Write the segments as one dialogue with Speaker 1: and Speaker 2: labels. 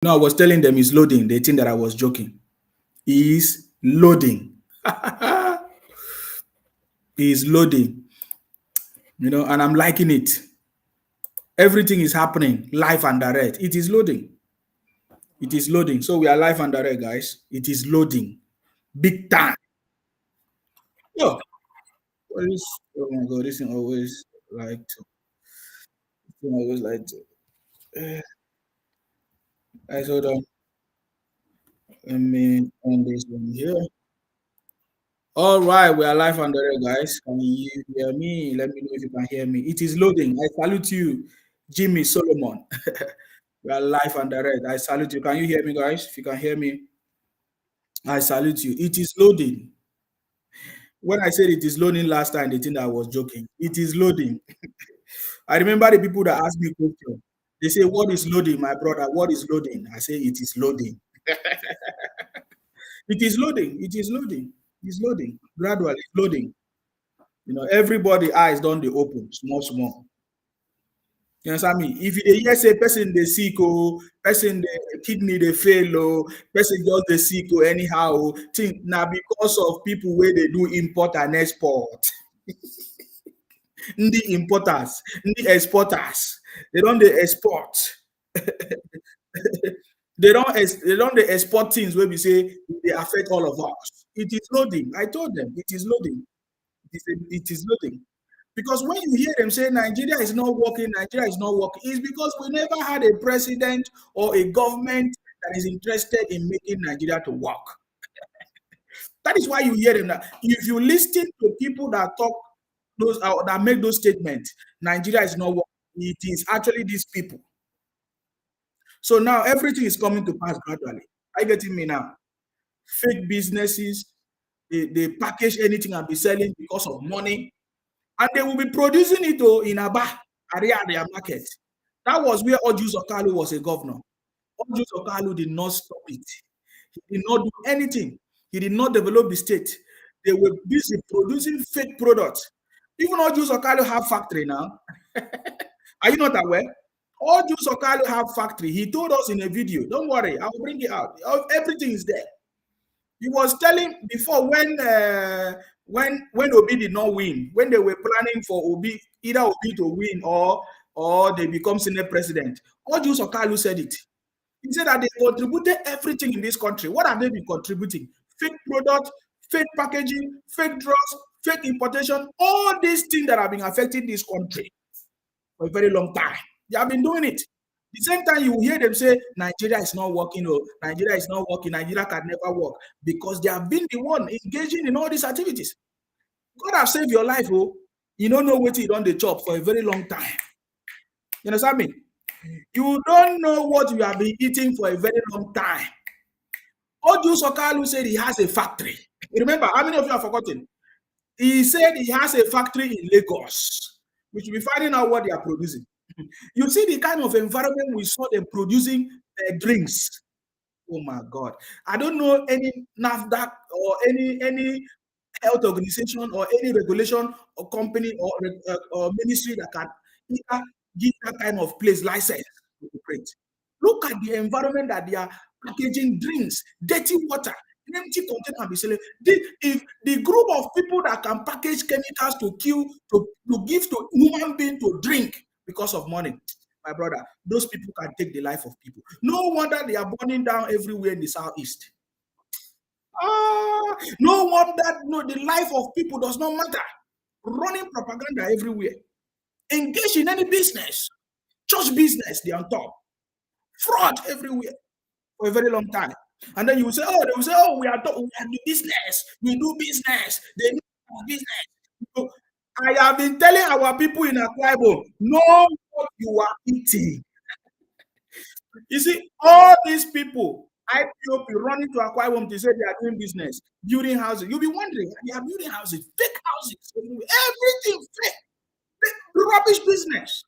Speaker 1: No, I was telling them it's loading. They think that I was joking. Is loading. Is loading. And I'm liking it. Everything is happening live and direct. It is loading. It is loading. So we are live and direct, guys. It is loading. Big time. Yo, oh my god, this thing always like to. This thing always like to. Guys, hold on. Let me on this one here. All right, we are live and direct, guys. Can you hear me? Let me know if you can hear me. It is loading. I salute you, Jimmy Solomon. We are live and direct. I salute you. Can you hear me, guys? If you can hear me, I salute you. It is loading. When I said it is loading last time, they think I was joking. It is loading. I remember the people that asked me question. They say, "What is loading, my brother? What is loading?" I say, "It is loading." It is loading. It is loading. It's loading. Gradually, it's loading. Everybody eyes don't they open small, small. You understand me? If you hear say person they sick, person the kidney they fail, person just they sick, anyhow, think now because of people where they do import and export. The importers, the exporters, they don't they export. They don't they export things where we say they affect all of us. It is loading. I told them it is loading. It is loading. Because when you hear them say Nigeria is not working, Nigeria is not working, it's because we never had a president or a government that is interested in making Nigeria to work. That is why you hear them now. If you listen to people that talk those that make those statements, Nigeria is not working. It is actually these people. So now everything is coming to pass gradually. Are you getting me now? Fake businesses, they package anything and be selling because of money. And they will be producing it in Aba, Area market. That was where Ojus Okalu was a governor. Ojus Okalu did not stop it. He did not do anything. He did not develop the state. They were busy producing fake products. Even Ojus Okalu have factory now. Are you not aware? Ojus Okalu have factory. He told us in a video. Don't worry, I will bring it out. Everything is there. He was telling before when Obi did not win, when they were planning for Obi, either Obi to win or they become Senate president. Oju Sokalu said it. He said that they contributed everything in this country. What have they been contributing? Fake products, fake packaging, fake drugs, fake importation, all these things that have been affecting this country for a very long time. They have been doing it. The same time you hear them say Nigeria is not working, or Nigeria is not working, Nigeria can never work, because they have been the one engaging in all these activities. God have saved your life, you don't know what you done the chop for a very long time. You understand me? You don't know what you have been eating for a very long time. Oju Sokalu said he has a factory. You remember, how many of you have forgotten? He said he has a factory in Lagos. We should be finding out what they are producing. You see the kind of environment we saw them producing drinks. Oh my God. I don't know any NAFDAC or any health organization or any regulation or company or ministry that can either give that kind of place license to operate. Look at the environment that they are packaging drinks, dirty water, empty container can be selling. If the group of people that can package chemicals to kill, to give to human being to drink because of money, my brother, those people can take the life of people. No wonder they are burning down everywhere in the southeast. No wonder the life of people does not matter. Running propaganda everywhere. Engage in any business. Church business, they on top. Fraud everywhere for a very long time. And then you will say, they will say, we are doing business. We do business. They do business. So, I have been telling our people in Akwa Ibom, know what you are eating. You see, all these people, IPOP running to Akwa Ibom to say they are doing business, building houses. You'll be wondering, they are building houses, fake houses, everything fake rubbish business.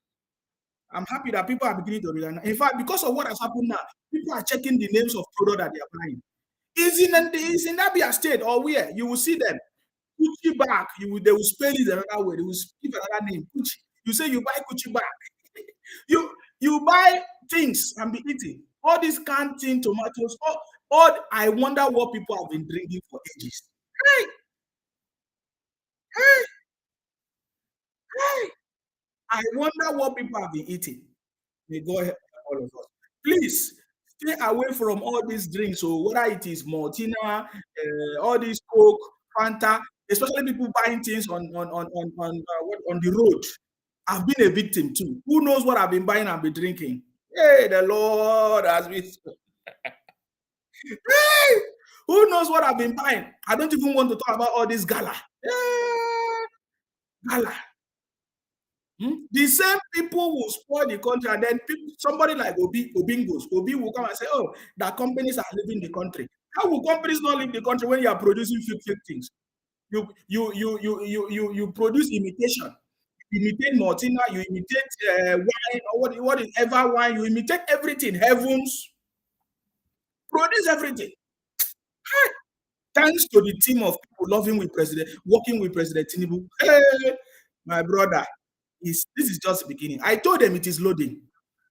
Speaker 1: I'm happy that people are beginning to realize. In fact, because of what has happened now, people are checking the names of products that they are buying. Is in Abia State or where you will see them. Gucci bag, they will spell it another way. They will give another name. Gucci. You say you buy Gucci bag. you buy things and be eating. All these canteen tomatoes, all I wonder what people have been drinking for ages. Hey, hey, hey. I wonder what people have been eating. May God help all of us. Please stay away from all these drinks. So whether it is Maltina, all these Coke, Fanta, especially people buying things on the road. I've been a victim too. Who knows what I've been buying and be drinking? Hey, the Lord has been. Hey, who knows what I've been buying? I don't even want to talk about all this gala. Hey, gala. The same people will spoil the country, and then somebody like Obi will come and say, "Oh, that companies are leaving the country." How will companies not leave the country when you are producing fake things? You produce imitation. You imitate Martina, you imitate wine or whatever wine. You imitate everything. Heavens, produce everything. Thanks to the team of people working with President Tinubu. Hey, my brother, this is just the beginning. I told them it is loading.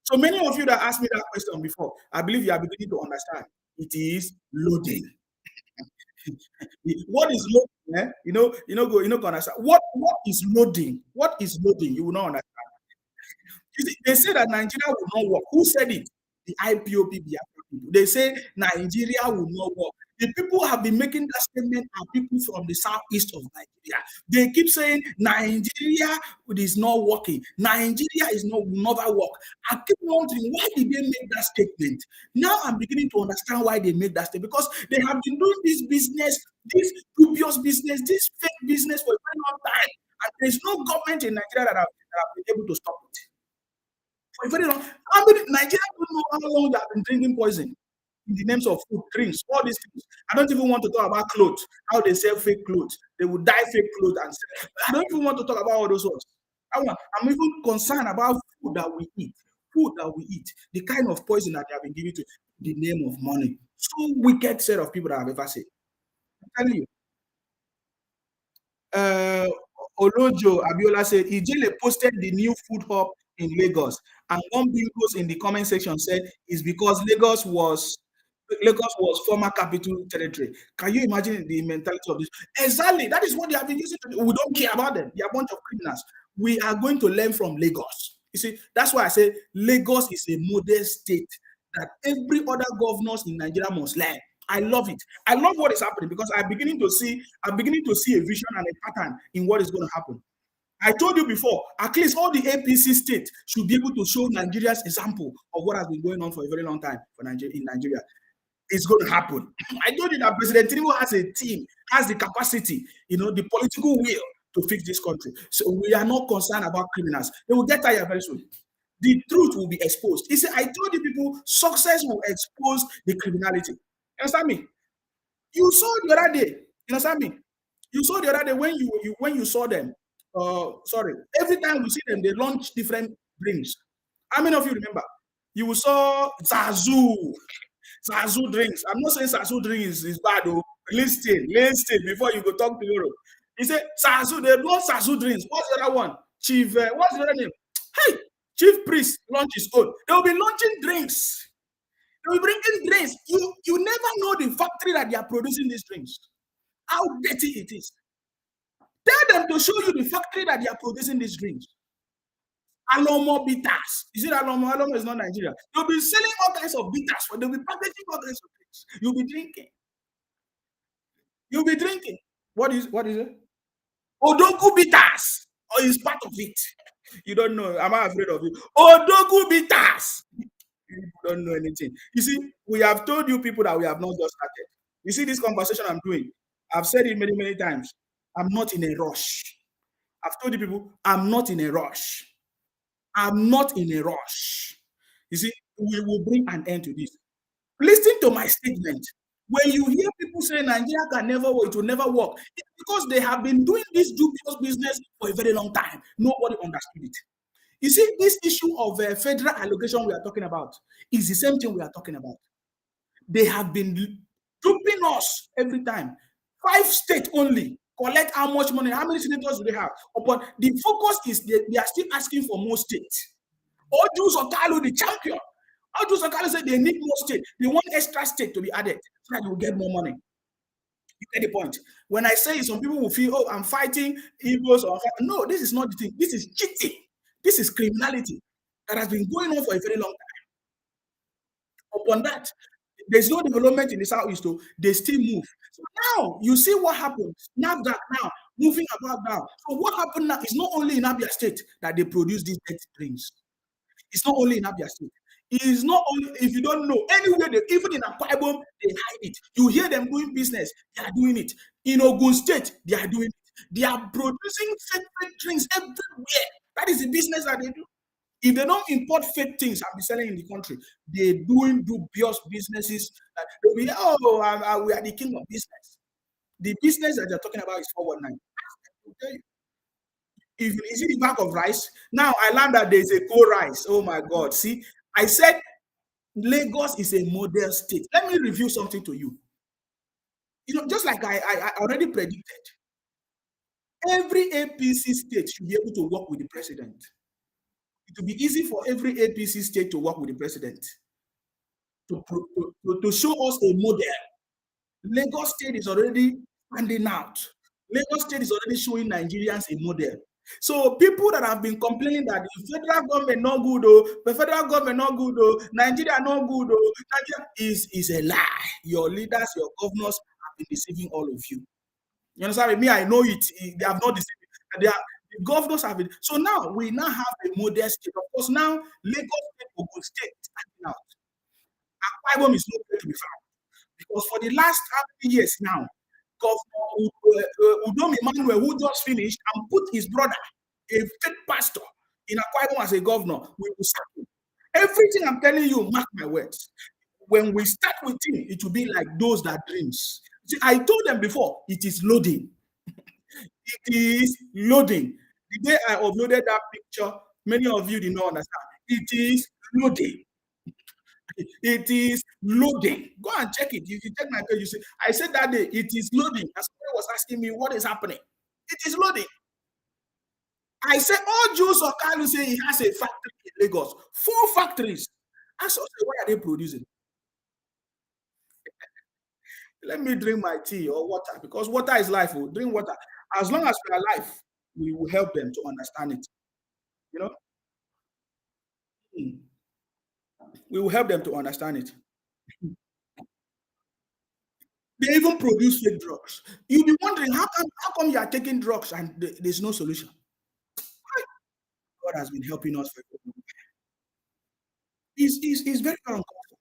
Speaker 1: So many of you that asked me that question before, I believe you are beginning to understand. It is loading. What is loading? Eh? Go understand. What is loading? What is loading? You will not understand. They say that Nigeria will not work. Who said it? The IPOP Biafra people. They say Nigeria will not work. The people who have been making that statement are people from the southeast of Nigeria. They keep saying Nigeria is not working. Nigeria is not will never work. I keep wondering why did they make that statement? Now I'm beginning to understand why they made that statement because they have been doing this business, this dubious business, this fake business for a very long time, and there's no government in Nigeria that have been able to stop it. For a very long, I mean, Nigeria don't know how long they have been drinking poison in the names of food, drinks, all these things. I don't even want to talk about clothes, how they sell fake clothes. They will dye fake clothes and sell. I don't even want to talk about all those ones. I'm even concerned about food that we eat. Food that we eat, the kind of poison that they have been given to the name of money. So wicked set of people that I've ever seen. I'm telling you. uh, Olojo Abiola said Ijele posted the new food hub in Lagos, and one biggest in the comment section said it's because Lagos was former capital territory. Can you imagine the mentality of this? Exactly, that is what they have been using. We don't care about them. They are a bunch of criminals. We are going to learn from Lagos. You see, that's why I say Lagos is a model state that every other governors in Nigeria must learn. I love it. I love what is happening because I'm beginning to see a vision and a pattern in what is going to happen. I told you before, at least all the APC states should be able to show Nigeria's example of what has been going on for a very long time in Nigeria. It's going to happen. I told you that President Tinubu has a team, has the capacity, the political will to fix this country. So we are not concerned about criminals. They will get tired very soon. The truth will be exposed. He said, I told you people, success will expose the criminality. You understand me? You saw the other day. You understand me? You saw the other day when you saw them. Sorry. Every time we see them, they launch different drinks. How many of you remember? You saw Zazu drinks. I'm not saying Zazu drinks is bad though. Listen before you go talk to Europe. He said Zazu, they launch Zazu drinks. What's the other one? Chief, what's the other name? Hey, Chief Priest launch his own. They'll be launching drinks. They'll be bringing drinks. You never know the factory that they are producing these drinks. How dirty it is. Tell them to show you the factory that they are producing these drinks. Alomo bitters. You see that Alomo? Alomo is not Nigeria. They'll be selling all kinds of bitters. They'll be packaging all kinds of things. You'll be drinking. You'll be drinking. What is it? Odogu bitters. Or is part of it. You don't know. Am I afraid of you? Odogu bitters. People don't know anything. You see, we have told you people that we have not just started. You see this conversation I'm doing. I've said it many, many times. I'm not in a rush. I've told you people, I'm not in a rush. I'm not in a rush. You see, we will bring an end to this. Listen to my statement. When you hear people say Nigeria can never work, it will never work, it's because they have been doing this dubious business for a very long time. Nobody understood it. You see, this issue of federal allocation we are talking about is the same thing we are talking about. They have been duping us every time. 5 states only collect how much money, how many senators do they have? Upon the focus is they are still asking for more states. Ojus Okalu, the champion, How do Sakala say they need more state? They want extra state to be added so that they will get more money. You get the point. When I say it, some people will feel, oh, I'm fighting Igbos or no, this is not the thing. This is cheating. This is criminality that has been going on for a very long time. Upon that, there's no development in the southeast, so they still move. So now you see what happens. Now that now moving about now. So what happened now is not only in Abia State that they produce these dirty drinks. It's not only in Abia State. It is not only, if you don't know, anywhere, even in Akwa Ibom, they hide it. You hear them doing business, they are doing it. In Ogun State, they are doing it. They are producing fake drinks everywhere. That is the business that they do. If they don't import fake things and be selling in the country, they're doing dubious businesses. They'll be, oh, we are the king of business. The business that they're talking about is 419. I'll tell you. If you see the bag of rice, now I learned that there's a co rice. Oh my God. See, I said Lagos is a model state. Let me review something to you. You know, just like I already predicted, every APC state should be able to work with the president. It will be easy for every APC state to work with the president to show us a model. Lagos State is already standing out. Lagos State is already showing Nigerians a model. So people that have been complaining that the federal government not good, the federal government not good, Nigeria not good, Nigeria is a lie. Your leaders, your governors have been deceiving all of you. You understand me? I know it. They have not deceived. They are, the governors have been. So now we now have a model state. Of course, now Lagos State, Ogun State is standing out. Akwa Ibom is not going to be found. Because for the last how many years now, Governor Udom Emmanuel, who just finished and put his brother, a fake pastor, in Akwa Ibom as a governor, we will sack him. Everything I'm telling you, mark my words. When we start with him, it will be like those that dreams. See, I told them before, it is loading. It is loading. The day I uploaded that picture, many of you did not understand. It is loading. It is loading. Go and check it. If you check my page, you see, I said that day, it is loading. And somebody was asking me, what is happening? It is loading. I said, all Jews or Kalu say he has a factory in Lagos. 4 factories. I said, what are they producing? Let me drink my tea or water because water is life. Oh. Drink water. As long as we are alive, we will help them to understand it. You know, we will help them to understand it. They even produce fake drugs. You'll be wondering how come you are taking drugs and there's no solution. God has been helping us for it's very uncomfortable.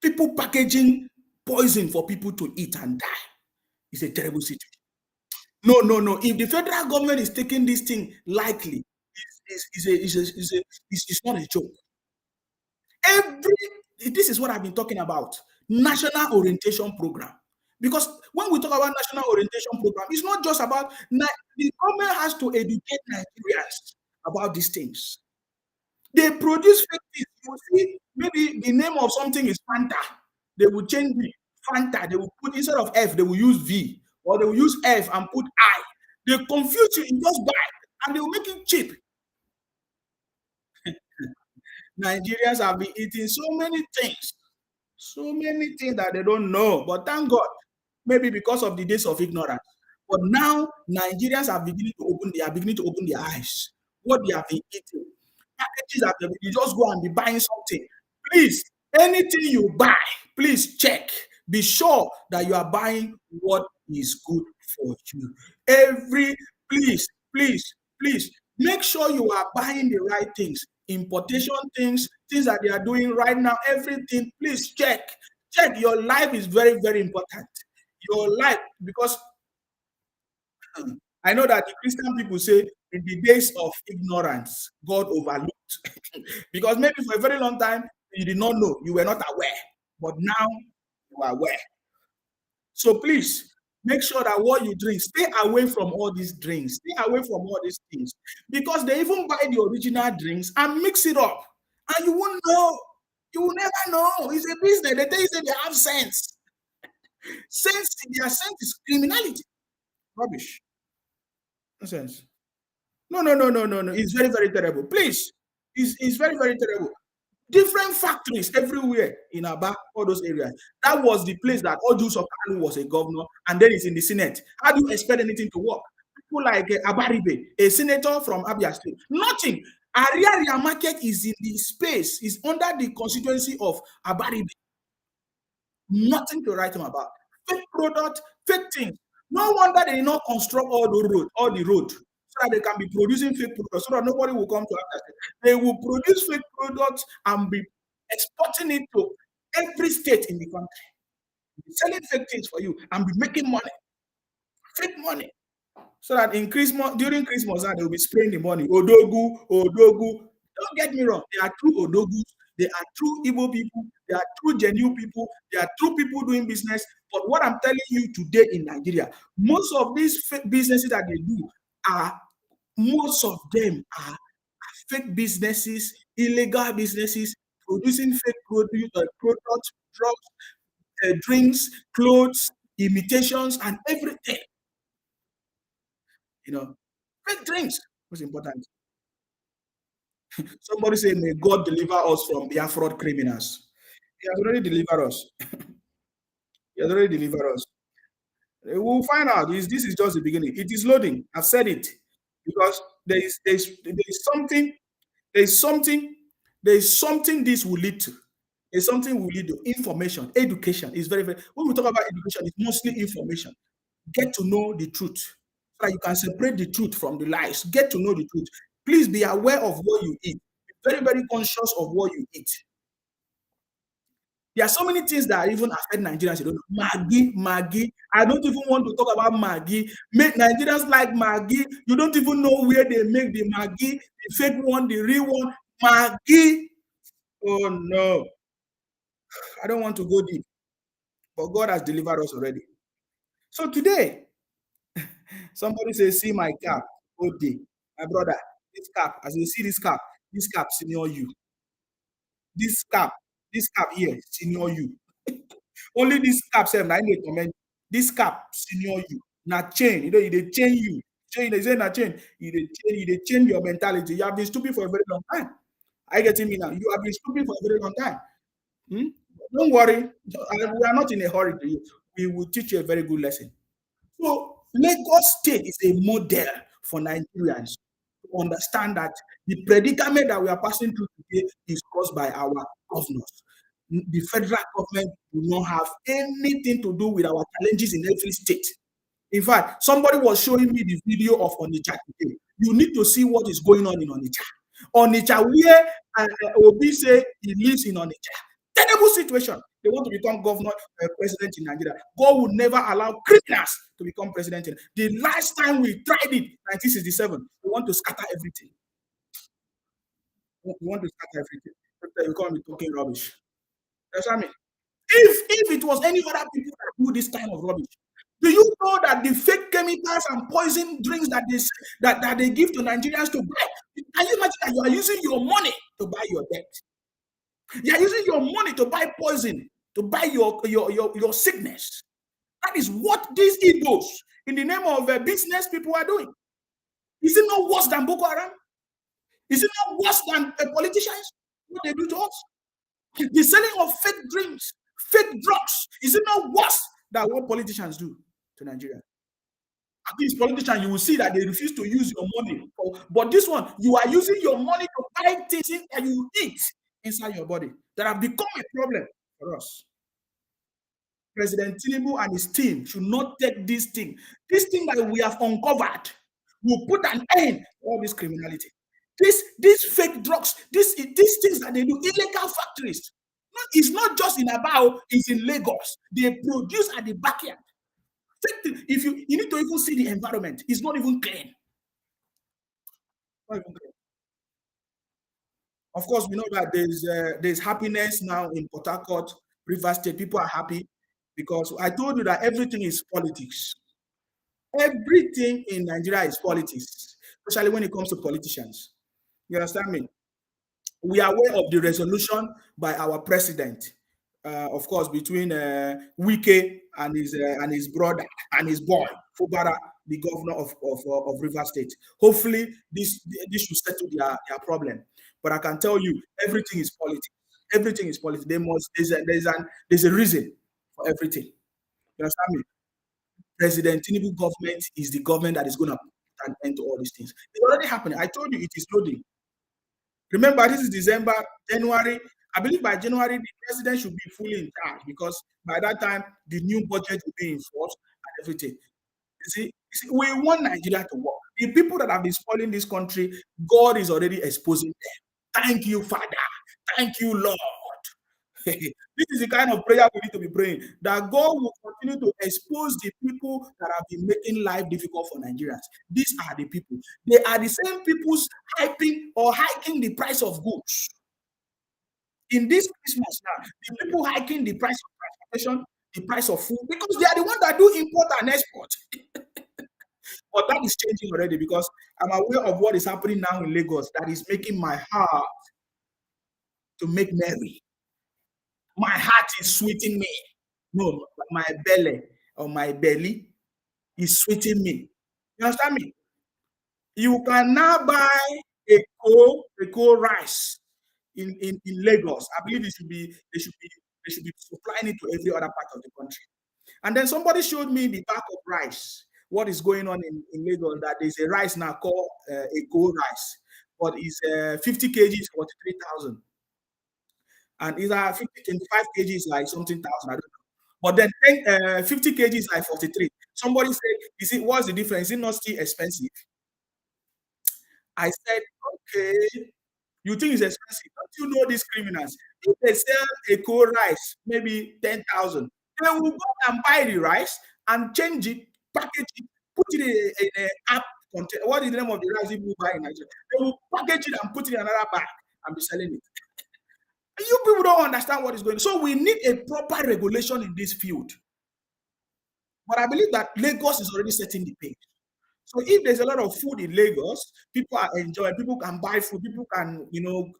Speaker 1: People packaging poison for people to eat and die. It's a terrible situation. No. If the federal government is taking this thing lightly, it's not a joke. This is what I've been talking about. National orientation program. Because when we talk about national orientation program, it's not just about the government has to educate Nigerians about these things. They produce fake things. You will see maybe the name of something is Fanta. They will change the Fanta. They will put instead of F, they will use V, or they will use F and put I. They confuse you in just buy, and they will make it cheap. Nigerians have been eating so many things that they don't know. But thank God, maybe because of the days of ignorance. But now Nigerians are beginning to open their eyes. What they have been eating. Packages that you just go and be buying something. Please, anything you buy, please check. Be sure that you are buying what is good for you. Please, make sure you are buying the right things. Importation things that they are doing right now, everything, please check. Check. Your life is very, very important. Your life, because I know that the Christian people say in the days of ignorance, God overlooked. Because maybe for a very long time, you did not know, you were not aware. But now you are aware. So please make sure that what you drink, stay away from all these drinks, stay away from all these things. Because they even buy the original drinks and mix it up. And you won't know. You will never know. It's a business. They tell you they have sense. Their sense is criminality. Rubbish. Nonsense. No. It's very, very terrible. Please. It's very, very terrible. Different factories everywhere in Aba, all those areas. That was the place that Oju Sokalu was a governor, and then it's in the Senate. How do you expect anything to work? People like Abaribe, a senator from Abia State, nothing. Ariaria market is in the space, is under the constituency of Abaribe. Nothing to write home about. Fake product, fake things. No wonder they did not construct all the road, so that they can be producing fake products, so that nobody will come to us. They will produce fake products and be exporting it to every state in the country, selling fake things for you and be making money, fake money. So that in Christmas, during Christmas, they will be spraying the money. Odogu, Odogu. Don't get me wrong. They are true Odogus. They are true Igbo people. They are true genuine people. They are true people doing business. But what I'm telling you today in Nigeria, most of these fake businesses that they do are, most of them are fake businesses, illegal businesses, producing fake products, drugs, drinks, clothes, imitations, and everything. You know, fake drinks was important. Somebody say, "May God deliver us from the fraud criminals." He has already delivered us. He has already delivered us. We'll find out. This is just the beginning. It is loading. I've said it because there is something there is something there is something this will lead to. There's something will lead to information. Education is very, very. When we talk about education, it's mostly information. Get to know the truth so that you can separate the truth from the lies. Get to know the truth. Please be aware of what you eat. Be very, very conscious of what you eat. There are so many things that even affect Nigerians. You don't know. Maggi, Maggi. I don't even want to talk about Maggi. Make Nigerians like Maggi. You don't even know where they make the Maggi, the fake one, the real one. Maggi. Oh no, I don't want to go deep, but God has delivered us already. So today, somebody says, "See my cap, OD, my brother. This cap, as you see this cap senior you. This cap, this cap here senior you. Only this cap sef na im dey comment. This cap senior you. Na chain, you know, e dey chain you. Chain, they say na chain. E dey chain your mentality. You have been stupid for a very long time. Are you getting me now? You have been stupid for a very long time. Hmm? Don't worry. We are not in a hurry to you. We will teach you a very good lesson. So Lagos State is a model for Nigerians to understand that the predicament that we are passing through today is caused by our governors. The federal government do not have anything to do with our challenges in every state. In fact, somebody was showing me the video of Onitsha today. You need to see what is going on in Onitsha. Onitsha, where Obi say he lives in Onitsha. Terrible situation. They want to become governor, president in Nigeria. God would never allow criminals to become president. The last time we tried it, 1967, we want to scatter everything. We want to scatter everything. You can't be talking rubbish. That's what I mean. If it was any other people that do this kind of rubbish, do you know that the fake chemicals and poison drinks that they give to Nigerians to buy? Can you imagine that you are using your money to buy your debt? You are using your money to buy poison, to buy your sickness. That is what these Igbos, in the name of business people, are doing. Is it not worse than Boko Haram? Is it not worse than politicians? What they do to us? The selling of fake drinks, fake drugs, is it not worse than what politicians do to Nigeria? At least politicians, you will see that they refuse to use your money. But this one, you are using your money to buy things that you eat inside your body that have become a problem for us. President Tinubu and his team should not take this thing. This thing that we have uncovered will put an end to all this criminality. These fake drugs, these things that they do, illegal factories. No, it's not just in Abao, it's in Lagos. They produce at the backyard. If you need to even see the environment, it's not even clean. Not even clean. Of course, we know that there's happiness now in Port Harcourt, River State. People are happy because I told you that everything is politics. Everything in Nigeria is politics, especially when it comes to politicians. You understand me? We are aware of the resolution by our president, of course, between Wike and his brother and his boy, Fubara, the governor of River State. Hopefully, this should settle their problem. But I can tell you, everything is politics. Everything is politics. There's a reason for everything. You understand me? President Tinubu government is the government that is going to put an end to all these things. It's already happening. I told you it is loading. Remember, this is December, January. I believe by January, the president should be fully in charge because by that time, the new budget will be enforced and everything. We want Nigeria to work. The people that have been spoiling this country, God is already exposing them. Thank you, Father. Thank you, Lord. This is the kind of prayer we need to be praying, that God will continue to expose the people that have been making life difficult for Nigerians. These are the people. They are the same people hiking the price of goods. In this Christmas now, the people hiking the price of transportation, the price of food, because they are the ones that do import and export. But that is changing already because I'm aware of what is happening now in Lagos that is making my heart to make merry. My heart is sweeting me. No, my belly or my belly is sweeting me. You understand me? You can now buy a coal rice in Lagos. I believe they should be supplying it to every other part of the country. And then somebody showed me the bag of rice. What is going on in Lagos? That there's a rice now called a gold rice, but it's 50 kgs, 43,000. And either 50, 25 kgs like something thousand, I don't know. But then 50 kgs like 43. Somebody said, what's the difference? Is it not still expensive? I said, okay, you think it's expensive. Don't you know these criminals? If they sell a cold rice, maybe 10,000, they will go and buy the rice and change it, package it, put it in an app container. What is the name of the rice people buy in Nigeria? They will package it and put it in another bag and be selling it. You people don't understand what is going on. So we need a proper regulation in this field. But I believe that Lagos is already setting the pace. So if there's a lot of food in Lagos, people are enjoying, people can buy food, people can,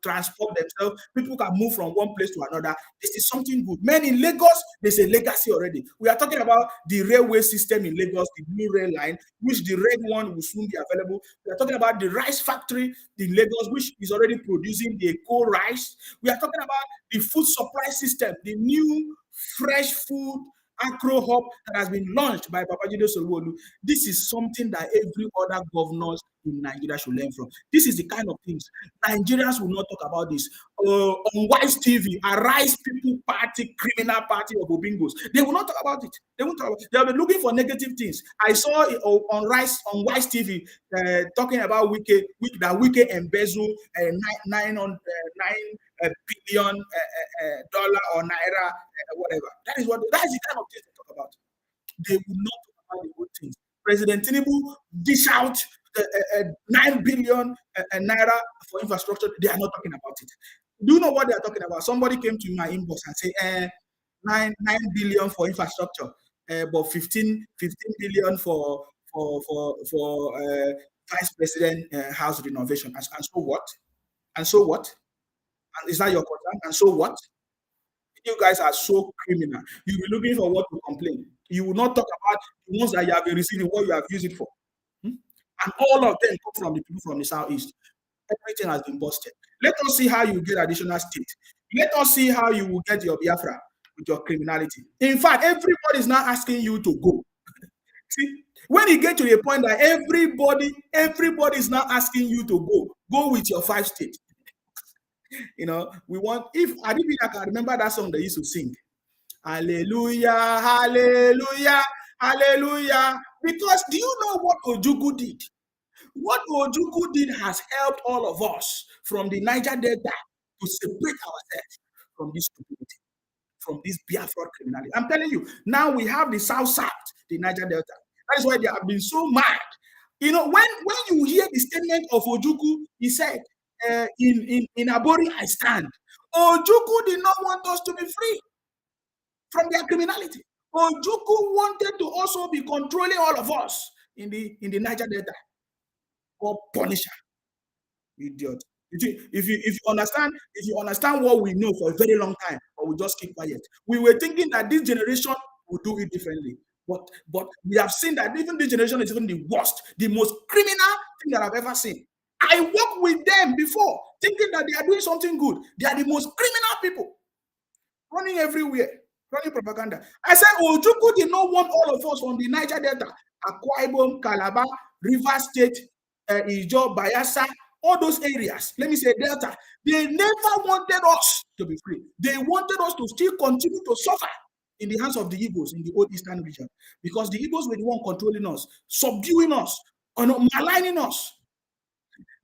Speaker 1: transport themselves, people can move from one place to another. This is something good. Man, in Lagos, there's a legacy already. We are talking about the railway system in Lagos, the new rail line, which the red one will soon be available. We are talking about the rice factory in Lagos, which is already producing the coal rice. We are talking about the food supply system, the new fresh food Acro Hub that has been launched by Babajide Sanwo-Olu. This is something that every other governors in Nigeria should learn from. This is the kind of things Nigerians will not talk about this. On Wise TV, Arise People Party, criminal party of Obingos. They will not talk about it. They won't talk about it. They'll be looking for negative things. I saw it on Wise TV talking about that Wike embezzle $9 billion dollar or naira, whatever. That is the kind of things they talk about. They will not talk about the good things. President Tinubu dish out 9 billion naira for infrastructure. They are not talking about it. Do you know what they are talking about? Somebody came to my inbox and said, 9 billion for infrastructure, but 15 billion for vice president house renovation. And so what? And so what? And is that your concern? And so what? You guys are so criminal. You'll be looking for what to complain. You will not talk about the ones that you have been receiving, what you have used it for. And all of them come from the people from the southeast. Everything has been busted. Let us see how you get additional state. Let us see how you will get your Biafra with your criminality. In fact, everybody is now asking you to go. See, when you get to a point that everybody is now asking you to go with your 5 states. We want, if I can remember that song they used to sing. Hallelujah, hallelujah, hallelujah. Because do you know what Ojukwu did? What Ojukwu did has helped all of us from the Niger Delta to separate ourselves from this stupidity, from this Biafra criminality. I'm telling you, now we have the South, the Niger Delta. That is why they have been so mad. When you hear the statement of Ojukwu, he said, in Abori, I stand. Ojukwu did not want us to be free from their criminality. Ojukwu wanted to also be controlling all of us in the Niger Delta. Or Punisher. Idiot. If you understand what we know for a very long time, or we just keep quiet. We were thinking that this generation will do it differently. But we have seen that even this generation is even the worst, the most criminal thing that I've ever seen. I worked with them before, thinking that they are doing something good. They are the most criminal people running everywhere, running propaganda. I said, Ojukwu did not want all of us from the Niger Delta, Akwa Ibom, Calabar, River State, Ijo, Bayelsa, all those areas. Let me say Delta. They never wanted us to be free. They wanted us to still continue to suffer in the hands of the Igbos in the old Eastern region, because the Igbos were the one controlling us, subduing us, or maligning us.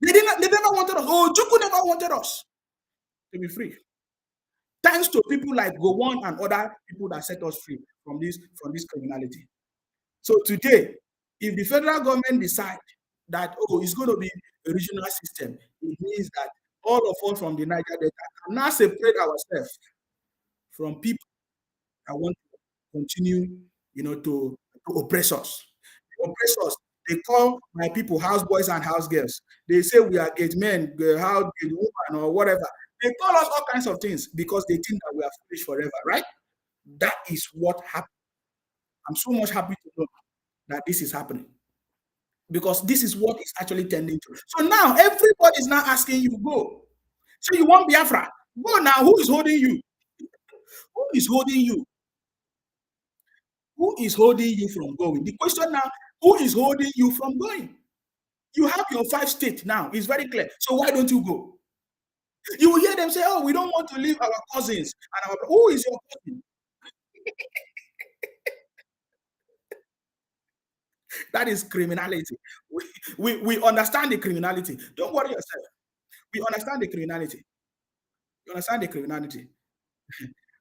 Speaker 1: They never wanted us. Ojukwu never wanted us to be free. Thanks to people like Gowon and other people that set us free from this criminality. So today, if the federal government decide that, oh, it's going to be a regional system, it means that all of us from the Niger Delta can now separate ourselves from people that want to continue, to oppress us. Oppress us. They call my people houseboys and house girls. They say we are gate men, house gate woman, or whatever. They call us all kinds of things because they think that we are foolish forever, right? That is what happened. I'm so much happy to know that this is happening, because this is what is actually tending to. So now everybody is now asking you, go. So you want Biafra? Go now. Who is holding you? Who is holding you? Who is holding you from going? The question now, who is holding you from going? You have your 5 states now. It's very clear. So why don't you go? You will hear them say, oh, we don't want to leave our cousins. And who is your cousin? That is criminality. We understand the criminality. Don't worry yourself. We understand the criminality. You understand the criminality.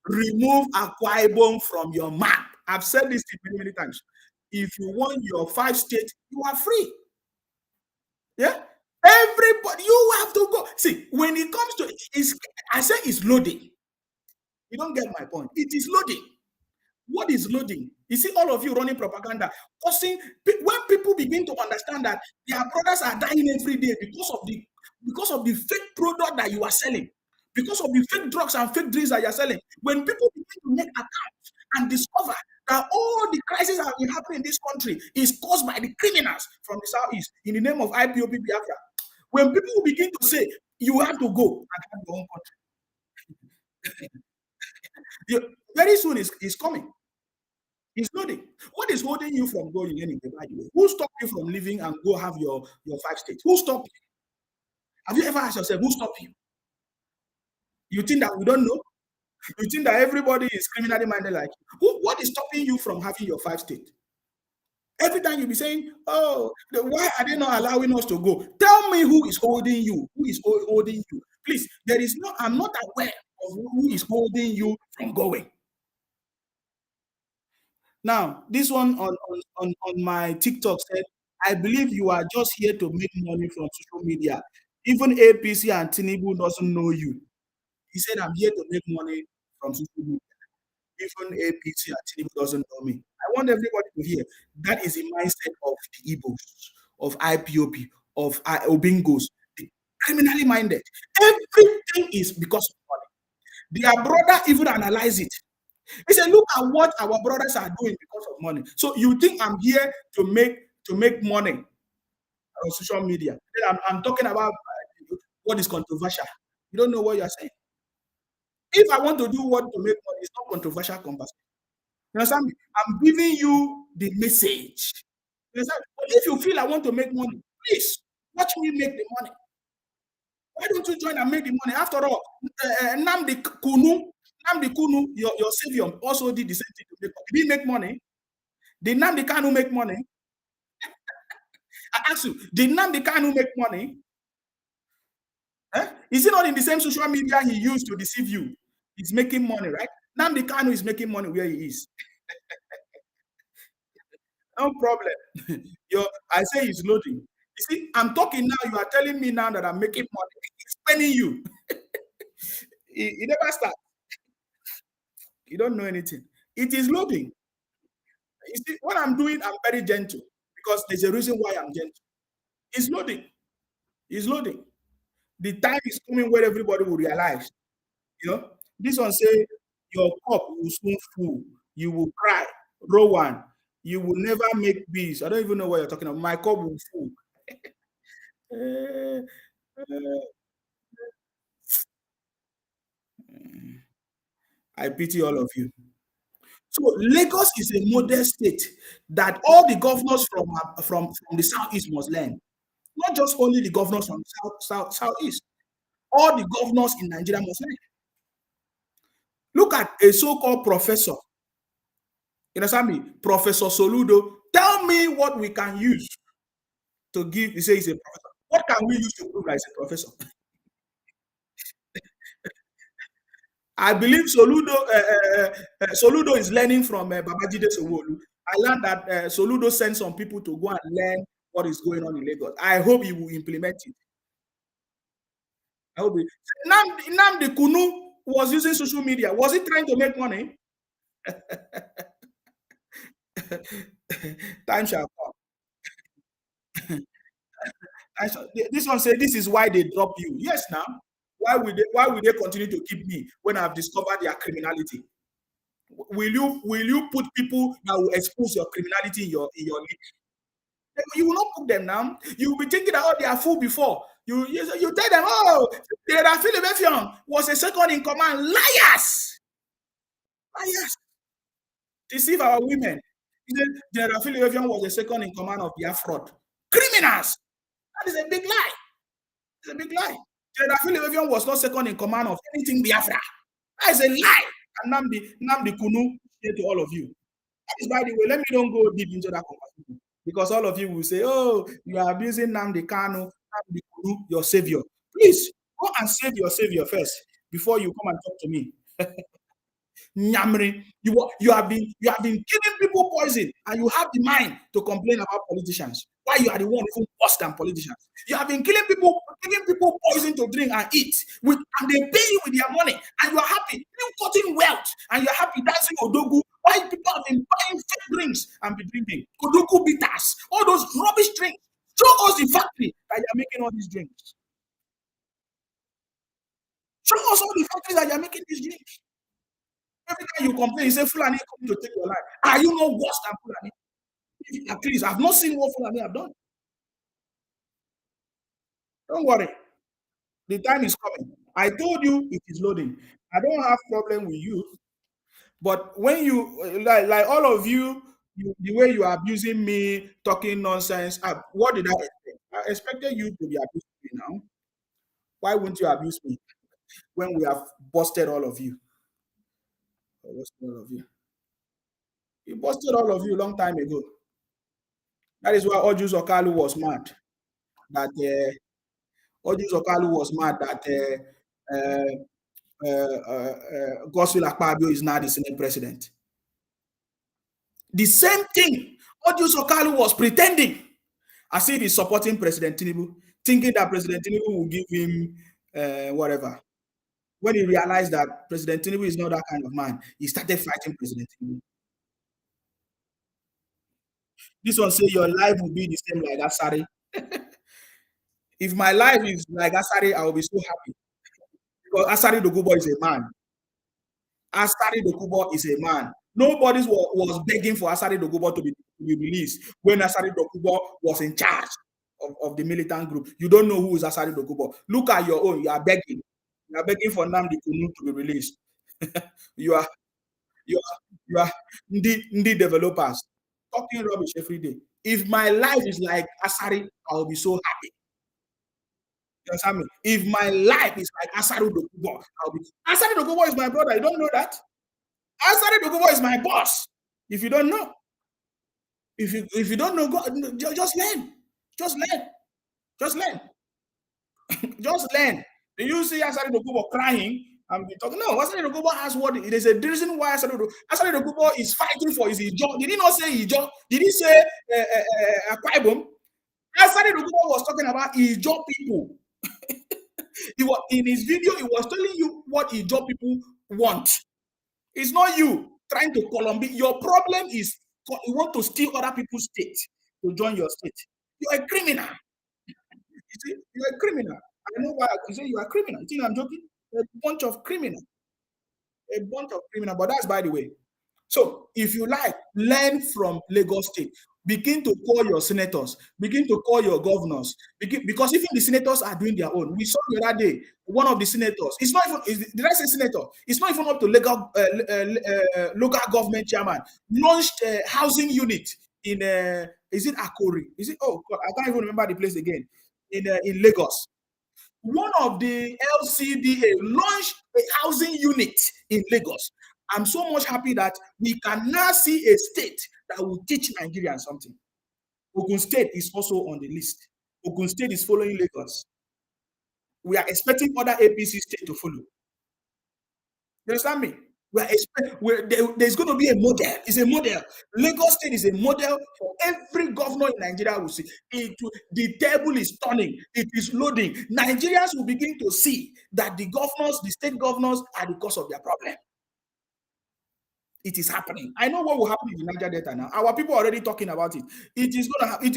Speaker 1: Remove Akwa Ibom from your map. I've said this to many, many times. If you want your 5 states, you are free. Yeah? Everybody, you have to go. See, when it comes to I say it's loading. You don't get my point. It is loading. What is loading? You see all of you running propaganda, causing when people begin to understand that their brothers are dying every day because of the fake product that you are selling, because of the fake drugs and fake drinks that you are selling. When people begin to make accounts and discover that all the crises that have been happening in this country is caused by the criminals from the southeast in the name of IPOP Biafra, when people begin to say you have to go and have your own country, very soon is coming. It's loading. What is holding you from going anywhere, by the way? Who stopped you from leaving and go have your 5 states? Who stopped you? Have you ever asked yourself, who stopped you? You think that we don't know? You think that everybody is criminally minded like you? What is stopping you from having your 5 states? Every time you be saying, oh, why are they not allowing us to go? Tell me who is holding you. Who is holding you? Please, I'm not aware of who is holding you from going. Now, this one on my TikTok said, I believe you are just here to make money from social media. Even APC and Tinubu doesn't know you. He said, I'm here to make money from social media. Even APC and Tinubu doesn't know me. I want everybody to hear that is the mindset of the Igbos, of IPOP, of Obingos, the criminally minded. Everything is because of money. Their brother even analyze it. He said, look at what our brothers are doing because of money. So you think I'm here to make money on social media? Then I'm talking about what is controversial. You don't know what you're saying. If I want to do what to make money, it's not controversial conversation. You understand me? I'm giving you the message. You understand? But if you feel I want to make money, please watch me make the money. Why don't you join and make the money? After all, Nnamdi Kunu, your savior, also did the same thing to make money. Did he make money? Did Nnamdi Kanu make money? I ask you, did Nnamdi Kanu make money? Eh? Is he not in the same social media he used to deceive you? He's making money, right? Nnamdi Kanu is making money where he is. No problem. I say he's loading. You see, I'm talking now. You are telling me now that I'm making money. He's spending you. He never starts. You don't know anything. It is loading. You see, what I'm doing, I'm very gentle because there's a reason why I'm gentle. It's loading. It's loading. The time is coming where everybody will realize. This one say your cup will soon full. You will cry. Rowan, you will never make bees. I don't even know what you're talking about. My cup will full. Uh, I pity all of you. So Lagos is a model state that all the governors from the southeast must learn. Not just only the governors from southeast. All the governors in Nigeria must learn. Look at a so-called professor. You understand me? Professor Soludo. Tell me what we can use to give. You say he's a professor. What can we use to prove that he's a professor? I believe Soludo is learning from Babajide Sanwo-Olu. I learned that Soludo sent some people to go and learn what is going on in Lagos. I hope he will implement it. I hope he, Nnamdi Kunu was using social media. Was he trying to make money? Time shall come. This one said, this is why they drop you. Yes, now. Why will they continue to keep me when I've discovered their criminality? Will you put people that will expose your criminality in your league? You will not put them now. You will be thinking that, oh, they are full before. You tell them, oh, Philip Effiong was a second in command. Liars! Liars! Deceive our women. General Philip Effiong was a second in command of their fraud. Criminals! That is a big lie. It's a big lie. General Philip Effiong was not second in command of anything Biafra. That is a lie. And Nnamdi Kunu say to all of you. That is, by the way, let me don't go deep into that conversation. Because all of you will say, oh, you are abusing Nnamdi Kanu, Nnamdi Kunu, your savior. Please, go and save your savior first before you come and talk to me. Nyamri, you have been giving people poison, and you have the mind to complain about politicians. Why you are the one even worse than politicians? You have been giving people poison to drink and eat, and they pay you with their money, and you are happy. You cutting wealth, and you are happy dancing odogu. Why people have been buying fake drinks and be drinking odogu bitters, all those rubbish drinks? Show us the factory that you are making all these drinks. Show us all the factories that you are making these drinks. Every time you complain, you say Fulani coming to take your life. Are you not worse than Fulani? At least I've not seen what Fulani have done. Don't worry. The time is coming. I told you it is loading. I don't have problem with you, but when you like all of you, the way you are abusing me, talking nonsense, what did I expect? I expected you to be abusing me now. Why wouldn't you abuse me when we have busted all of you? Busted all of you. We busted all of you a long time ago. That is why Ojus Okalu was mad. That Ojus Okalu was mad that Godswill Akpabio is now the Senate president. The same thing Ojus Okalu was pretending as if he's supporting President Tinubu, thinking that President Tinubu will give him whatever. When he realized that President Tinubu is not that kind of man, he started fighting President Tinubu. This one say your life will be the same like Asari. If my life is like Asari, I will be so happy. Because Asari Dokubo is a man. Asari Dokubo is a man. Nobody was begging for Asari Dokubo to be released when Asari Dokubo was in charge of the militant group. You don't know who is Asari Dokubo. Look at your own. You are begging. You are begging for Nnamdi Kunu to be released. you are Ndi developers talking rubbish every day. If my life is like Asari, I will be so happy. You understand me? If my life is like Asari Dokubo, I'll be. Asari Dokubo is my brother. You don't know that? Asari Dokubo is my boss. If you don't know, if you don't know, just learn. Just learn. Just learn. Just learn. Do you see Asari Dokubo crying and be talking? No, Asari Dokubo has what? There's a reason why Asari Dokubo is fighting for his job. Did he not say his job? Did he say Akwa Ibom? Asari Dokubo was talking about his job people. He was in his video. He was telling you what his job people want. It's not you trying to Colombia. Your problem is you want to steal other people's state to join your state. You're a criminal. You see, you're a criminal. I know why I can say you are a criminal. You think I'm joking? A bunch of criminals. A bunch of criminals. But that's by the way. So if you like, learn from Lagos State. begin to call your senators, begin to call your governors, because even the senators are doing their own. We saw the other day, one of the senators, it's not even, did I say senator? It's not even up to local government chairman, launched a housing unit in, is it Akori? Is it, oh God, I can't even remember the place again, in Lagos. One of the LCDA launched a housing unit in Lagos. I'm so much happy that we can now see a state that will teach Nigerians something. Ogun State is also on the list. Ogun State is following Lagos. We are expecting other APC states to follow. You understand me? There's going to be a model. It's a model. Lagos State is a model for every governor in Nigeria will see. The table is turning. It is loading. Nigerians will begin to see that the governors, the state governors, are the cause of their problem. It is happening. I know what will happen in the Niger Delta now. Our people are already talking about it. It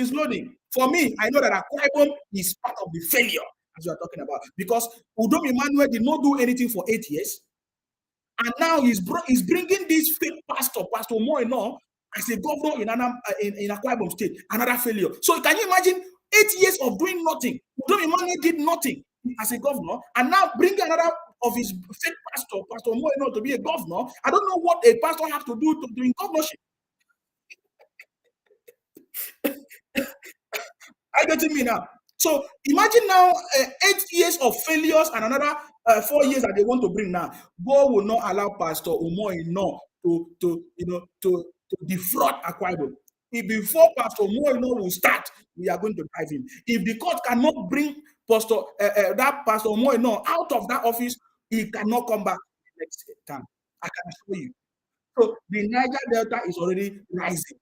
Speaker 1: is loading. For me, I know that Akwa Ibom is part of the failure, as we are talking about, because Udom Emmanuel did not do anything for 8 years. And now he's bringing this fake Pastor Moino, as a governor in Akwa Ibom State, another failure. So can you imagine 8 years of doing nothing? Udom Emmanuel did nothing as a governor, and now bringing another of his fake Pastor Moino, to be a governor. I don't know what a pastor has to do to doing governorship. Are you getting me now? So imagine now 8 years of failures and another 4 years that they want to bring now. God will not allow Pastor Umoino to defraud Akwa Ibom. If before Pastor Umoino will start, we are going to drive him. If the court cannot bring that Pastor Umoino out of that office, he cannot come back next time. I can assure you. So the Niger Delta is already rising,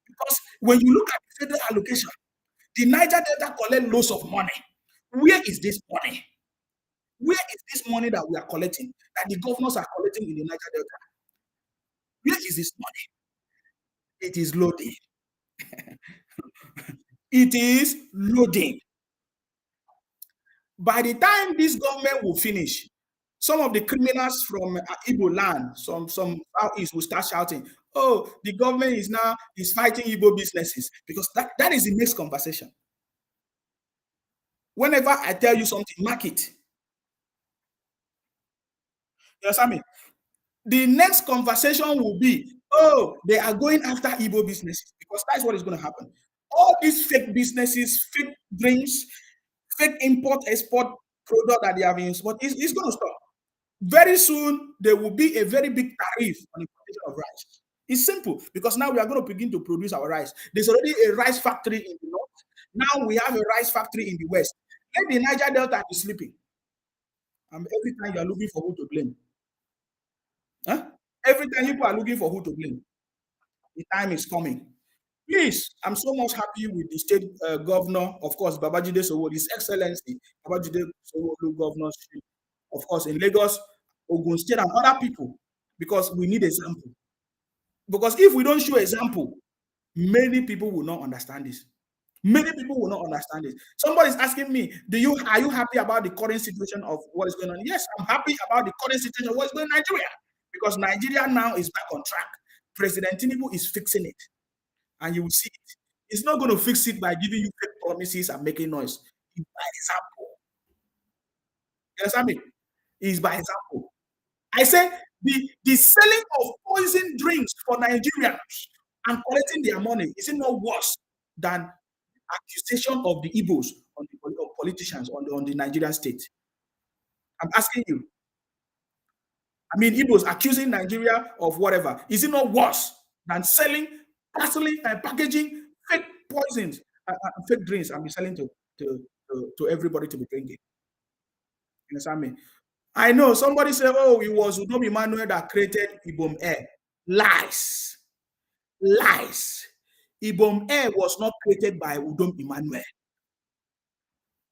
Speaker 1: because when you look at the federal allocation, the Niger Delta collect loads of money. Where is this money? Where is this money that we are collecting, that the governors are collecting in the Niger Delta? Where is this money? It is loading. It is loading. By the time this government will finish, some of the criminals from Igbo land, some Southeast will start shouting, oh, the government is fighting Igbo businesses, because that is the next conversation. Whenever I tell you something, mark it. You understand me? The next conversation will be, oh, they are going after Igbo businesses, because that's what is going to happen. All these fake businesses, fake drinks, fake import-export product that they have in, but it's going to stop. Very soon, there will be a very big tariff on the production of rice. It's simple, because now we are going to begin to produce our rice. There's already a rice factory in the north. Now we have a rice factory in the west. Let the Niger Delta be sleeping. And every time you are looking for who to blame. Huh? Every time people are looking for who to blame. The time is coming. Please, I'm so much happy with the state governor, of course, Babajide Sanwo-Olu, His Excellency, Babajide Sanwo-Olu governorship, of course, in Lagos, Ogun State, and other people, because we need example. Because if we don't show example, many people will not understand this. Many people will not understand it. Somebody's asking me, are you happy about the current situation of what is going on? Yes, I'm happy about the current situation of what is going on in Nigeria, because Nigeria now is back on track. President Tinubu is fixing it, and you will see it. It's not going to fix it by giving you fake promises and making noise. It's by example. You understand me? It's by example. I say the selling of poison drinks for Nigerians and collecting their money, is it not worse than accusation of the Igbos on the politicians on the Nigerian state? I'm asking you. I mean, Igbos accusing Nigeria of whatever. Is it not worse than selling, parceling, and packaging fake poisons and fake drinks and be selling to everybody to be drinking? You understand me? I know somebody said, oh, it was Udom Emmanuel that created Ibom Air. Lies. Lies. Ibom Air was not created by Udom Emmanuel.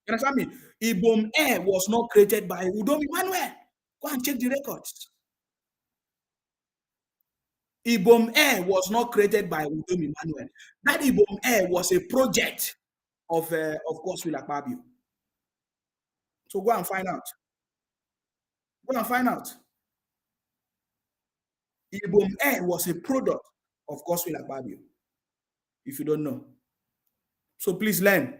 Speaker 1: You understand me? Ibom Air was not created by Udom Emmanuel. Go and check the records. Ibom Air was not created by Udom Emmanuel. That Ibom Air was a project of Godswill Akpabio. So go and find out. Go and find out. Ibom Air was a product of Godswill Akpabio. if you don't know. So please learn.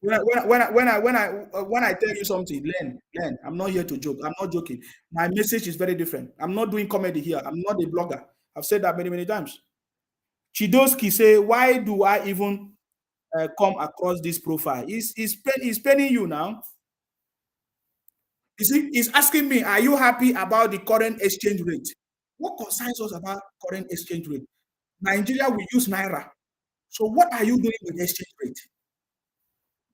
Speaker 1: When I tell you something, learn. I'm not here to joke. I'm not joking. My message is very different. I'm not doing comedy here. I'm not a blogger. I've said that many times. Chidoski say, why do I even come across this profile? He's penning you now. You see, he's asking me, are you happy about the current exchange rate? What concerns us about current exchange rate? Nigeria will use Naira. So what are you doing with exchange rate?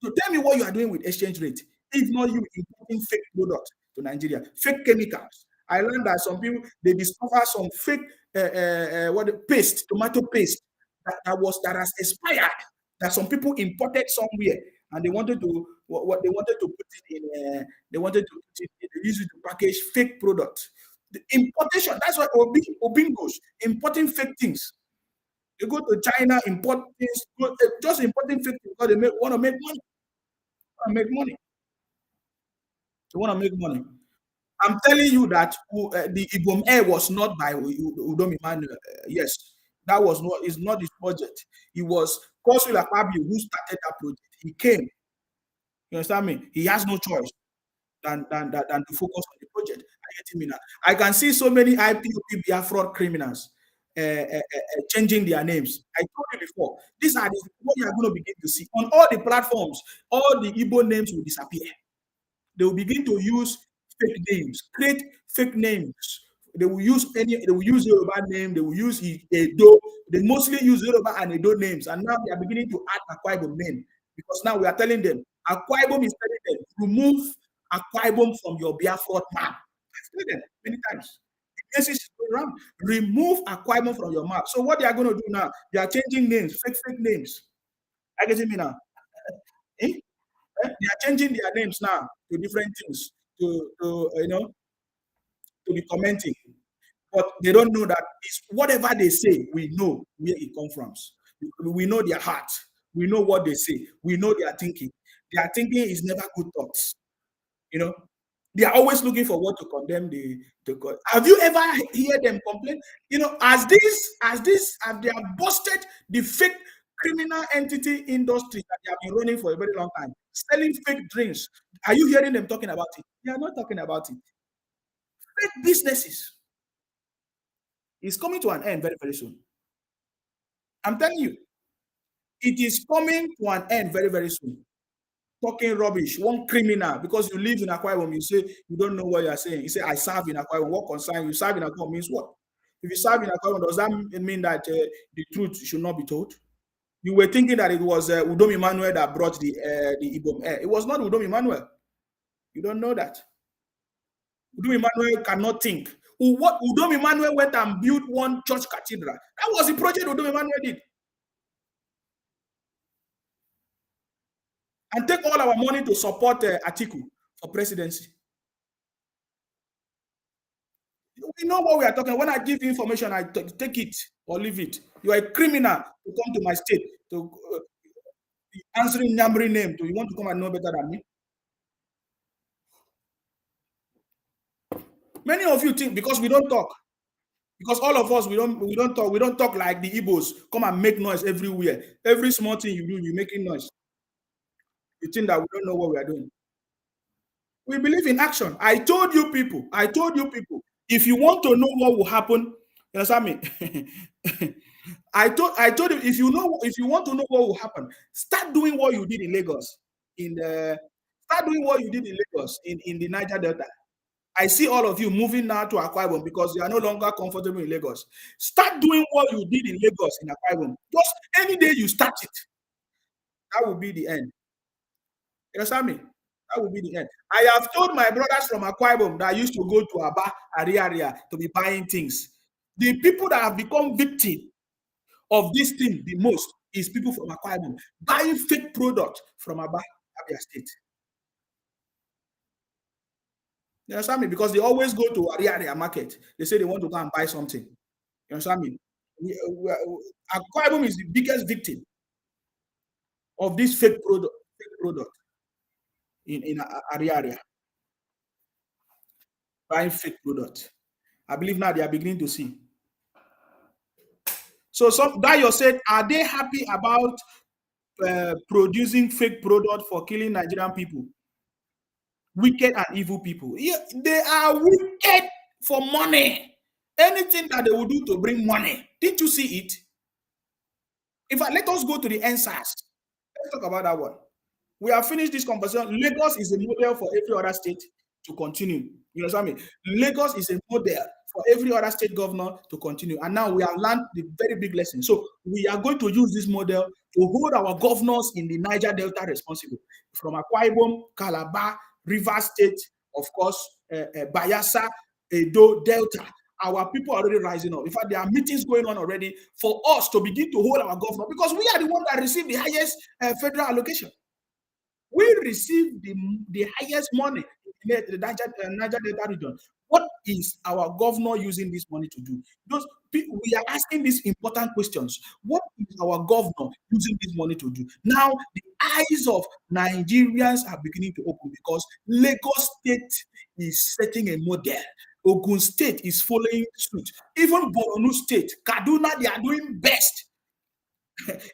Speaker 1: So tell me what you are doing with exchange rate. If not you importing fake products to Nigeria, fake chemicals. I learned that some people they discover some fake paste, tomato paste that has expired. That some people imported somewhere and they wanted to what they wanted to put it in. They wanted to put it. They use it to package fake products. The importation. That's why Obingos importing fake things. They go to China, import things, just importing fake things because they want to make money. Make money. They want to make money. I'm telling you that the Ibom Air was not by Udom Emmanuel. Yes, that was not. It's not his project. It was Kosul Akpabio who started that project. He came. You understand me? He has no choice than to focus on the project. I can see so many IPOP Biafra criminals changing their names. I told you before. These are what you are going to begin to see on all the platforms. All the Igbo names will disappear. They will begin to use fake names, create fake names. They will use Yoruba name, they will use Edo. They mostly use Yoruba and Edo names, and now they are beginning to add Akwa Ibom name because now we are telling them Akwa Ibom is telling them remove Akwa Ibom from your Biafra map. I've told them many times. The message is going around. Remove Akwa Ibom from your map. So what they are going to do now? They are changing names, fake names. I get me now. Eh? They are changing their names now to different things to be commenting, but they don't know that it's whatever they say. We know where it comes from. We know their heart. We know what they say. We know their thinking. Their thinking is never good thoughts. You know, they are always looking for what to condemn the. Have you ever heard them complain? You know, as they have busted the fake criminal entity industry that they have been running for a very long time, selling fake drinks. Are you hearing them talking about it? They are not talking about it. Fake businesses is coming to an end very, very soon. I'm telling you, it is coming to an end very, very soon. Talking rubbish, one criminal, because you live in Akwa Ibom, you say you don't know what you are saying. You say, I serve in Akwa Ibom. What concern you? Serve in Akwa Ibom means what? If you serve in Akwa Ibom, does that mean that the truth should not be told? You were thinking that it was Udom Emmanuel that brought the Ibom Air. It was not Udom Emmanuel. You don't know that. Udom Emmanuel cannot think. What Udom Emmanuel went and built one church cathedral. That was the project Udom Emmanuel did. And take all our money to support Atiku for presidency. We know what we are talking. When I give you information, I take it or leave it. You are a criminal to come to my state to answering Nyambri name. You want to come and know better than me? Many of you think because we don't talk, because all of us we don't talk like the Igbos. Come and make noise everywhere. Every small thing you do, you're making noise. You think that we don't know what we are doing. We believe in action. I told you people. If you want to know what will happen, you understand me? I told you if you want to know what will happen, start doing what you did in Lagos. Start doing what you did in Lagos in the Niger Delta. I see all of you moving now to Akwa Ibom because you are no longer comfortable in Lagos. Start doing what you did in Lagos in Akwa Ibom. Just any day you start it, that will be the end. You understand me? That will be the end. I have told my brothers from Akwa Ibom that used to go to Aba, Ariaria to be buying things. The people that have become victim of this thing the most is people from Akwa Ibom buying fake products from Aba, Abia State. You understand me? Because they always go to Ariaria market. They say they want to go and buy something. You understand me? Akwa Ibom is the biggest victim of this fake product in Ariaria. Buying fake product. I believe now they are beginning to see. So some Dayo said, are they happy about producing fake product for killing Nigerian people? Wicked and evil people. Yeah, they are wicked for money. Anything that they will do to bring money. Didn't you see it? In fact, let us go to the EndSARS. Let's talk about that one. We have finished this conversation. Lagos is a model for every other state to continue. You understand me? Lagos is a model for every other state governor to continue. And now we have learned the very big lesson. So we are going to use this model to hold our governors in the Niger Delta responsible. From Akwa Ibom, Calabar, Rivers State, of course, Bayelsa, Edo, Delta. Our people are already rising up. In fact, there are meetings going on already for us to begin to hold our governor because we are the one that received the highest federal allocation. We receive the highest money in the Niger Delta region. What is our governor using this money to do? We are asking these important questions. What is our governor using this money to do? Now, the eyes of Nigerians are beginning to open because Lagos State is setting a model. Ogun State is following suit. Even Borno State, Kaduna, they are doing best.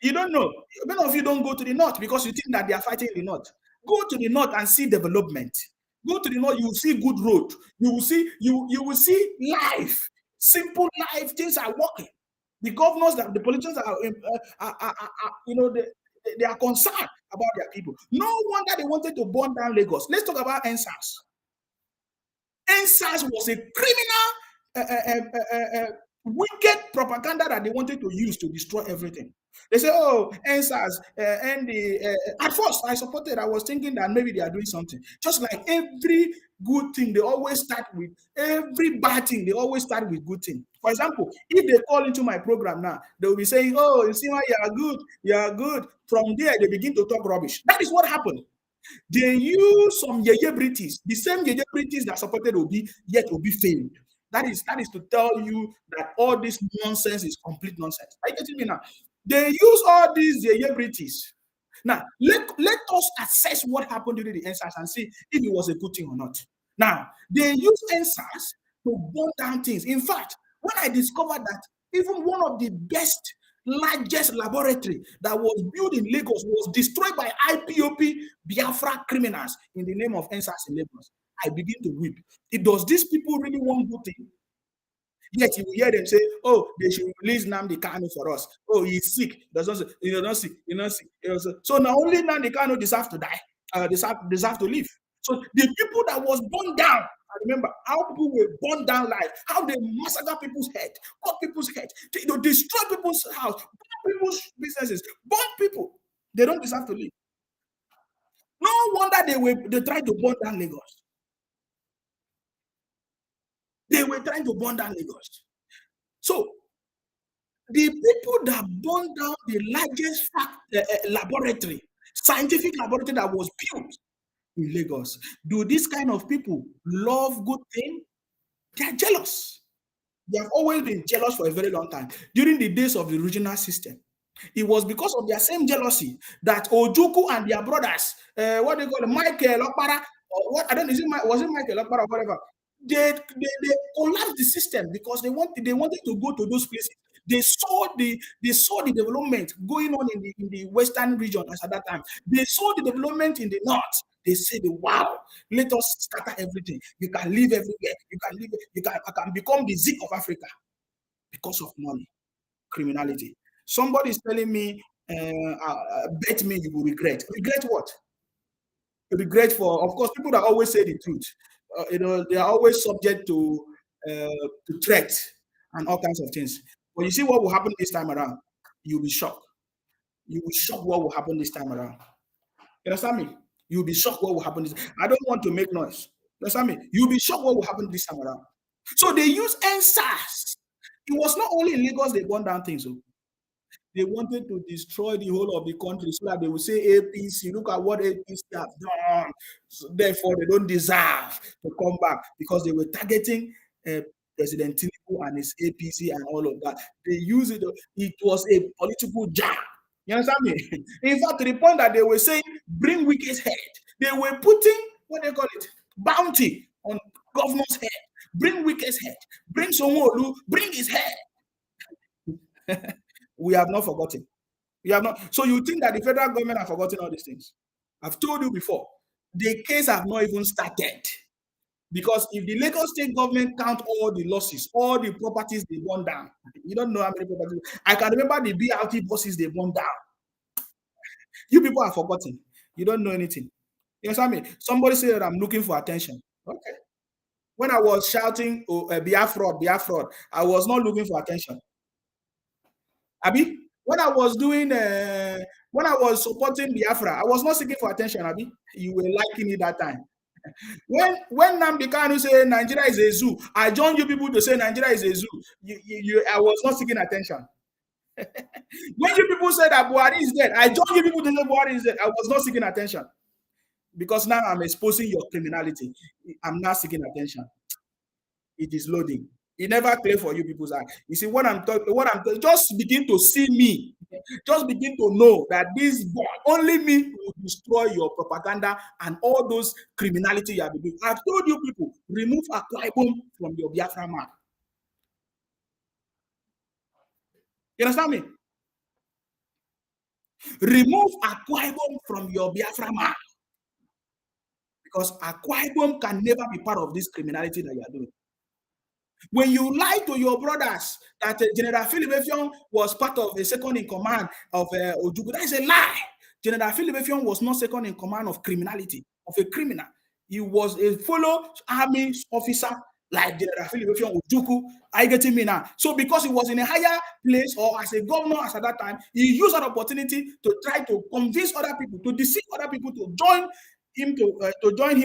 Speaker 1: You don't know. Many of you don't go to the north because you think that they are fighting in the north. Go to the north and see development. Go to the north, you will see good road. You will see life, simple life. Things are working. The governors, the politicians they are concerned about their people. No wonder they wanted to burn down Lagos. Let's talk about EndSARS. EndSARS was a criminal, wicked propaganda that they wanted to use to destroy everything. They say, oh, EndSARS, at first I supported, I was thinking that maybe they are doing something. Just like every good thing, they always start with, every bad thing, they always start with good thing. For example, if they call into my program now, they will be saying, oh, you see why you are good. From there, they begin to talk rubbish. That is what happened. They use some yeye-britis, the same yeye-britis that supported Obi, yet Obi failed. That is to tell you that all this nonsense is complete nonsense. Are you getting me now? They use all these yeye-britis. Now, let us assess what happened during the EndSARS and see if it was a good thing or not. Now, they use EndSARS to burn down things. In fact, when I discovered that even one of the best, largest laboratory that was built in Lagos was destroyed by IPOP Biafra criminals in the name of EndSARS in Lagos, I begin to weep. Does these people really want good thing? Yet you will hear them say, oh, they should release Nnamdi Kanu for us. Oh, he's sick. You're not sick. So not only Nnamdi Kanu deserves to die, deserve to live. So the people that was burned down, I remember how people were burned down live, how they massacre people's head, cut people's head, destroy people's house, burn people's businesses, burn people. They don't deserve to live. No wonder they tried to burn down Lagos. They were trying to burn down Lagos. So the people that burned down the largest laboratory, scientific laboratory that was built in Lagos, do these kind of people love good things? They are jealous. They have always been jealous for a very long time. During the days of the regional system, it was because of their same jealousy that Ojuku and their brothers, what they call it, Michael Okpara, or what I don't know, was it Michael Okpara or whatever? They collapsed the system because they wanted to go to those places. They saw the development going on in the western region as at that time. They saw the development in the north. They said, wow, let us scatter everything. You can live everywhere. I can become the Zik of Africa because of money, criminality. Somebody is telling me, bet me you will regret. Regret what? Regret for, of course, people that always say the truth. They are always subject to threats and all kinds of things. But you see what will happen this time around? You'll be shocked. You will be shocked what will happen this time around. You understand me? You'll be shocked what will happen. I don't want to make noise. You understand me? You'll be shocked what will happen this time around. So they use EndSARS. It was not only in Lagos they burned down things. They wanted to destroy the whole of the country so that they would say APC, look at what APC have done. So therefore, they don't deserve to come back because they were targeting President Tinubu and his APC and all of that. They used it. It was a political jam. You understand me? In fact, to the point that they were saying, bring Wike's head. They were putting, what they call it, bounty on governor's head. Bring Wike's head. Bring Sonwo-Olu. Bring his head. We have not forgotten. We have not. So you think that the federal government have forgotten all these things? I've told you before. The case have not even started. Because if the Lagos state government count all the losses, all the properties they burn down, you don't know how many properties. I can remember the BRT buses they burn down. You people are forgotten. You don't know anything. You understand me? Somebody said that I'm looking for attention. Okay. When I was shouting, oh, Biafra, I was not looking for attention. Abi, when I was when I was supporting Biafra, I was not seeking for attention, Abi. You were liking it that time. When Nnamdi Kanu say Nigeria is a zoo, I joined you people to say Nigeria is a zoo. I was not seeking attention. When you people said that Buhari is dead, I joined you people to say Buhari is dead. I was not seeking attention. Because now I'm exposing your criminality. I'm not seeking attention. It is loading. It never clear for you people's eye. You see, what I'm talking, just begin to see me. Just begin to know that this only me will destroy your propaganda and all those criminality you have been doing. I've told you people, remove Akwa Ibom from your Biafra map. You understand me? Remove Akwa Ibom from your Biafra map. Because Akwa Ibom can never be part of this criminality that you are doing. When you lie to your brothers that General Philip Effiong was part of the second in command of Ojukwu, that is a lie. General Philip Effiong was not second in command of criminality, of a criminal. He was a fellow army officer like General Philip Effiong Ojukwu. Are you getting me now? So because he was in a higher place or as a governor as at that time, he used that opportunity to try to convince other people, to deceive other people to join him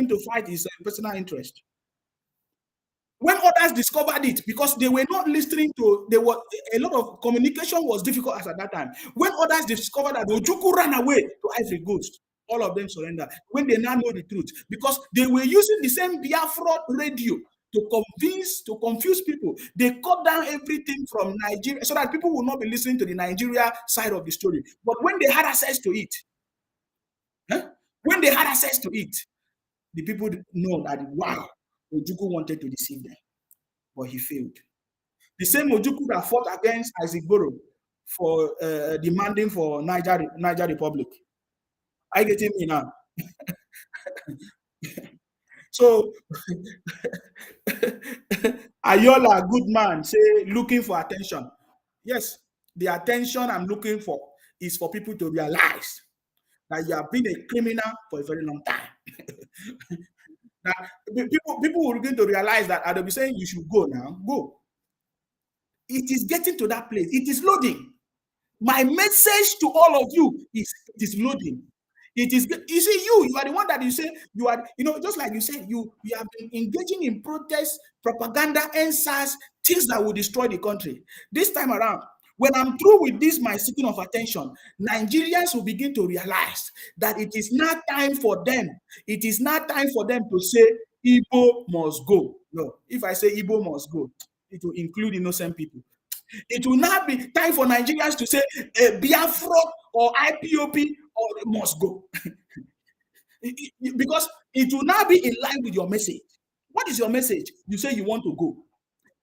Speaker 1: to fight his personal interest. When others discovered it, because they were not listening to, there was a lot of communication was difficult as at that time. When others discovered that Ojukwu ran away to Ivory Coast, all of them surrendered. When they now know the truth, because they were using the same Biafra radio to confuse people. They cut down everything from Nigeria so that people will not be listening to the Nigeria side of the story. But when they had access to it, the people know that, wow, Ojukwu wanted to deceive them, but he failed. The same Ojukwu that fought against Isaac Boro for demanding for Niger Republic. Are you getting me now? So, Ayola, good man, say looking for attention. Yes, the attention I'm looking for is for people to realize that you have been a criminal for a very long time. Now, people will begin to realize that, and they'll be saying, you should go now. Go. It is getting to that place. It is loading. My message to all of you is, it is loading. It is, you see, you are the one that you say, you are, just like you said, you have been engaging in protest, propaganda, EndSARS, things that will destroy the country. This time around, when I'm through with this, my seeking of attention, Nigerians will begin to realize that it is not time for them. It is not time for them to say, Igbo must go. No, if I say Igbo must go, it will include innocent people. It will not be time for Nigerians to say Biafra or IPOP or must go. Because it will not be in line with your message. What is your message? You say you want to go.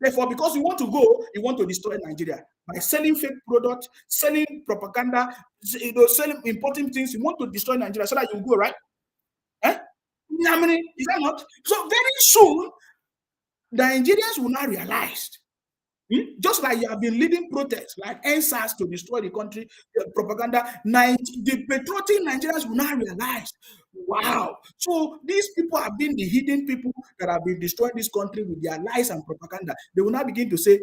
Speaker 1: Therefore, because you want to go, you want to destroy Nigeria by selling fake products, selling propaganda, selling important things. You want to destroy Nigeria so that you go, right? Eh? How many? Is that not? So very soon, the Nigerians will not realize. Just like you have been leading protests like EndSARS to destroy the country, propaganda, the patriotic Nigerians will not realize, wow. So these people have been the hidden people that have been destroying this country with their lies and propaganda. They will now begin to say,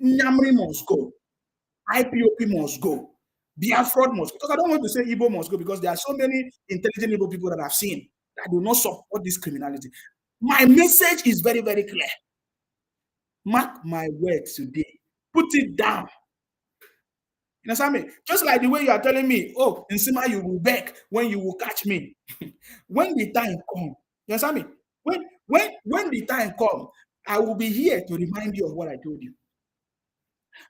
Speaker 1: Nyamri must go, IPOP must go, Biafra must go. Because I don't want to say Igbo must go because there are so many intelligent Igbo people that I've seen that do not support this criminality. My message is very, very clear. Mark my words today. Put it down. You understand me? Just like the way you are telling me, oh, in Sima, you will beg when you will catch me. When the time comes, you understand me? When the time comes, I will be here to remind you of what I told you.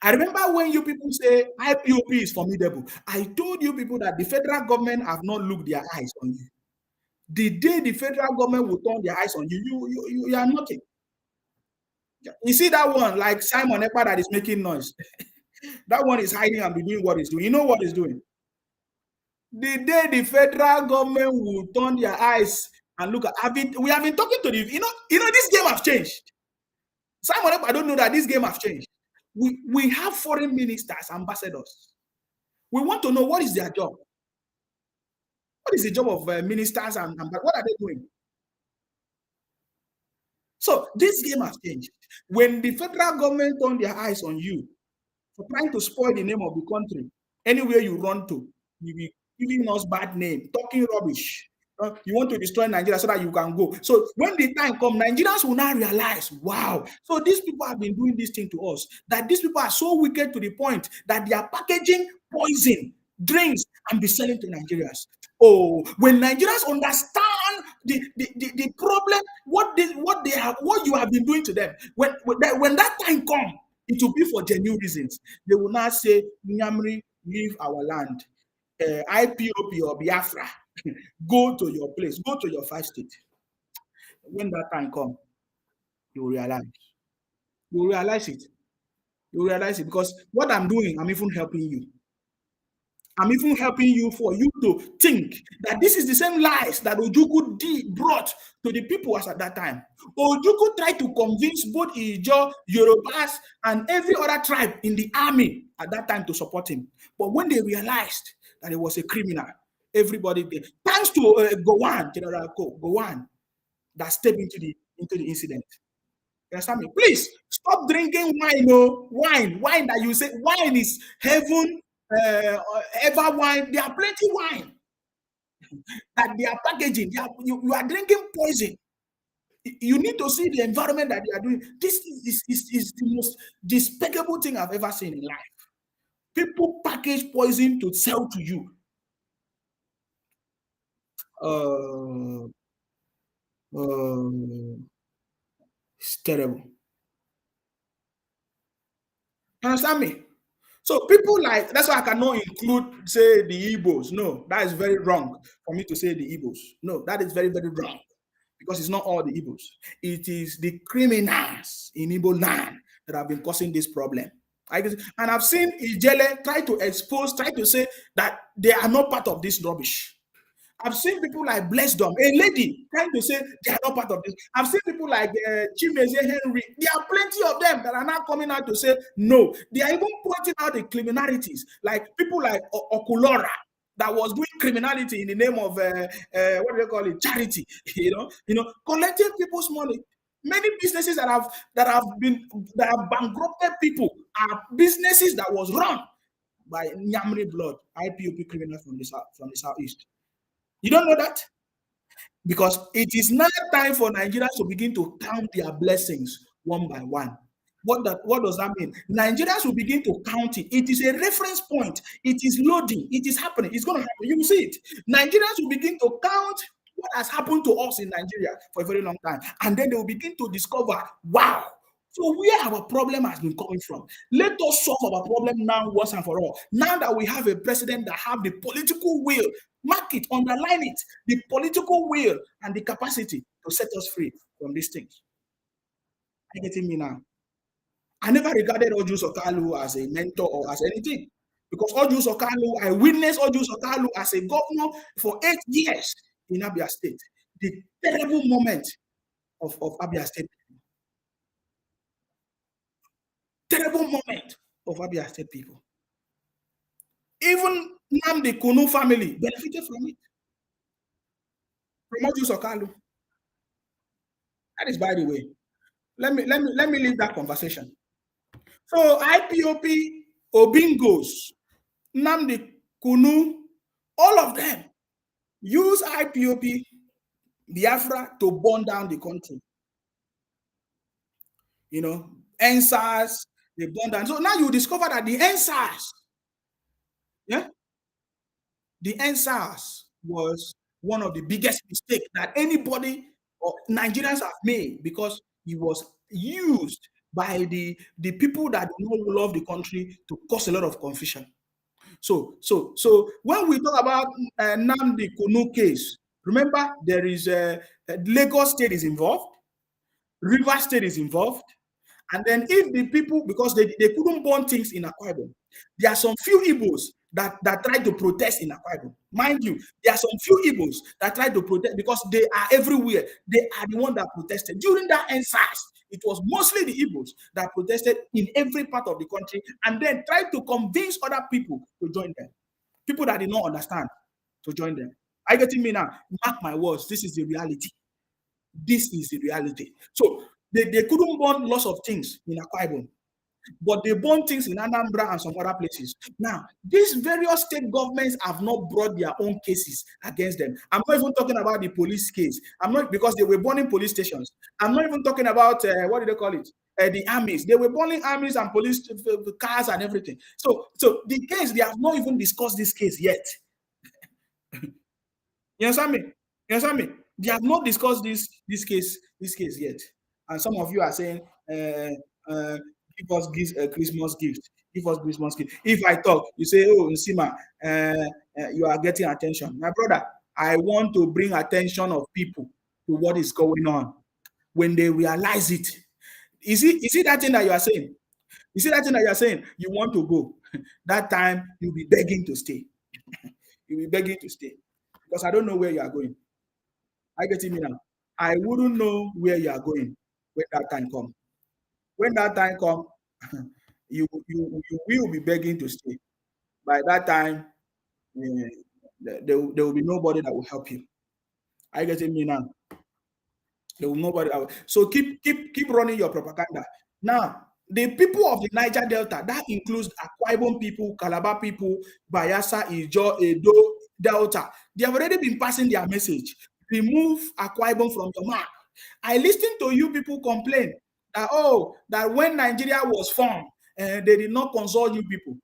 Speaker 1: I remember when you people say IPOP is formidable. I told you people that the federal government have not looked their eyes on you. The day the federal government will turn their eyes on you, you are nothing. You see that one, like Simon Ekpa that is making noise. That one is hiding and be doing what he's doing. You know what he's doing? The day the federal government will turn their eyes and look at, we have been talking to the, this game has changed. Simon, I don't know that this game has changed. We have foreign ministers, ambassadors. We want to know what is their job. What is the job of ministers and what are they doing? So this game has changed. When the federal government turn their eyes on you for trying to spoil the name of the country, anywhere you run to, you be giving us bad name, talking rubbish. You want to destroy Nigeria so that you can go. So when the time comes, Nigerians will now realize, wow, so these people have been doing this thing to us, that these people are so wicked to the point that they are packaging poison, drinks, and be selling to Nigerians. Oh, when Nigerians understand the problem, what you have been doing to them, when that time comes, it will be for genuine reasons. They will not say, Nyamri, leave our land. IPOP or Biafra, go to your place, go to your 5 states. When that time comes, you will realize. You will realize it. You will realize it because what I'm doing, I'm even helping you. I'm even helping you for you to think that this is the same lies that Ojukwu brought to the people as at that time. Ojukwu tried to convince both Ijo, Yorubas, and every other tribe in the army at that time to support him. But when they realized that he was a criminal, everybody did. Thanks to Gowon, General Gowon, that stepped into the incident. You understand me? Please stop drinking wine. No wine that you say wine is heaven. Ever wine, there are plenty wine that they are packaging. You are drinking poison. You need to see the environment that they are doing. This is the most despicable thing I've ever seen in life. People package poison to sell to you. It's terrible. You understand me? So people like, that's why I cannot include, say, the Igbos. No, that is very wrong for me to say the Igbos. No, that is very, very wrong because it's not all the Igbos. It is the criminals in Igbo land that have been causing this problem. And I've seen Ijele try to say that they are not part of this rubbish. I've seen people like Blessdom, a lady, trying to say they are not part of this. I've seen people like Chimeze Henry. There are plenty of them that are now coming out to say no. They are even pointing out the criminalities, like people like Okulora that was doing criminality in the name of what do they call it, charity. Collecting people's money. Many businesses that have bankrupted people are businesses that was run by Nyamri blood, IPOP criminals from the southeast. You don't know that? Because it is now time for Nigerians to begin to count their blessings one by one. What does that mean? Nigerians will begin to count it. It is a reference point. It is loading. It is happening. It's going to happen. You will see it. Nigerians will begin to count what has happened to us in Nigeria for a very long time. And then they will begin to discover, wow, so where our problem has been coming from. Let us solve our problem now once and for all. Now that we have a president that have the political will, mark it, underline it, the political will and the capacity to set us free from these things. Are you getting me now? I never regarded Oju Sokalu as a mentor or as anything. Because Oju Sokalu, I witnessed Oju Sokalu as a governor for 8 years in Abia State. The terrible moment of Abia State. Terrible moment of Abia State people. Even Nnamdi Kanu family benefited from it. From Oju Sokalu. That is, by the way. Let me leave that conversation. So IPOP, Obingos, Nnamdi Kanu, all of them use IPOP, Biafra to burn down the country. EndSARS, they burn down. So now you discover that the EndSARS, the EndSARS was one of the biggest mistakes that anybody or Nigerians have made because it was used by the people that do not love the country to cause a lot of confusion. So when we talk about Nnamdi Kanu case, remember there is Lagos State is involved, River State is involved, And then if the people, because they couldn't burn things in Akwa Ibom, there are some few Igbos that tried to protest in Akwa Ibom. Mind you, there are some few Igbos that tried to protest because they are everywhere. They are the one that protested. During that EndSARS, it was mostly the Igbos that protested in every part of the country and then tried to convince other people to join them. People that did not understand to join them. Are you getting me now? Mark my words, this is the reality. This is the reality. So they couldn't burn lots of things in Akwa Ibom, but they burn things in Anambra and some other places. Now, these various state governments have not brought their own cases against them. I'm not even talking about the police case. I'm not, because they were burning police stations. I'm not even talking about what do they call it? The armies. They were burning armies and police cars and everything. So the case, they have not even discussed this case yet. You understand me? You understand me? They have not discussed this case yet. And some of you are saying, give us Christmas gift. Give us Christmas gift. If I talk, you say, oh, Nsima, you are getting attention. My brother, I want to bring attention of people to what is going on. When they realize it, is it that thing that you are saying? You see that thing that you are saying? You want to go. That time, you'll be begging to stay. You'll be begging to stay. Because I don't know where you are going. I get me now. I wouldn't know where you are going when that time comes. When that time comes, you will be begging to stay. By that time, there will be nobody that will help you. I get me now. There will nobody. So keep running your propaganda. Now, the people of the Niger Delta, that includes Akwa Ibom people, Calabar people, Bayelsa, Ijaw, Edo, Delta, they have already been passing their message. Remove Akwa Ibom from your map. I listened to you people complain that when Nigeria was formed, they did not consult you people.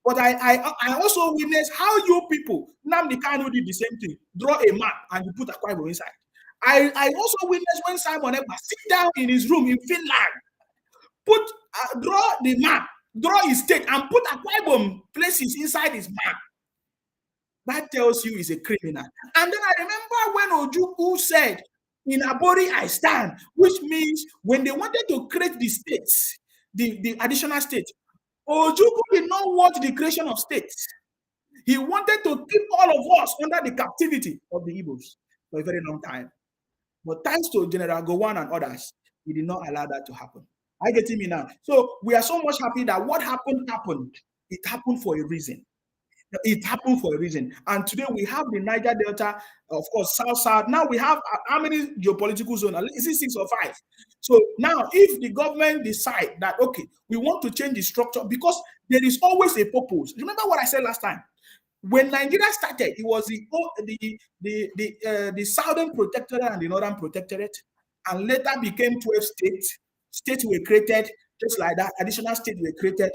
Speaker 1: But I also witnessed how you people, Nnamdi Kanu did the same thing. Draw a map and you put Akwa Ibom inside. I also witnessed when Simon Ekpa sit down in his room in Finland, draw the map, draw his state, and put Akwa Ibom places inside his map. That tells you he's a criminal. And then I remember when Ojukwu said, in Abori I stand, which means when they wanted to create the states, the additional states, Ojukwu did not want the creation of states. He wanted to keep all of us under the captivity of the Igbos for a very long time. But thanks to General Gowon and others, he did not allow that to happen. I get me now. So we are so much happy that what happened. It happened for a reason. It happened for a reason. And today we have the Niger Delta, of course, South. Now we have how many geopolitical zones? Is it 6 or 5? So now if the government decide that, okay, we want to change the structure, because there is always a purpose. Remember what I said last time? When Nigeria started, it was the Southern Protectorate and the Northern Protectorate, and later became 12 states. States were created just like that. Additional states were created.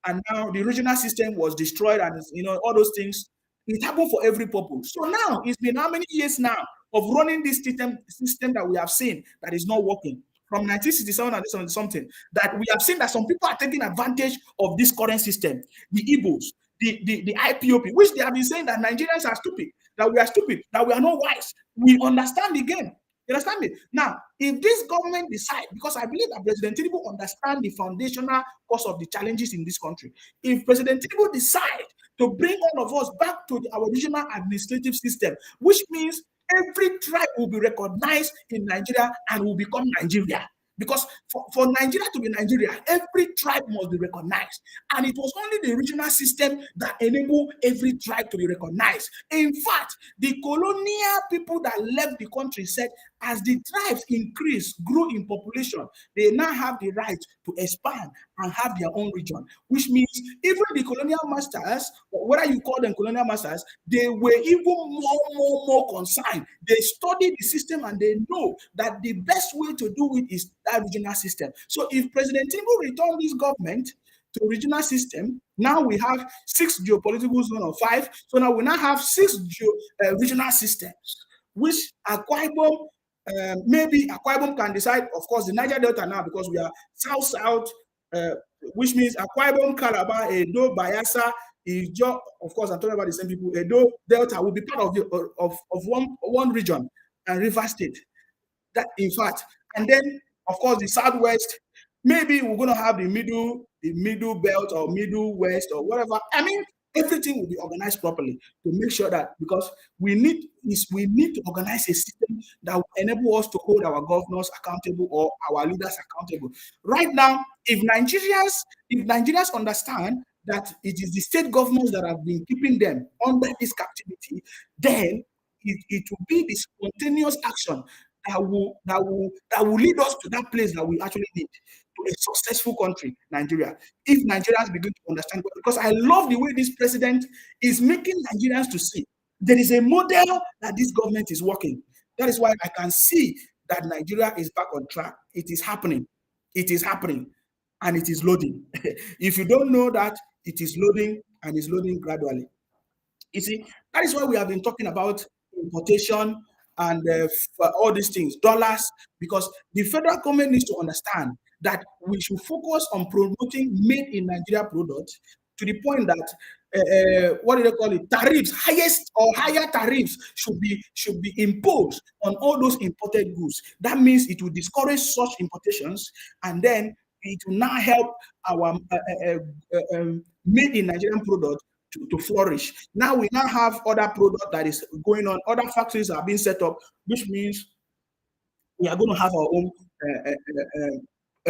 Speaker 1: And now the regional system was destroyed, and all those things. It happened for every purpose. So now it's been how many years now of running this system that we have seen that is not working from 1967 and something, that we have seen that some people are taking advantage of this current system. The Igbos, the IPOP, which they have been saying that Nigerians are stupid, that we are stupid, that we are not wise. We understand the game. You understand me? Now, if this government decide, because I believe that President Tinubu understands the foundational cause of the challenges in this country, if President Tinubu decide to bring all of us back to our original administrative system, which means every tribe will be recognized in Nigeria and will become Nigeria. Because for Nigeria to be Nigeria, every tribe must be recognized. And it was only the regional system that enabled every tribe to be recognized. In fact, the colonial people that left the country said, as the tribes grew in population, they now have the right to expand and have their own region, which means even the colonial masters, whether you call them colonial masters, they were even more concerned. They studied the system and they know that the best way to do it is that regional system. So if President Tinubu return this government to regional system, now we have 6 geopolitical zones or 5. So now we now have 6 regional systems, which Akwa Ibom, maybe Akwa Ibom can decide, of course, the Niger Delta now, because we are south, which means Akwa Ibom, Calabar, Edo, Bayelsa, Ijaw, of course, I'm talking about the same people. Edo Delta will be part of one region, and River State. That, in fact, and then, of course, the Southwest, Maybe we're going to have the middle belt or middle west or whatever. I mean, everything will be organized properly to make sure that, because we need to organize a system that will enable us to hold our governors accountable or our leaders accountable. Right now, if Nigerians understand that it is the state governors that have been keeping them under this captivity, then it will be the spontaneous action that will lead us to that place that we actually need, to a successful country, Nigeria. If Nigerians begin to understand, because I love the way this president is making Nigerians to see there is a model that this government is working. That is why I can see that Nigeria is back on track. It is happening. It is happening. And it is loading. If you don't know that, it is loading and is loading gradually. You see, that is why we have been talking about importation and all these things, dollars, because the federal government needs to understand that we should focus on promoting made in Nigeria products to the point that what do they call it? Tariffs, highest or higher tariffs should be imposed on all those imported goods. That means it will discourage such importations, and then it will now help our made in Nigerian products to flourish. Now we now have other product that is going on. Other factories are being set up, which means we are going to have our own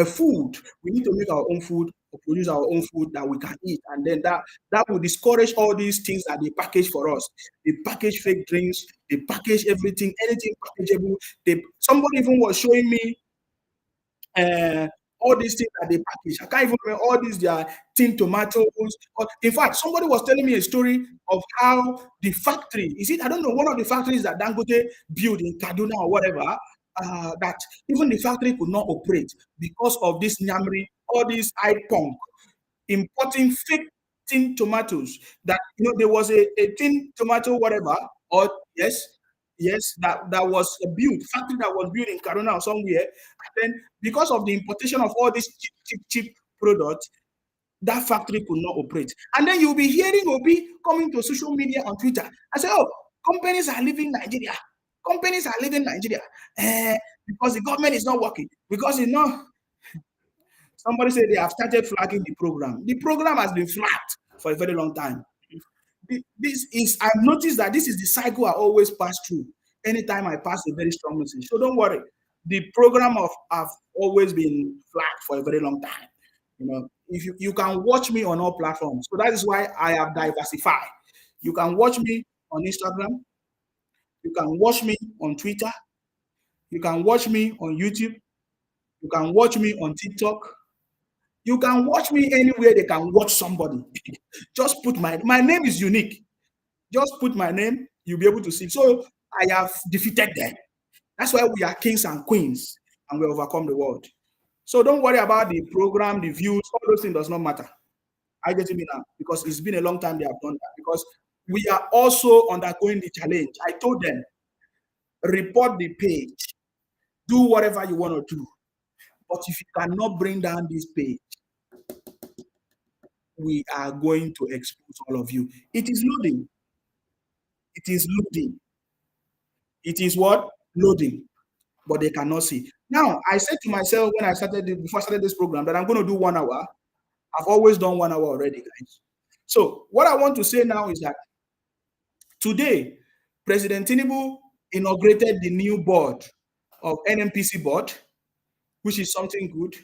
Speaker 1: food. We need to make our own food, or produce our own food that we can eat, and then that will discourage all these things that they package for us. They package fake drinks. They package everything, anything packageable. Somebody even was showing me all these things that they package. I can't even remember all these their tin tomatoes. In fact, somebody was telling me a story of how the factory, is it, I don't know, one of the factories that Dangote built in Kaduna or whatever, that even the factory could not operate because of this nyamri, all these punk importing fake tin tomatoes. That there was a tin tomato whatever, or yes, that was a factory that was built in Kaduna or somewhere, and then because of the importation of all these cheap products, that factory could not operate. And then you'll be hearing Obi coming to social media on Twitter and say, "Oh, companies are leaving Nigeria. Companies are leaving Nigeria because the government is not working. Because somebody said they have started flagging the program. The program has been flagged for a very long time. I've noticed that this is the cycle I always pass through anytime I pass a very strong message. So don't worry. The program have always been flagged for a very long time. If you can watch me on all platforms. So that is why I have diversified. You can watch me on Instagram. You can watch me on Twitter. You can watch me on YouTube. You can watch me on TikTok. You can watch me anywhere they can watch somebody. Just put my name is unique. Just put my name, you'll be able to see. So I have defeated them. That's why we are kings and queens, and we overcome the world. So don't worry about the program, the views, all those things does not matter. I get it now, because it's been a long time they have done that. Because we are also undergoing the challenge. I told them, report the page, do whatever you want to do. But if you cannot bring down this page, we are going to expose all of you. It is loading. It is loading. It is what? Loading. But they cannot see. Now, I said to myself before I started this program, that I'm going to do 1 hour. I've always done 1 hour already, guys. So what I want to say now is that today, President Tinubu inaugurated the new board of NNPC board, which is something good.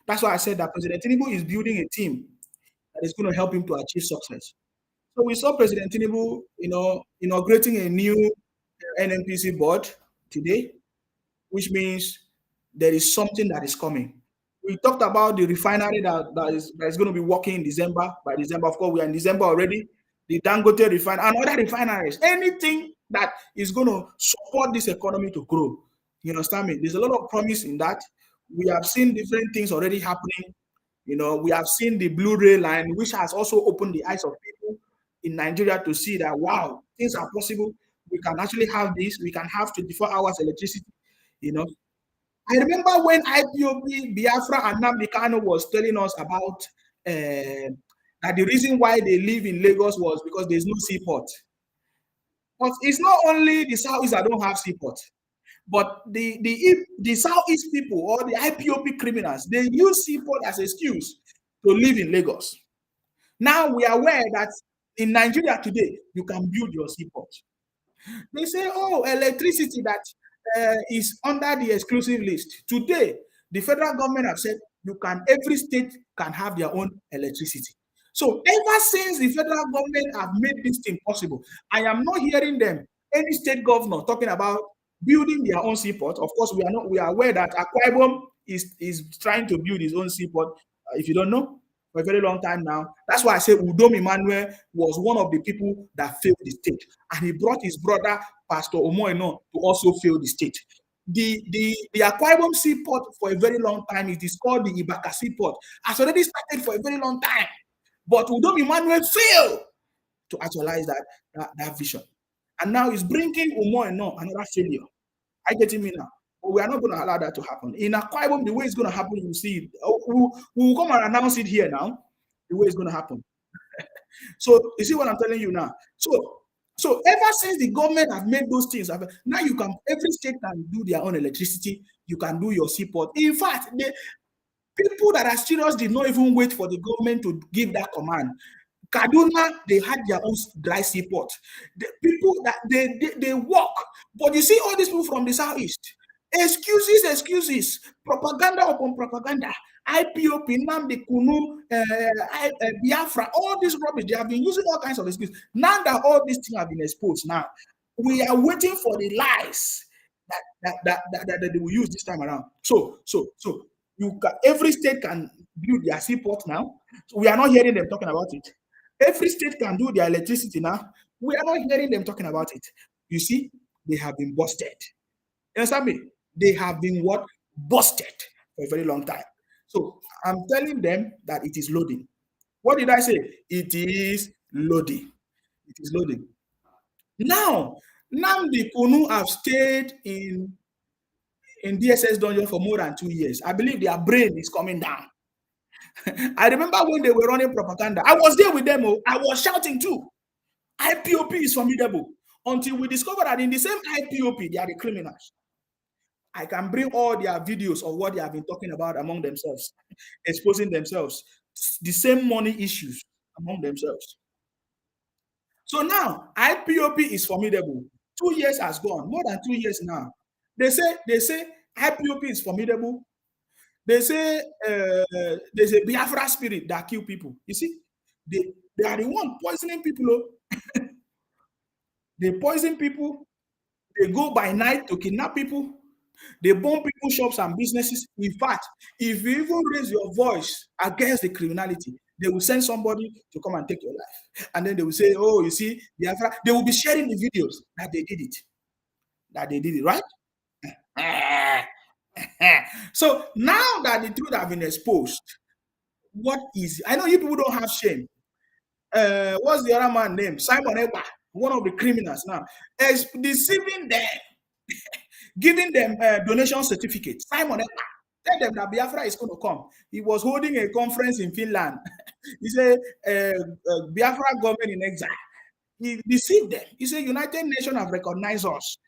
Speaker 1: That's why I said that President Tinubu is building a team that is going to help him to achieve success. So we saw President Tinubu, inaugurating a new NNPC board today, which means there is something that is coming. We talked about the refinery that is going to be working in December. By December, of course, we are in December already. The Dangote refinery and other refineries, anything that is going to support this economy to grow. You understand me? There's a lot of promise in that. We have seen different things already happening. We have seen the Blue Ray line, which has also opened the eyes of people in Nigeria to see that, wow, things are possible. We can actually have this. We can have 24 hours electricity. I remember when IPOB, Biafra, and Nnamdi Kanu was telling us about that the reason why they live in Lagos was because there's no seaport. But it's not only the Southeast that don't have seaport. But the Southeast people or the IPOP criminals, they use seaport as an excuse to live in Lagos. Now we are aware that in Nigeria today, you can build your seaport. They say, oh, electricity that is under the exclusive list. Today, the federal government have said every state can have their own electricity. So ever since the federal government have made this thing possible, I am not hearing them, any state governor talking about building their own seaport. Of course, we are aware that Akwa Ibom is trying to build his own seaport. If you don't know, for a very long time now. That's why I say Udom Emmanuel was one of the people that failed the state. And he brought his brother, Pastor Omoeno, to also fail the state. The Akwa Ibom seaport for a very long time, it is called the Ibaka seaport, has already started for a very long time. But Udom Emmanuel failed to actualize that vision. And now he's bringing Omoeno another failure. I get me now. But we are not going to allow that to happen. In Akwa Ibom, the way it's going to happen, you see it. We'll come and announce it here now, the way it's going to happen. So you see what I'm telling you now. So ever since the government have made those things, now every state can do their own electricity. You can do your seaport. In fact, the people that are serious did not even wait for the government to give that command. Kaduna, they had their own dry seaport. The people that they work, but you see all these people from the southeast, excuses, propaganda upon propaganda, IPOP, Nnamdi Kunu, Biafra, all this rubbish. They have been using all kinds of excuses. Now that all these things have been exposed, now we are waiting for the lies that they will use this time around. So every state can build their seaport now. So we are not hearing them talking about it. Every state can do their electricity now. We are not hearing them talking about it. You see, they have been busted. You understand me? They have been what? Busted for a very long time. So I'm telling them that it is loading. What did I say? It is loading. It is loading. Now the Kunu have stayed in DSS dungeon for more than 2 years. I believe their brain is coming down. I remember when they were running propaganda. I was there with them. I was shouting too. IPOP is formidable. Until we discovered that in the same IPOP, they are the criminals. I can bring all their videos of what they have been talking about among themselves, exposing themselves, the same money issues among themselves. So now, IPOP is formidable. 2 years has gone, more than 2 years now. They say IPOP is formidable. They say there's a Biafra spirit that kill people. You see, they are the one poisoning people. They poison people. They go by night to kidnap people. They bomb people's shops and businesses. In fact, if you even raise your voice against the criminality, they will send somebody to come and take your life. And then they will say, oh, you see, Biafra. They will be sharing the videos that they did it. That they did it, right? So now that the truth have been exposed, what is I know you people don't have shame. What's the other man name? Simon Ekpa, one of the criminals now, is deceiving them, giving them donation certificate. Simon Ekpa, tell them that Biafra is going to come. He was holding a conference in Finland. He said, Biafra government in exile. He deceived them. He said, United Nations have recognized us.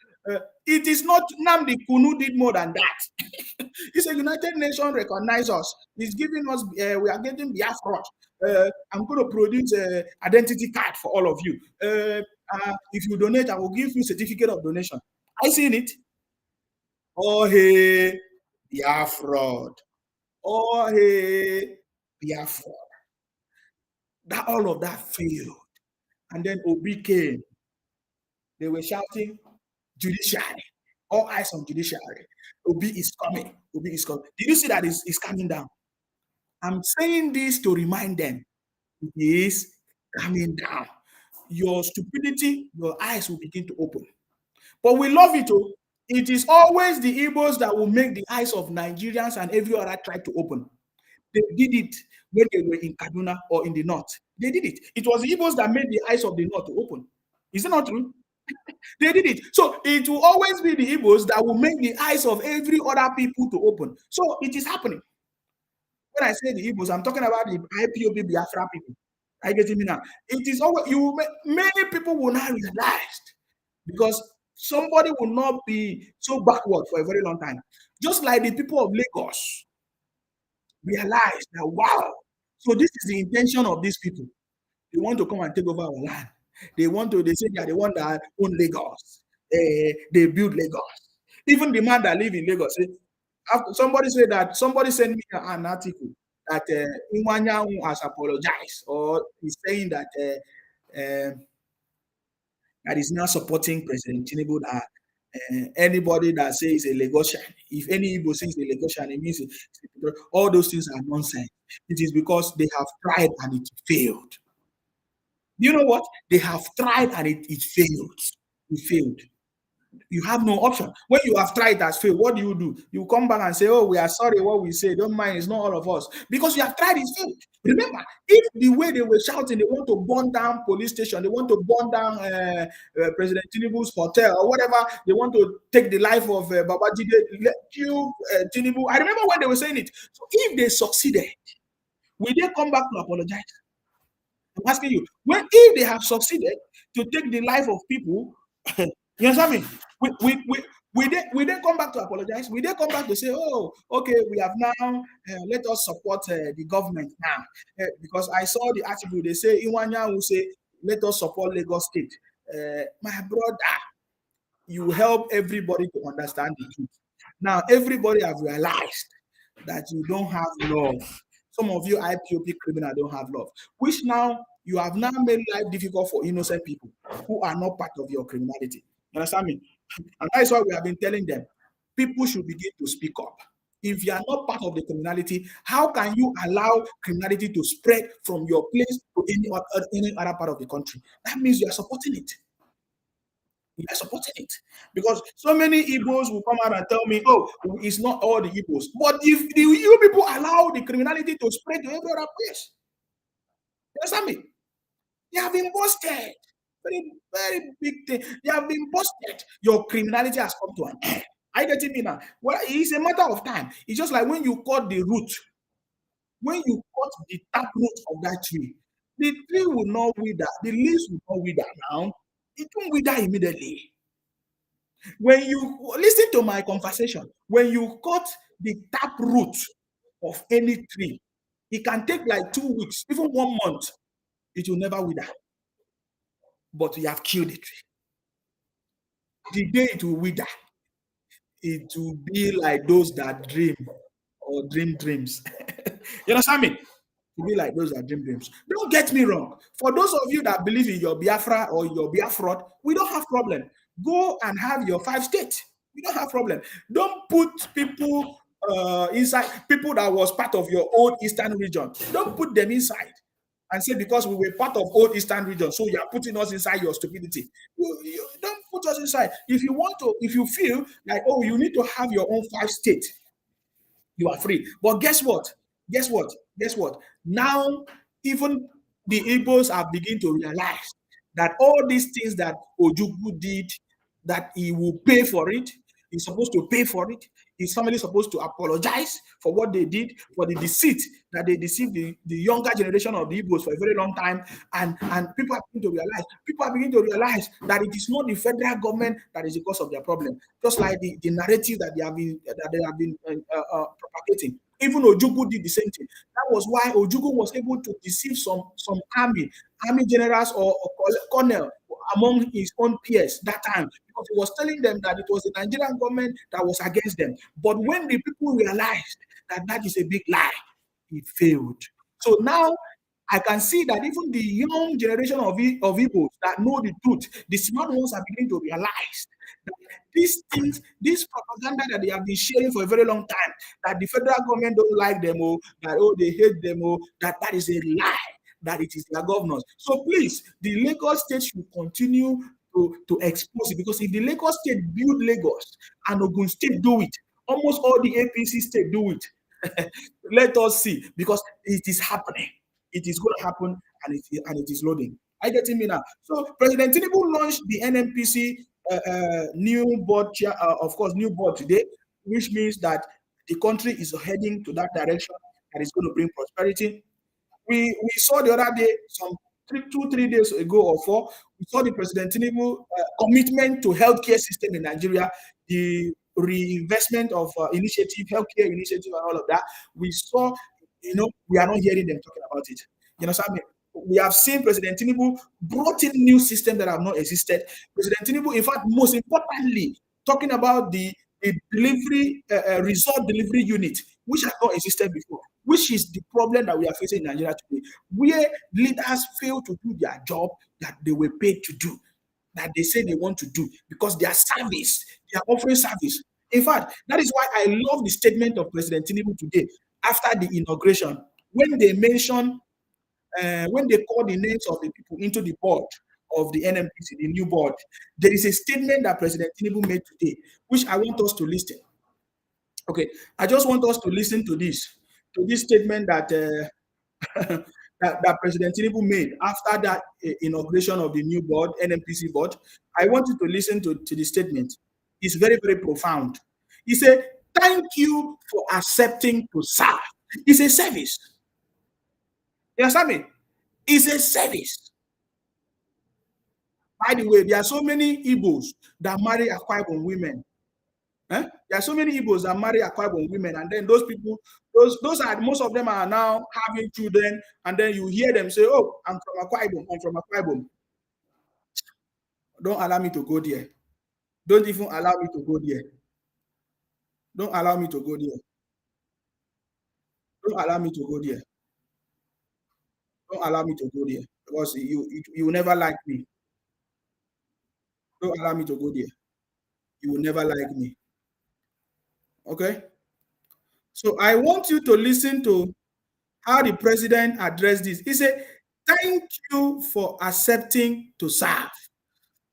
Speaker 1: It is not Nnamdi Kunu did more than that. He said, United Nations recognize us. He's giving us, we are getting Biafra. I'm going to produce an identity card for all of you. If you donate, I will give you certificate of donation. I seen it. Oh, hey, Biafra. Oh, hey, Biafra. That all of that failed. And then Obi came. They were shouting, judiciary. All eyes on judiciary. Obi is coming. Obi is coming. Did you see that it's coming down? I'm saying this to remind them it is coming down. Your stupidity, your eyes will begin to open. But we love it. Oh. It is always the Igbos that will make the eyes of Nigerians and every other tribe to open. They did it when they were in Kaduna or in the north. They did it. It was the Igbos that made the eyes of the north to open. Is it not true? They did it. So it will always be the Igbos that will make the eyes of every other people to open. So it is happening. When I say the Igbos, I'm talking about the IPOB Biafra people. I get me now. It is always many people will not realize because Somebody will not be so backward for a very long time. Just like the people of Lagos realize that, wow, so this is the intention of these people. They want to come and take over our land. They say they are the one that own Lagos. They build Lagos. Even the man that live in Lagos, somebody sent me an article that Iwanyanwu has apologized, or he's saying that that is now supporting President Tinubu, that anybody that says a Lagosian, if any Igbo says a Lagosian, it means all those things are nonsense. It is because they have tried and it failed. You know what? They have tried and it failed. It failed. You have no option. When you have tried that failed, what do? You come back and say, oh, we are sorry what we say. Don't mind, it's not all of us. Because you have tried it failed. Remember, if the way they were shouting, they want to burn down police station, they want to burn down President Tinubu's hotel or whatever, they want to take the life of Babajide, Tinubu. I remember when they were saying it. So if they succeeded, will they come back to apologize? I'm asking you, if they have succeeded to take the life of people, you understand me? We then come back to apologize. We then come back to say, oh, okay, we have now, let us support the government now. Because I saw the article, they say, Iwanya will say, let us support Lagos State. My brother, you help everybody to understand the truth. Now, everybody have realized that you don't have love. Some of you IPOP criminals don't have love, which now you have now made life difficult for innocent people who are not part of your criminality. You understand me? And that's why we have been telling them, people should begin to speak up. If you are not part of the criminality, how can you allow criminality to spread from your place to any other part of the country? That means you are supporting it. You are supporting it. Because so many Igbos will come out and tell me, oh, it's not all the Igbos. But if you people allow the criminality to spread to every other place, you understand me? They have been busted. Very, very big thing. They have been busted. Your criminality has come to an end. Are you getting me now? Well, it's a matter of time. It's just like when you cut the root, when you cut the tap root of that tree, the tree will not wither, the leaves will not wither now. It won't wither immediately. When you listen to my conversation, when you cut the tap root of any tree, it can take like 2 weeks, even 1 month. It will never wither. But you have killed the tree. The day it will wither, it will be like those that dream or dream dreams. You understand me? To be like those that dream dreams. Don't get me wrong. For those of you that believe in your Biafra or your Biafra, we don't have problem. Go and have your 5 states. We don't have problem. Don't put people inside, people that was part of your old Eastern region. Don't put them inside and say because we were part of old Eastern region, so you are putting us inside your stupidity. You don't put us inside. If you want to, if you feel like, oh, you need to have your own 5 states, you are free. But guess what? Guess what? Guess what? Now, even the Igbos are beginning to realize that all these things that Ojukwu did, that he will pay for it. He's supposed to pay for it. His family is supposed to apologize for what they did, for the deceit that they deceived the younger generation of the Igbos for a very long time. And people are beginning to realize that it is not the federal government that is the cause of their problem. Just like the narrative that they have been propagating. Even Ojukwu did the same thing. That was why Ojukwu was able to deceive some army generals or colonel among his own peers that time, because he was telling them that it was the Nigerian government that was against them. But when the people realized that that is a big lie, it failed. So now I can see that even the young generation of Igbos that know the truth, the smart ones are beginning to realize that these things, this propaganda that they have been sharing for a very long time, that the federal government don't like them, or that they hate them, or that is a lie, that it is their governors. So please, the Lagos state should continue to expose it, because if the Lagos state build Lagos and Ogun state do it, almost all the APC state do it. Let us see, because it is happening. It is going to happen, and it is loading. I get me now. So President Tinubu launched the NNPC new board chair, of course, new board today, which means that the country is heading to that direction, that is going to bring prosperity. We saw the other day, some 3 days ago or 4, We saw the President Tinubu commitment to healthcare system in Nigeria, the reinvestment of initiative, healthcare initiative, and all of that. We saw, we are not hearing them talking about it. You know what I mean? We have seen President Tinubu brought in new systems that have not existed. President Tinubu, in fact, most importantly, talking about the delivery resort delivery unit, which has not existed before, which is the problem that we are facing in Nigeria today, where leaders fail to do their job that they were paid to do, that they say they want to do, because they are service, they are offering service. In fact, that is why I love the statement of President Tinubu today after the inauguration, when they mention, when they call the names of the people into the board of the NMPC, the new board. There is a statement that President Tinubu made today, which I want us to listen. Okay, I just want us to listen to this statement that that President Tinubu made after that inauguration of the new board, NMPC board. I want you to listen to the statement. It's very, very profound. He said, "Thank you for accepting to serve." It's a service. You understand me? It's a service. By the way, there are so many Igbos that marry Akwa Ibom women. There are so many Igbos that marry Akwa Ibom women, and then those people, those are, most of them are now having children, and then you hear them say, "Oh, I'm from Akwa Ibom. I'm from Akwa Ibom." Don't allow me to go there. Don't even allow me to go there. Don't allow me to go there. Don't allow me to go there. Don't allow me to go there, because you will never like me. Don't allow me to go there. You will never like me. Okay? So I want you to listen to how the president addressed this. He said, "Thank you for accepting to serve."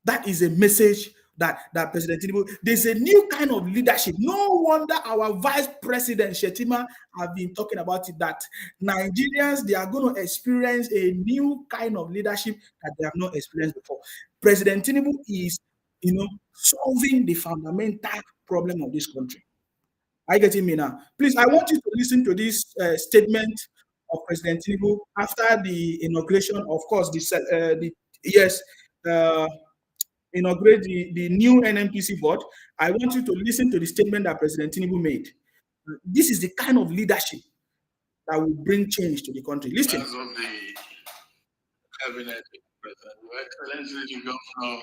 Speaker 1: That is a message that President Tinubu, there's a new kind of leadership. No wonder our Vice President Shetima have been talking about it, that Nigerians, they are going to experience a new kind of leadership that they have not experienced before. President Tinubu is, solving the fundamental problem of this country. Are you getting me now? Please, I want you to listen to this statement of President Tinubu after the inauguration. Of course, yes, inaugurate the new NMPC board. I want you to listen to the statement that President Tinubu made. This is the kind of leadership that will bring change to the country. Listen.
Speaker 2: As of the cabinet, President, Your Excellency, the Governor,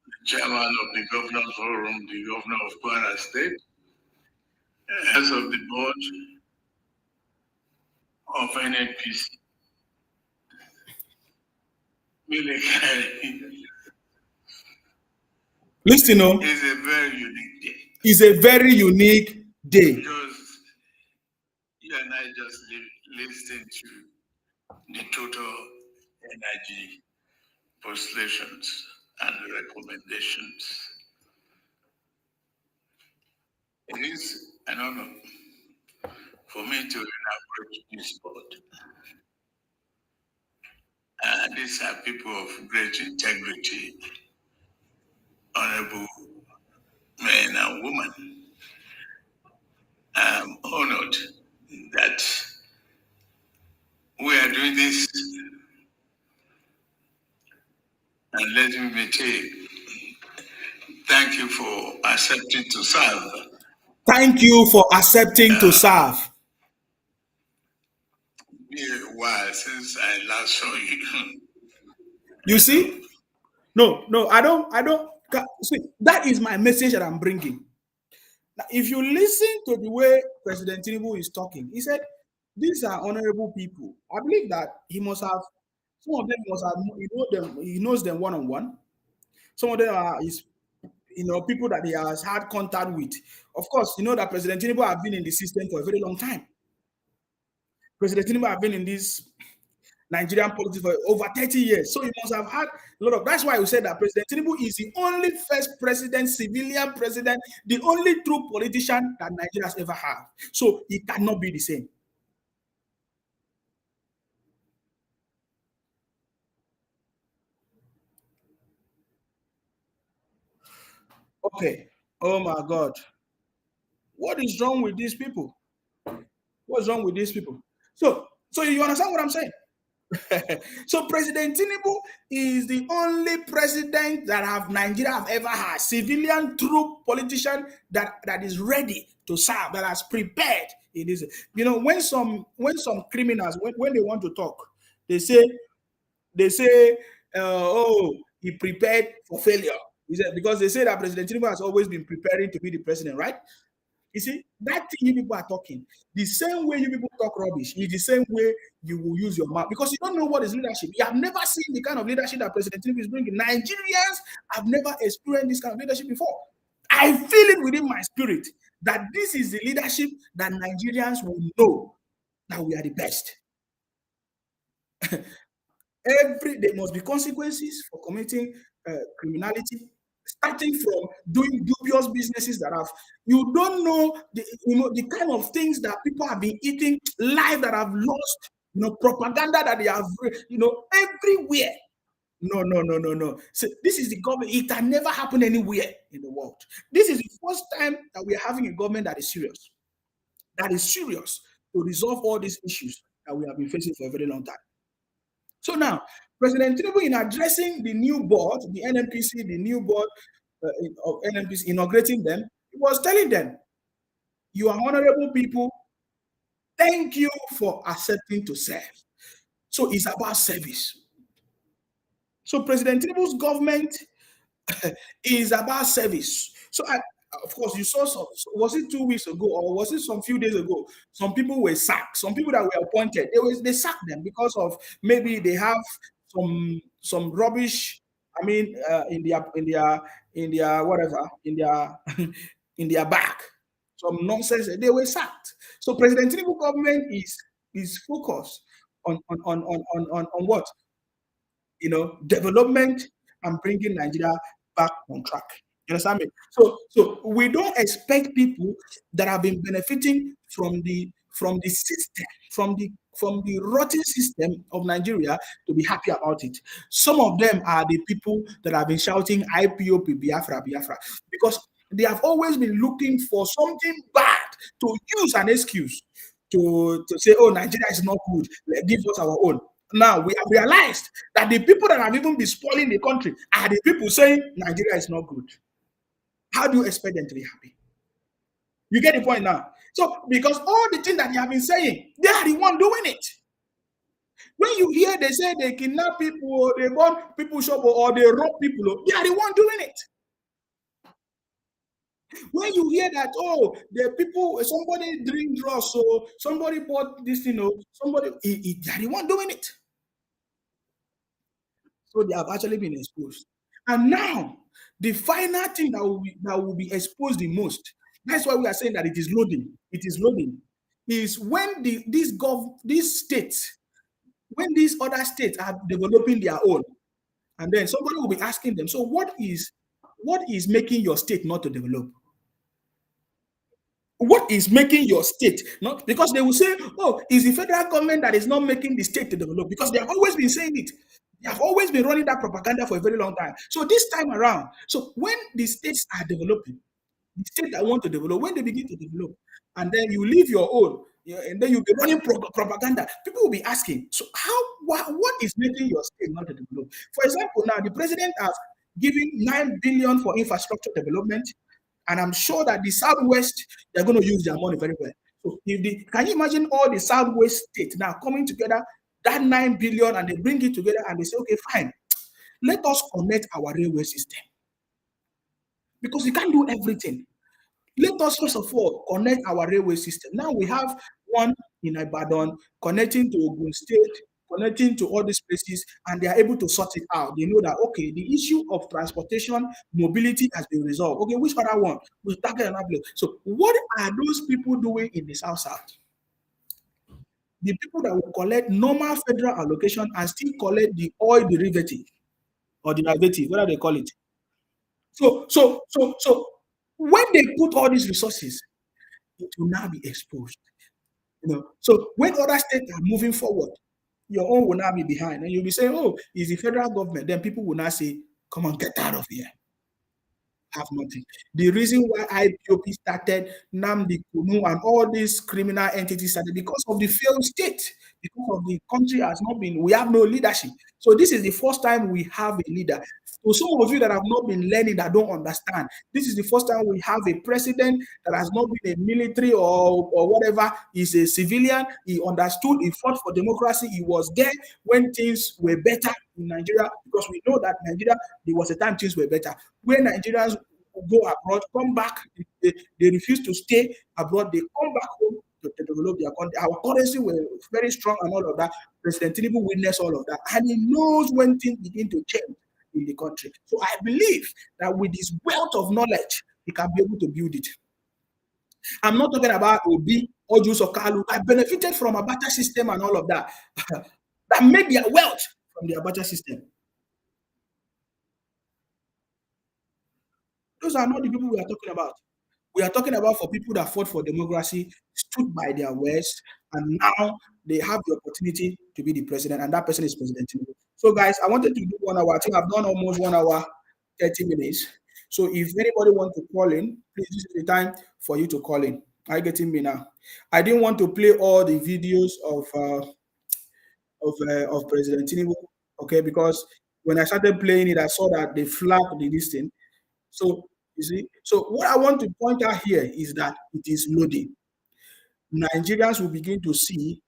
Speaker 2: the Chairman of the Governor's Forum, the Governor of Kwara State, as of the board of NNPC,
Speaker 1: listen,
Speaker 2: it's a very unique day.
Speaker 1: It's a very unique day.
Speaker 2: Because you and I just listened to the total energy postulations and recommendations. It is an honor for me to inaugurate this board. These are people of great integrity, honorable men and women. I'm honored that we are doing this. And let me say, thank you for accepting to serve.
Speaker 1: Thank you for accepting to serve.
Speaker 2: It's been a while since I last saw you.
Speaker 1: You see? No, I don't. See, that is my message that I'm bringing. Now, if you listen to the way President Tinubu is talking, he said, "These are honorable people." I believe that he must have, some of them must have, he knows them one on one. Some of them are people that he has had contact with. Of course, you know that President Tinubu have been in the system for a very long time. President Tinubu have been in this Nigerian politics for over 30 years. So he must have had a lot of, that's why we said that President Tinubu is the only first president, civilian president, the only true politician that Nigeria has ever had. So he cannot be the same. Okay. Oh my God. What is wrong with these people? What's wrong with these people? So you understand what I'm saying? So President Tinubu is the only president that Nigeria have ever had, civilian troop politician that is ready to serve, that has prepared. It is, when some criminals, when they want to talk, they say, oh, he prepared for failure. Because they say that President Tinubu has always been preparing to be the president, right? You see, that thing you people are talking, the same way you people talk rubbish is the same way you will use your mouth, because you don't know what is leadership. You have never seen the kind of leadership that President Tinubu is bringing. Nigerians have never experienced this kind of leadership before. I feel it within my spirit that this is the leadership that Nigerians will know that we are the best. There must be consequences for committing criminality, starting from doing dubious businesses that have, you don't know the kind of things that people have been eating, life that have lost, propaganda that they have, everywhere. No. So this is the government. It can never happen anywhere in the world. This is the first time that we are having a government that is serious, to resolve all these issues that we have been facing for a very long time. So now, President Tinubu, in addressing the new board, the NNPC, the new board of NNPC, inaugurating them, he was telling them, "You are honorable people. Thank you for accepting to serve." So it's about service. So President Tinubu's government is about service. So of course, you saw was it 2 weeks ago or was it some few days ago? Some people were sacked. Some people that were appointed, they sacked them because of maybe they have some rubbish. I mean, in their whatever in their bag, some nonsense. They were sacked. So President Tinubu government is focused on what, development and bringing Nigeria back on track. You understand me? So we don't expect people that have been benefiting from the system, from the rotten system of Nigeria to be happy about it. Some of them are the people that have been shouting IPOP, Biafra, Biafra, because they have always been looking for something bad to use an excuse to say, oh, Nigeria is not good, give us our own. Now we have realized that the people that have even been spoiling the country are the people saying Nigeria is not good. How do you expect them to be happy? You get the point now. So because all the things that they have been saying, they are the one doing it. When you hear they say they kidnap people, they burn people shop, or they rob people, they are the one doing it. When you hear that, oh, the people, somebody drink drugs, so somebody bought this, somebody, they are the one doing it. So they have actually been exposed. And now, the final thing that will be exposed the most, that's why we are saying that it is loading. It is loading. Is when these states, when these other states are developing their own, and then somebody will be asking them, so what is making your state not to develop? What is making your state not? Because they will say, oh, it's the federal government that is not making the state to develop, because they have always been saying it. They have always been running that propaganda for a very long time. So this time around, so when the states are developing, the states that want to develop, when they begin to develop, and then you leave your own, and then you'll be running propaganda, people will be asking, so what is making your state not to develop? For example, now the president has given 9 billion for infrastructure development, and I'm sure that the Southwest, they're going to use their money very well. So can you imagine all the Southwest states now coming together, that 9 billion, and they bring it together and they say, okay, fine, let us connect our railway system. Because you can't do everything. Let us first of all connect our railway system. Now we have one in Ibadan connecting to Ogun State, connecting to all these places, and they are able to sort it out. They know that, okay, the issue of transportation, mobility has been resolved. Okay, which other one? We'll tackle another place. So what are those people doing in the South? The people that will collect normal federal allocation and still collect the oil derivative or derivative, whatever they call it. So when they put all these resources, it will now be exposed. So when other states are moving forward, your own will now be behind, and you'll be saying, "Oh, it's the federal government." Then people will now say, "Come on, get out of here." have nothing. The reason why IPOP started, Namdi Kunu, and all these criminal entities started because of the failed state, because of the country has not been, we have no leadership. So this is the first time we have a leader. To some of you that have not been learning, that don't understand, this is the first time we have a president that has not been a military or whatever. He's a civilian. He understood. He fought for democracy. He was there when things were better in Nigeria, because we know that Nigeria, there was a time things were better. When Nigerians go abroad, come back, they refuse to stay abroad. They come back home to develop their country. Our currency were very strong and all of that. President Tinubu witnessed all of that, and he knows when things begin to change in the country. So I believe that with his wealth of knowledge, he can be able to build it. I'm not talking about Obi or Jus Okalu that benefited from a Abacha system and all of that, that made their wealth from the Abacha system. Those are not the people we are talking about. We are talking about for people that fought for democracy, stood by their words, and now they have the opportunity to be the president, and that person is President Tinubu. So, guys, I wanted to do 1 hour. I think I've done almost 1 hour, 30 minutes. So, if anybody wants to call in, please, this is the time for you to call in. Are you getting me now? I didn't want to play all the videos of President Tinubu, okay, because when I started playing it, I saw that they flagged the listing. So, you see, so what I want to point out here is that it is loading. Nigerians will begin to see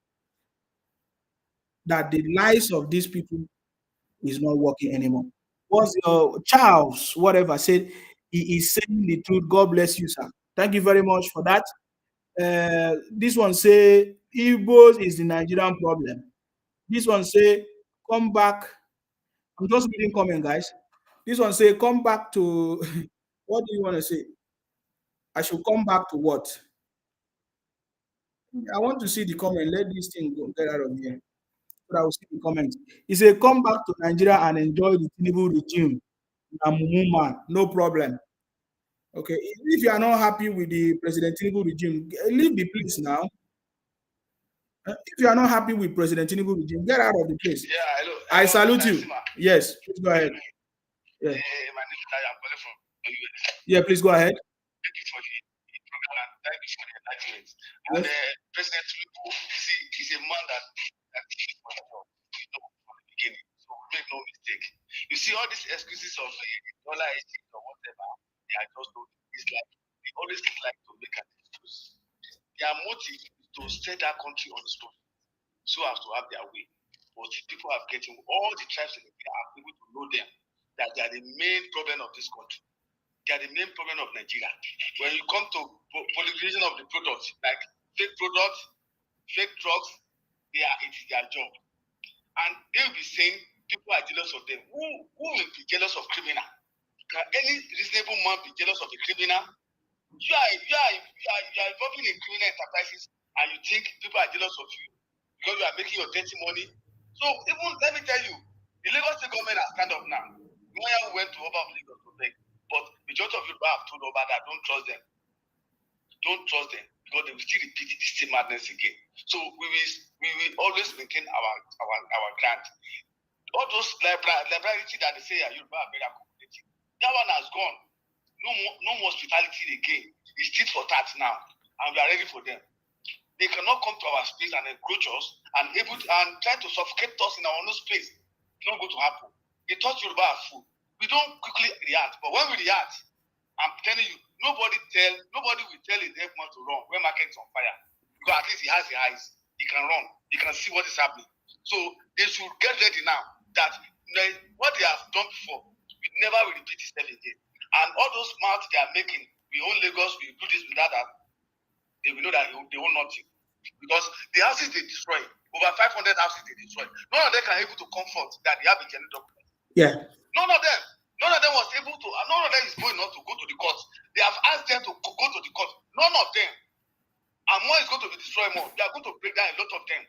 Speaker 1: that the lives of these people is not working anymore. What's your Charles, whatever, said he is saying the truth. God bless you, sir. Thank you very much for that. This one say Igbos is the Nigerian problem. This one say come back. I'm just reading comment, guys. This one say come back to what do you want to say? I should come back to what? I want to see the comment. Let this thing go, get out of here. So I will see the comment. He said, come back to Nigeria and enjoy the Tinubu regime. Man, no problem. Okay. If you are not happy with the President Tinubu regime, leave the place now. If you are not happy with President Tinubu regime, get out of the place.
Speaker 2: Yeah, hello.
Speaker 1: I salute you. Yes, please go ahead. Yeah.
Speaker 2: My name is Tayo. I'm calling from the US.
Speaker 1: Yeah, please go ahead.
Speaker 2: Thank you for the program and thank you for the enlightenment. And President Tinubu, you see, he's a man that is for the job, from the beginning. So make no mistake. You see, all these excuses of dollar exchange or whatever, they are just not. It's like they always like to make an excuse. Their motive is to set that country on the stone so as to have their way. But people are getting all the tribes in Nigeria are able to know them that they are the main problem of this country. They are the main problem of Nigeria. When you come to politicization of the products, like fake products, fake drugs, it is their job. And they will be saying people are jealous of them. Who will be jealous of criminal? Can any reasonable man be jealous of a criminal? You are involved in criminal enterprises and you think people are jealous of you because you are making your dirty money. So even let me tell you, the Lagos State government has stand up now. Moya went to Oba of Lagos to beg, but majority of you have told Oba that don't trust them. Don't trust them because they will still repeat this same madness again. So we will always maintain our grant. All those liberality that they say are Yoruba are very accommodating. That one has gone. No more hospitality again. It's tit for tat now, and we are ready for them. They cannot come to our space and encroach us and try to suffocate us in our own space. It's not going to happen. They thought Yoruba are full. We don't quickly react, but when we react, I'm telling you, nobody will tell a deaf man to run when market is on fire. Because at least he has the eyes. He can run. He can see what is happening. So they should get ready now that what they have done before, we never will repeat itself again. And all those mouths they are making, we own Lagos, we do this, we that, they will know that they own nothing. Because the houses they destroy, over 500 houses they destroy, none of them can able to comfort that they have a genuine document.
Speaker 1: Yeah.
Speaker 2: None of them was able to, none of them is going on to go to the court. They have asked them to go to the court. None of them. And more is going to be destroyed more. They are going to break down a lot of them.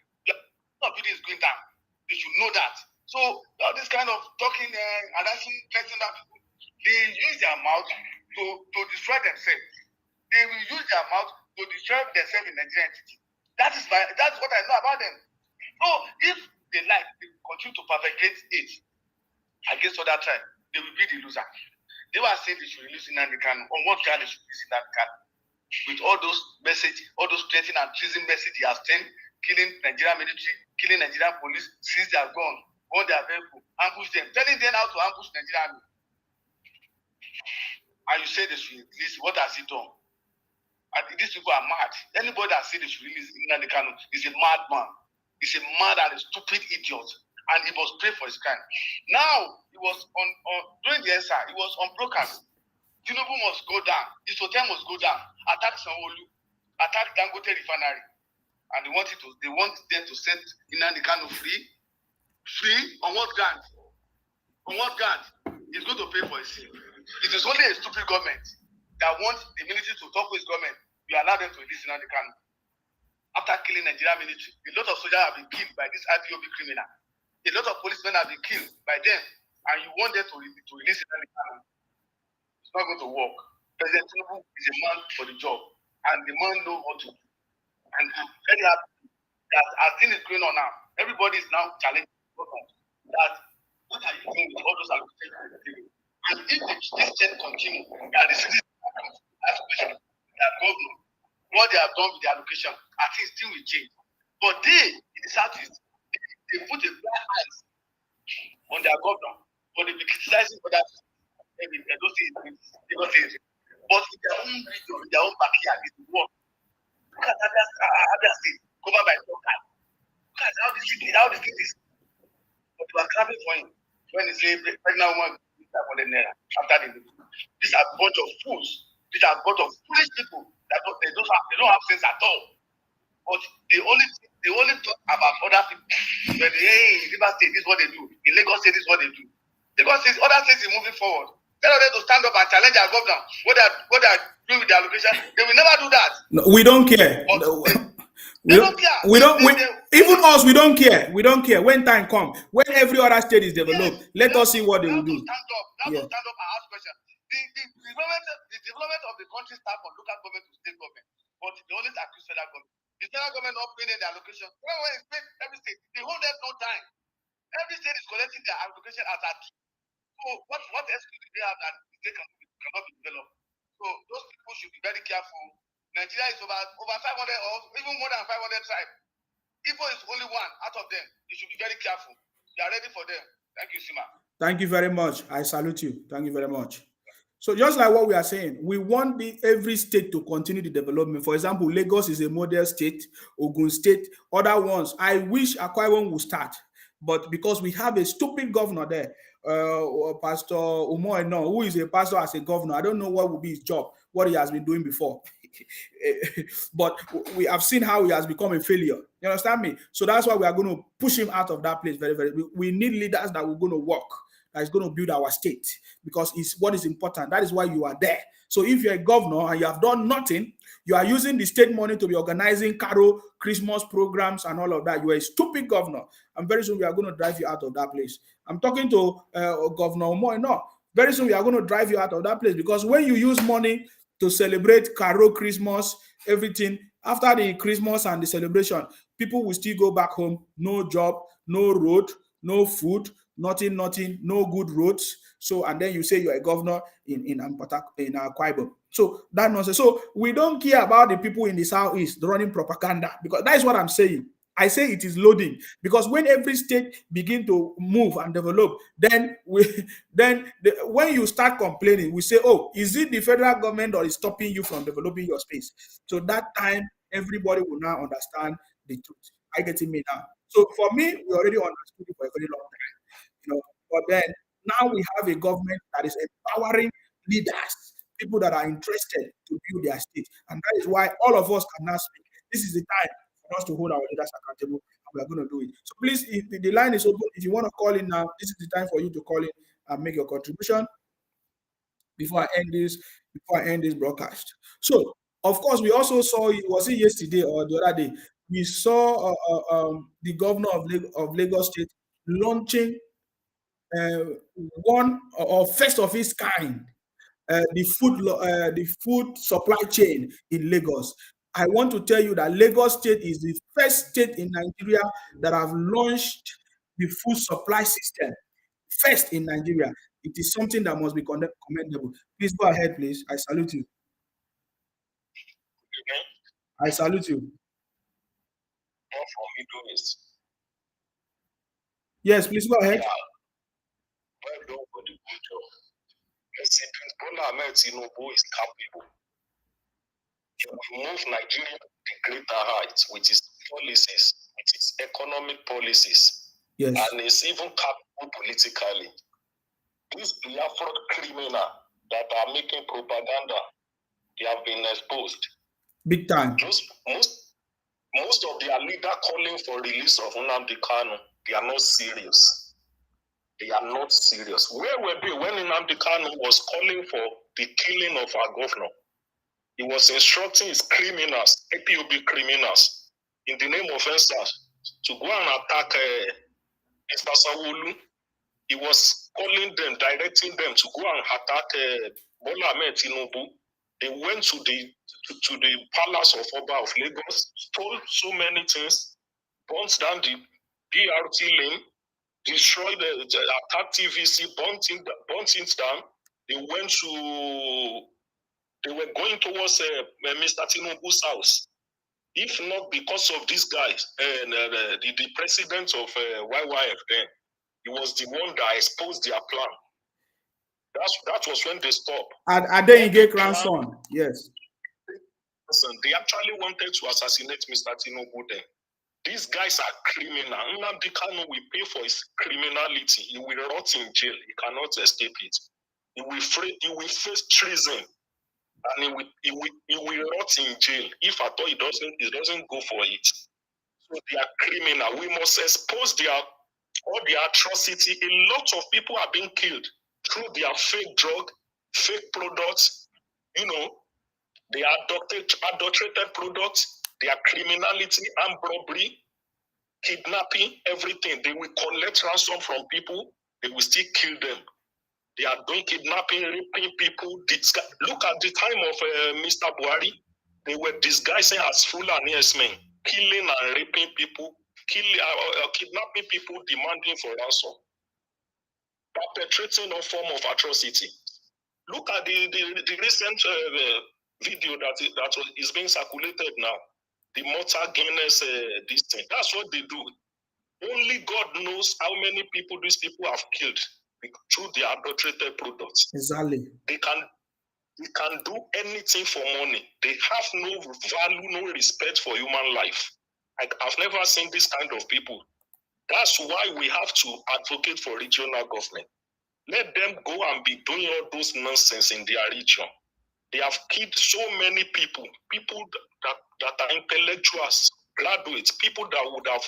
Speaker 2: Not building is going down. They should know that. So all this kind of talking, harassing, threatening that people, they use their mouth to destroy themselves. They will use their mouth to destroy themselves in Nigerian entity. That's what I know about them. So if they continue to perpetrate it against other tribe, they will be the loser. They were saying they should release Nnamdi Kanu. On what ground they should release Nnamdi Kanu? With all those messages, all those threatening and treason messages he has sent, killing Nigerian military, killing Nigerian police, since they are gone, all their vehicle, ambush them, telling them how to ambush Nigerian army. And you say they should release, what has he done? And these people are mad. Anybody that says they should release Nnamdi Kanu is a madman. He's a mad and a stupid idiot. And he must pay for his crime. Now, he was on during the EndSARS, he was on broadcast. Tinubu must go down. His hotel must go down. Attack Sanwo-Olu. Attack Dangote refinery. And they want them to set Nnamdi Kanu free. Free? On what ground? On what ground? He's going to pay for his sin. It is only a stupid government that wants the military to talk with government. You allow them to release Nnamdi Kanu. After killing Nigerian military, a lot of soldiers have been killed by this IPOB criminal. A lot of policemen have been killed by them. And you want them to release Nnamdi Kanu. It's not going to work. President Tinubu is a man for the job. And the man knows what to do. And I'm very happy that as things is going on now, everybody is now challenging that what are you doing with all those allocations? And if this trend continues, and the citizens ask questions, that governor, what they have done with the allocation, I think still will change. But they, in the Southeast, they put a black hands on their governor, but they be criticizing for that. But in their own region, in their own backyard, it's work. Look at Abia State, covered by local. Look at how the state is. But they were clapping for him when he said pregnant woman after the meeting. These are a bunch of fools. These are a bunch of foolish people that they don't have sense at all. But they only talk about other people. When in River State, this is what they do. In Lagos State, this is what they do. Lagos State, other states is moving forward. Tell them to stand up and challenge our governor. What they are doing with the allocation, they will never do that.
Speaker 1: No, we don't care.
Speaker 2: They don't care.
Speaker 1: Even us, we don't care. We don't care. When time comes, when every other state is developed, let us see what they will do.
Speaker 2: Stand up and ask questions. The development of the country starts from local government to state government. But they always accuse federal government. The federal government not paying their allocation. When it's paid every state, they hold them no time. Every state is collecting their allocation as a so what else do they have that they cannot be developed? So those people should be very careful. Nigeria is over 500 or even more than 500 tribes. Igbo is only one out of them. You should be very careful. They are ready for them. Thank you, Sima.
Speaker 1: Thank you very much. I salute you. Thank you very much. So just like what we are saying, we want every state to continue the development. For example, Lagos is a model state, Ogun State, other ones. I wish Akwa Ibom would start, but because we have a stupid governor there, Pastor Umoeno, who is a pastor as a governor, I don't know what will be his job, what he has been doing before. But we have seen how he has become a failure. You understand me? So that's why we are going to push him out of that place very, very. We need leaders that are going to work, that is going to build our state, because it's what is important. That is why you are there. So if you're a governor and you have done nothing, you are using the state money to be organizing Carol, Christmas programs and all of that. You are a stupid governor. And very soon we are going to drive you out of that place. I'm talking to Governor Omoy. No, very soon we are going to drive you out of that place, because when you use money to celebrate Carol, Christmas, everything, after the Christmas and the celebration, people will still go back home. No job, no road, no food, nothing, no good roads. So, and then you say you're a governor in Akwa Ibom. So that nonsense. So we don't care about the people in the Southeast running propaganda, because that is what I'm saying. I say it is loading, because when every state begin to move and develop, then when you start complaining, we say, oh, is it the federal government or is stopping you from developing your space? So that time, everybody will now understand the truth. I get it me now. So for me, we already understood it for a very long time, But then now we have a government that is empowering leaders, people that are interested to build their state, and that is why all of us can now speak. This is the time for us to hold our leaders accountable, and we are going to do it. So please, if the line is open, if you want to call in now, this is the time for you to call in and make your contribution before I end this broadcast. So, of course, we also saw, was it yesterday or the other day, we saw the governor of Lagos State launching one or first of its kind, the food supply chain in Lagos. I want to tell you that Lagos State is the first state in Nigeria that have launched the food supply system. First in Nigeria. It is something that must be commendable. Please go ahead, please. I salute you. I salute you.
Speaker 3: From Middle East.
Speaker 1: Yes, please go ahead.
Speaker 3: Yeah. Well done for the good job. President Bola Ahmed Tinubu is capable. He will move Nigeria to greater heights with his policies, with his economic policies.
Speaker 1: Yes.
Speaker 3: And is even capable politically. These Biafra criminals that are making propaganda, they have been exposed.
Speaker 1: Big time.
Speaker 3: Most of their leaders calling for release of Nnamdi Kanu, they are not serious. They are not serious. Where were they when Nnamdi Kanu was calling for the killing of our governor? He was instructing his criminals, APOB criminals, in the name of EndSARS, to go and attack Mr. Sanwo-Olu. He was calling them, directing them to go and attack Bola Ahmed Tinubu. They went to the palace of Oba of Lagos, stole so many things, burnt down the BRT lane, destroyed the attack TVC, burnt it down. They were going towards Mr. Tinubu's house. If not because of these guys, the president of YYF then, he was the one that exposed their plan. That was when they stopped.
Speaker 1: And then you get grandson. Yes.
Speaker 3: They actually wanted to assassinate Mr. Tinubu then. These guys are criminal. Nnamdi Kanu will pay for his criminality. He will rot in jail. He cannot escape it. He will face treason, and he will rot in jail if at all he doesn't go for it. So they are criminal. We must expose all the atrocity. A lot of people are being killed through their fake drug, fake products. You know, they are adulterated products. Their criminality, armed robbery, kidnapping, everything. They will collect ransom from people. They will still kill them. They are doing kidnapping, raping people. Look at the time of Mr. Buhari. They were disguising as Fulani men, killing and raping people, kidnapping people, demanding for ransom, perpetrating a form of atrocity. Look at the recent video that is being circulated now. The mortal Guinness, this thing. That's what they do. Only God knows how many people these people have killed through their adulterated products.
Speaker 1: Exactly.
Speaker 3: They can do anything for money. They have no value, no respect for human life. I've never seen this kind of people. That's why we have to advocate for regional government. Let them go and be doing all those nonsense in their region. They have killed so many people that are intellectuals, graduates, people that would have,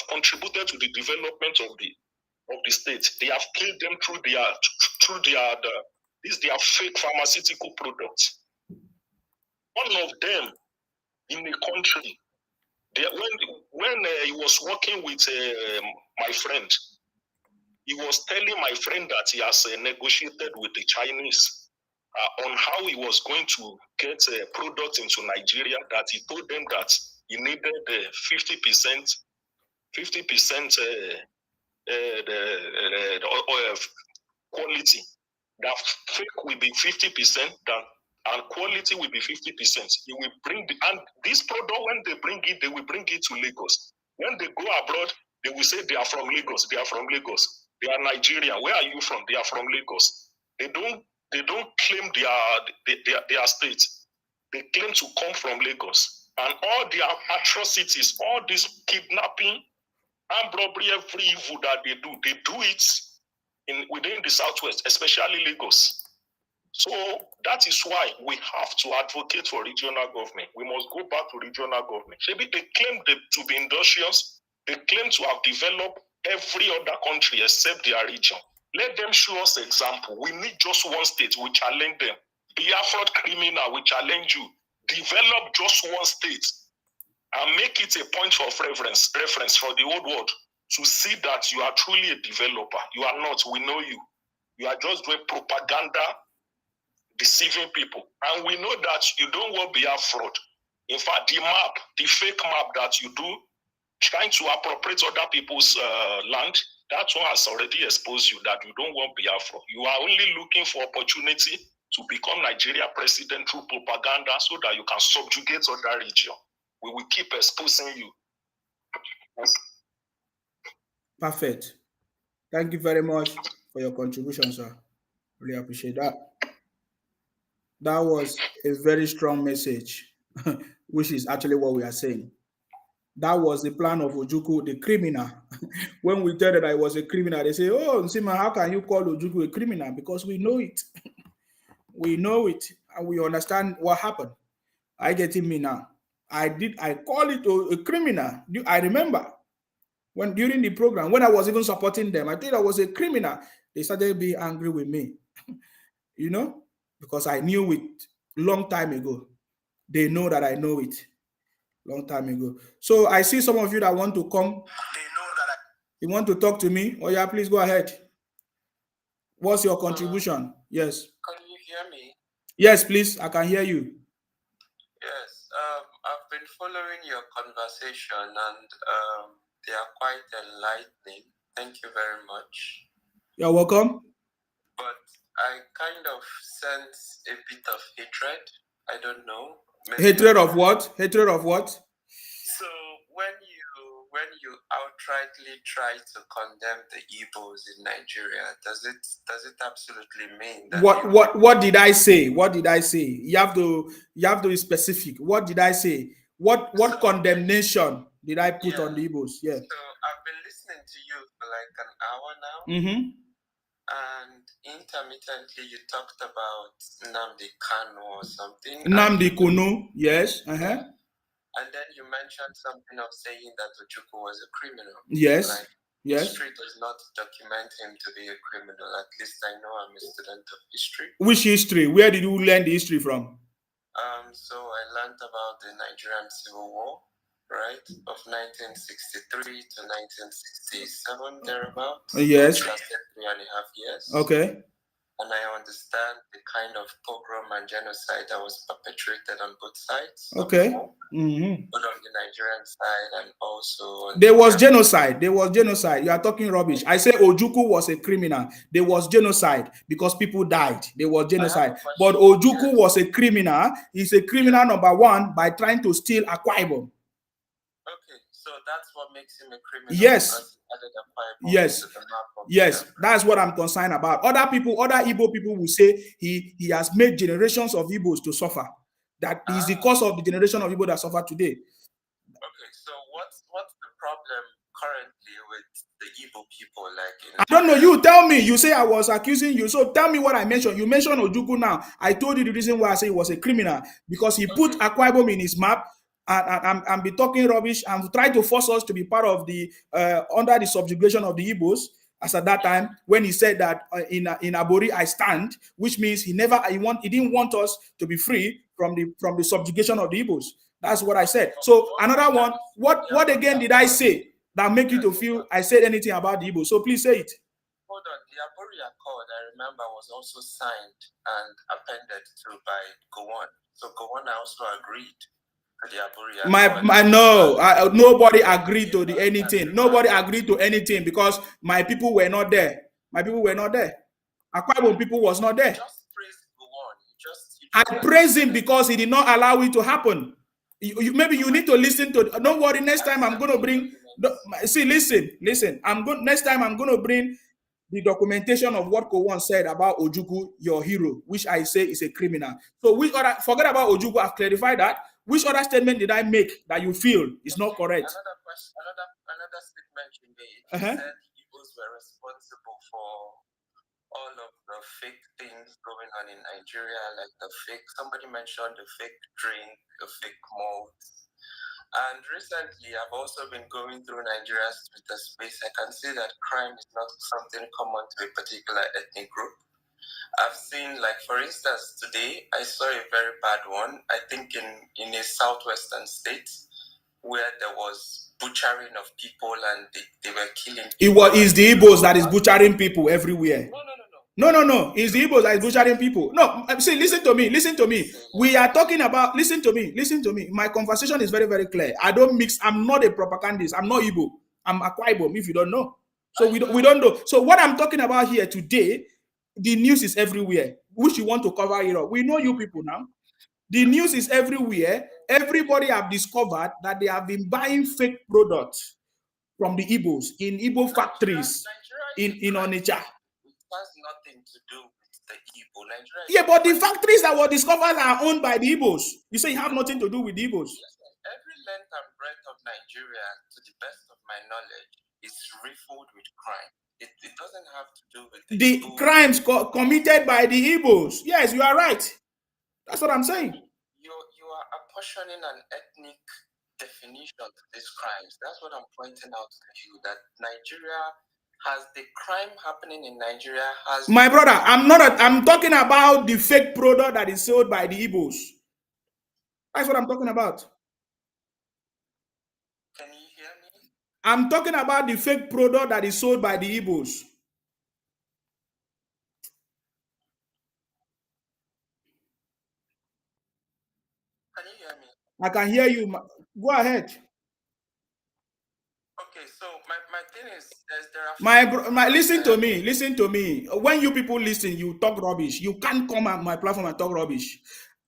Speaker 3: contributed to the development of the state. They have killed them through their fake pharmaceutical products. One of them in the country, when he was working with my friend, he was telling my friend that he has negotiated with the Chinese on how he was going to get products into Nigeria, that he told them that he needed 50% quality. That fake will be 50%, and quality will be 50%. He will bring and this product, when they bring it, they will bring it to Lagos. When they go abroad, they will say they are from Lagos. They are from Lagos. They are Nigerian. Where are you from? They are from Lagos. They don't claim their state. They claim to come from Lagos. And all their atrocities, all this kidnapping, armed robbery, every evil that they do it within the Southwest, especially Lagos. So that is why we have to advocate for regional government. We must go back to regional government. Maybe they claim to be industrious. They claim to have developed every other country except their region. Let them show us example. We need just one state. We challenge them. Biafra criminal, we challenge you. Develop just one state and make it a point of reference for the whole world to see that you are truly a developer. You are not. We know you. You are just doing propaganda, deceiving people. And we know that you don't want to be a fraud. In fact, the fake map that you do, trying to appropriate other people's land, That one has already exposed you that you don't want Biafra. You are only looking for opportunity to become Nigeria president through propaganda so that you can subjugate other region. We will keep exposing you.
Speaker 1: Perfect. Thank you very much for your contribution, sir. Really appreciate that. That was a very strong message, which is actually what we are saying. That was the plan of Ojukwu, the criminal. When we tell that I was a criminal, they say, "Oh, Nsima, how can you call Ojukwu a criminal?" Because we know it. We know it, and we understand what happened. I getting me now. I call it a criminal. I remember when during the program, when I was even supporting them, I think I was a criminal. They started being angry with me, you know, because I knew it long time ago. They know that I know it long time ago. So I see some of you that want to come. They know that you want to talk to me. Oh yeah, please go ahead. What's your contribution? Yes.
Speaker 4: Can you hear me?
Speaker 1: Yes, please. I can hear you.
Speaker 4: Yes. I've been following your conversation and they are quite enlightening. Thank you very much.
Speaker 1: You're welcome.
Speaker 4: But I kind of sense a bit of hatred. I don't know.
Speaker 1: Hatred of what? Hatred of what?
Speaker 4: So when you outrightly try to condemn the Igbos in Nigeria, does it absolutely mean that
Speaker 1: what did I say? What did I say? You have to be specific. What did I say? What condemnation did I put on the Igbos? Yeah.
Speaker 4: So I've been listening to you for like an hour now.
Speaker 1: Mm-hmm.
Speaker 4: And intermittently you talked about Nnamdi Kanu or something.
Speaker 1: Nnamdi Kanu, yes.
Speaker 4: Uh-huh. And then you mentioned something of saying that Ojukwu was a criminal.
Speaker 1: Yes.
Speaker 4: Like,
Speaker 1: yes.
Speaker 4: History does not document him to be a criminal. At least I know I'm a student of history.
Speaker 1: Which history? Where did you learn the history from?
Speaker 4: So I learned about the Nigerian Civil War, right, of 1963 to 1967, thereabouts.
Speaker 1: Yes.
Speaker 4: Which lasted 3.5 years.
Speaker 1: Okay.
Speaker 4: And I understand the kind of pogrom and genocide that was perpetrated on both sides.
Speaker 1: Okay.
Speaker 4: Both on the Nigerian side and also on
Speaker 1: there was genocide. There was genocide. You are talking rubbish. I say Ojukwu was a criminal. There was genocide because people died. There was genocide. But Ojukwu was a criminal. He's a criminal number one by trying to steal Akwa Ibom.
Speaker 4: Okay, so that's what makes him a criminal.
Speaker 1: Yes. Yes. Yes,
Speaker 4: Biafra.
Speaker 1: that's what I'm concerned about. Other Igbo people will say he has made generations of Igbos to suffer. That is the cause of the generation of Igbo that suffer today.
Speaker 4: Okay, so what's the problem currently with the Igbo people?
Speaker 1: I don't know. You tell me. You say I was accusing you. So tell me what I mentioned. You mentioned Ojukwu now. I told you the reason why I say he was a criminal because he put Akwa Ibom in his map. And be talking rubbish and try to force us to be part of the under the subjugation of the Igbos. As at that time, when he said that in Abori I stand, which means he didn't want us to be free from the subjugation of the Igbos. That's what I said. So another one, what again did I say that make you to feel I said anything about the Igbos? So please say it.
Speaker 4: Hold on, the Abori Accord, I remember, was also signed and appended to by Gowon. So Gowon also agreed.
Speaker 1: Nobody agreed to anything. Nobody agreed to anything because my people were not there. My people were not there. Akwa Ibom people was not there.
Speaker 4: Just praise Gowon.
Speaker 1: I praise him because he did not allow it to happen. Maybe you need to listen to. Don't worry. Next time I'm going to bring. See, listen. Next time I'm going to bring the documentation of what Gowon said about Ojukwu, your hero, which I say is a criminal. So forget about Ojukwu. I've clarified that. Which other statement did I make that you feel is not correct?
Speaker 4: Another question, another statement you made. You said Igbos were responsible for all of the fake things going on in Nigeria, like somebody mentioned the fake drink, the fake malt. And recently, I've also been going through Nigeria's Twitter space. I can see that crime is not something common to a particular ethnic group. I've seen, like, for instance, today I saw a very bad one, I think in a southwestern state, where there was butchering of people and they were killing people.
Speaker 1: It's the Igbos that is butchering people everywhere.
Speaker 4: No.
Speaker 1: It's the Igbos that is butchering people. No, see, listen to me. We are talking about, listen to me. My conversation is very, very clear. I don't mix, I'm not a propagandist. I'm not Igbo. I'm Akwa Ibom, if you don't know. So we don't know. So what I'm talking about here today, the news is everywhere. Which you want to cover it up. We know you people now. The news is everywhere. Everybody have discovered that they have been buying fake products from the Igbos in Igbo factories in Onitsha.
Speaker 4: It has nothing to do with the Igbo. Nigeria.
Speaker 1: Yeah, but the factories that were discovered are owned by the Igbos. You say it have nothing to do with the Igbos.
Speaker 4: Yes, every length and breadth of Nigeria, to the best of my knowledge, is riddled with crime. It doesn't have to do with
Speaker 1: the crimes committed by the Igbos. Yes, you are right. That's what I'm saying.
Speaker 4: You are apportioning an ethnic definition to these crimes. That's what I'm pointing out to you, that Nigeria has the crime happening in Nigeria has.
Speaker 1: My brother, I'm talking about the fake product that is sold by the Igbos. That's what I'm talking about.
Speaker 4: Can you hear me?
Speaker 1: I'm talking about the fake product that is sold by the Igbos.
Speaker 4: Can you hear me?
Speaker 1: I can hear you. Go ahead.
Speaker 4: Okay, so my thing is, there are
Speaker 1: listen to me. When you people listen, you talk rubbish. You can't come on my platform and talk rubbish.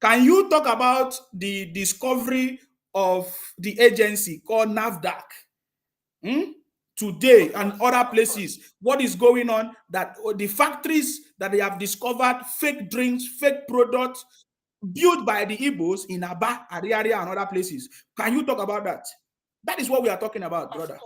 Speaker 1: Can you talk about the discovery of the agency called NAFDAC today and other places? What is going on? That the factories that they have discovered fake drinks, fake products built by the Igbos in Aba, Ariaria, and other places. Can you talk about that? That is what we are talking about, brother.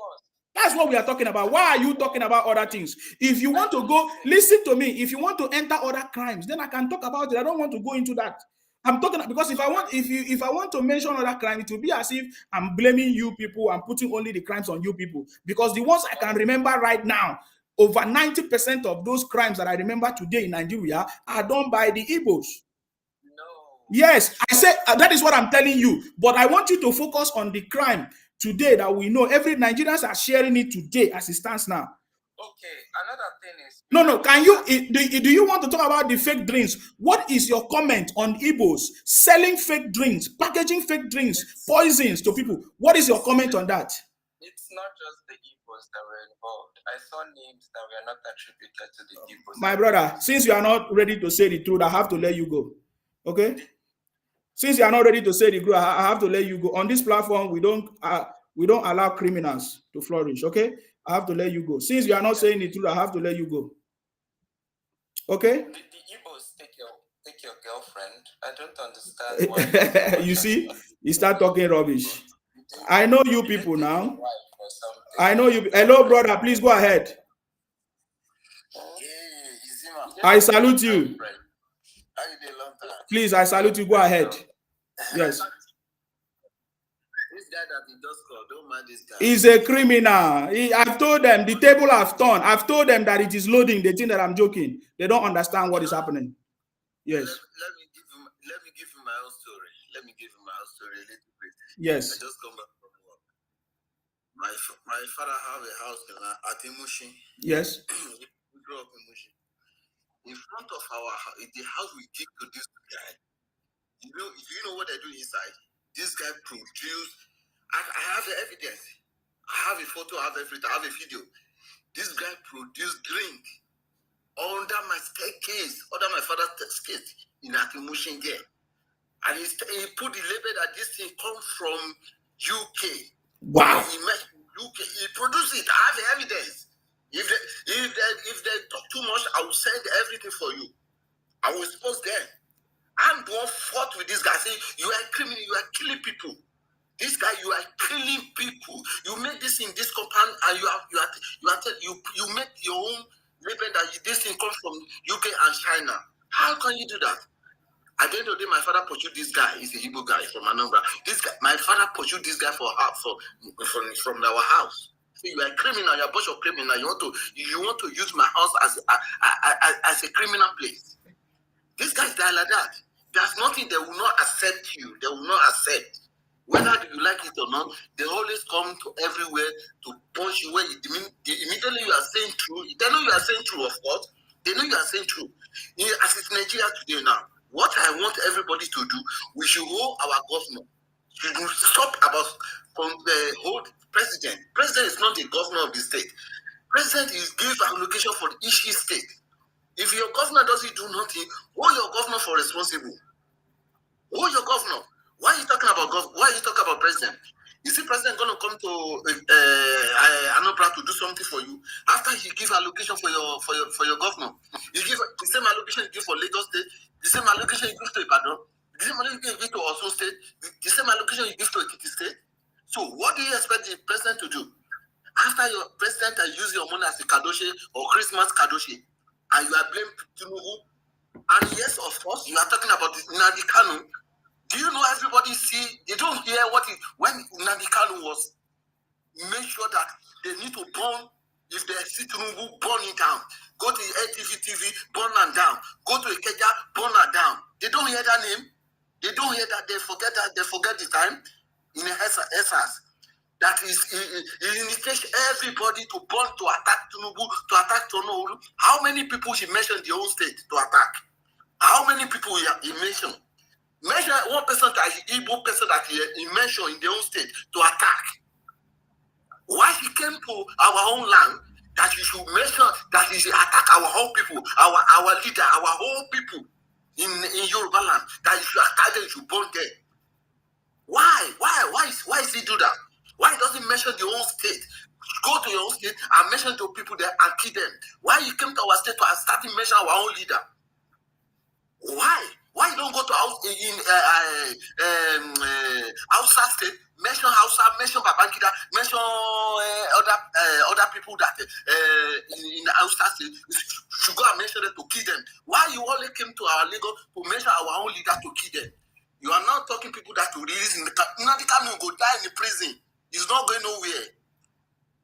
Speaker 1: That's what we are talking about. Why are you talking about other things? If you want to go, listen to me. If you want to enter other crimes, then I can talk about it. I don't want to go into that. I'm talking because if I want to mention other crimes, it will be as if I'm blaming you people and putting only the crimes on you people. Because the ones I can remember right now, over 90% of those crimes that I remember today in Nigeria are done by the Igbos. Yes, I said that is what I'm telling you. But I want you to focus on the crime today that we know. Every Nigerians are sharing it today as it stands now.
Speaker 4: Okay, another thing is...
Speaker 1: No, can you... Do you want to talk about the fake drinks? What is your comment on Igbos selling fake drinks, packaging fake drinks, poisons to people? What is your comment on that?
Speaker 4: It's not just the Igbos that were involved. I saw names that were not attributed to the Igbos.
Speaker 1: My brother, since you are not ready to say the truth, I have to let you go. Okay? Since you are not ready to say the truth, I have to let you go. On this platform, we don't allow criminals to flourish. Okay, I have to let you go. Since you are not saying the truth, I have to let you go. Okay.
Speaker 4: The Igbos take your girlfriend. I don't understand why.
Speaker 1: You see, you start talking rubbish. I know you people now. I know you. Hello, brother. Please go ahead. I salute you. Please, I salute you. Go ahead. Yes.
Speaker 5: This guy that he just called, don't mind this guy.
Speaker 1: He's a criminal. I've told them, the table have turned. I've told them that it is loading. They think that I'm joking. They don't understand what is happening. Yes.
Speaker 5: Let me give you my own story. Let me give you my own story a little bit.
Speaker 1: Yes.
Speaker 5: I just come back from work. My father have a house at Imushi.
Speaker 1: Yes.
Speaker 5: We grew up in Mushi. In front of the house we give to this guy. You know what they do inside? This guy produced. I have the evidence. I have a photo. I have everything. I have a video. This guy produced drink under my staircase, under my father's staircase in Akimushin there, and he put the label that this thing comes from UK.
Speaker 1: Wow.
Speaker 5: He met UK. He produced it. I have the evidence. If they talk too much, I will send everything for you. I will expose them. I'm the one fought with this guy. Say, you are a criminal, you are killing people. This guy, you are killing people. You made this in this compound, and you make your own label that this thing comes from UK and China. How can you do that? At the end of the day, my father pursued this guy. He's a Igbo guy from Anambra. This guy, my father pursued this guy from our house. So you are a criminal. You are a bunch of criminal. You want to use my house as a criminal place. This guy's die like that. There's nothing they will not accept you. They will not accept. Whether you like it or not, they always come to everywhere to punch you when immediately you are saying true. They know you are saying true, of course. They know you are saying true. As it's Nigeria today now, what I want everybody to do, we should hold our governor. We should stop about the whole president. President is not the governor of the state. President is give allocation for each state. If your governor doesn't do nothing, hold your governor for responsible. Hold your governor. Why are you talking about Why are you talking about president? Is the president going to come to Anambra to do something for you after he give allocation for your governor? You give the same allocation you give for Lagos State, the same allocation you give to Ibadan, the same allocation you give to Osun State, the same allocation you give to Ekiti State. So what do you expect the president to do? After your president has used your money as a kadoshi or Christmas kadoshi, and you are blamed Tinubu, and yes, of course, you are talking about Nnamdi Kanu. Do you know everybody see? They don't hear when Nnamdi Kanu was make sure that they need to burn. If they see Tinubu, burn it down. Go to TV, burn them down. Go to Ikeja, burn them down. They don't hear that name. They don't hear that. They forget that. They forget the time in the EndSARS. That is, he initiates everybody to burn, to attack Tinubu, to attack Tonolu. How many people he mentioned in the whole state to attack? How many people he mentioned? Mention one person that Igbo person that he mentioned in their own state to attack. Why he came to our own land that you should mention that he should attack our whole people, our leader, our whole people in Yoruba land, that you should attack them, you should burn them. Why is he do that? Why doesn't he mention your own state? Go to your own state and mention to people there and kill them. Why you came to our state to start to mention our own leader? Why you don't go to outside state, mention Hausa, mention Babangida, mention other people that in the outside state, should go and mention them to kill them? Why you only came to our Lagos to mention our own leader to kill them? You are not talking people that will release in the Nnamdi Kanu will go die in the prison. He's not going nowhere.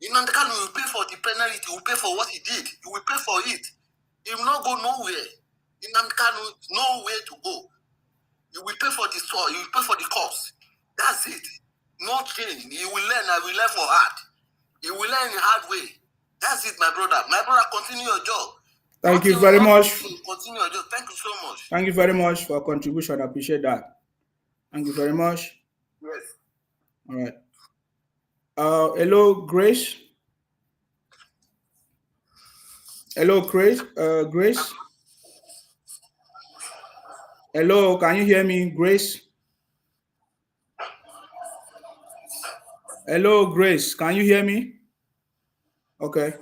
Speaker 5: Nnamdi Kanu will pay for the penalty, he will pay for what he did, he will pay for it. He will not go nowhere. Nnamdi Kanu nowhere to go. You will pay for the store, you will pay for the cost. That's it. No change. You will learn, I will learn for hard. You will learn in a hard way. That's it, my brother. My brother, continue your job.
Speaker 1: Thank you very much.
Speaker 5: Continue your job. Thank you so much.
Speaker 1: Thank you very much for your contribution. I appreciate that. Thank you very much.
Speaker 5: Yes.
Speaker 1: All right. Hello, Grace. Hello, Grace. Grace. Hello, can you hear me, Grace? Hello, Grace. Can you hear me? Okay.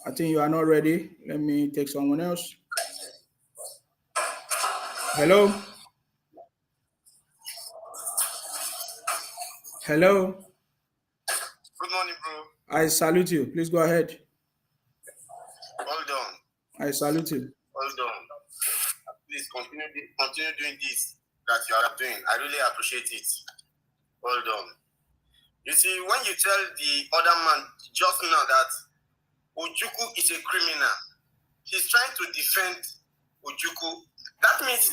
Speaker 1: I think you are not ready. Let me take someone else. Hello. Hello.
Speaker 5: Good morning, bro.
Speaker 1: I salute you. Please go ahead.
Speaker 5: Well done.
Speaker 1: I salute you.
Speaker 5: Well done. Please continue doing this that you are doing. I really appreciate it. Well done. You see, when you tell the other man just now that Ojukwu is a criminal, he's trying to defend Ojukwu. That means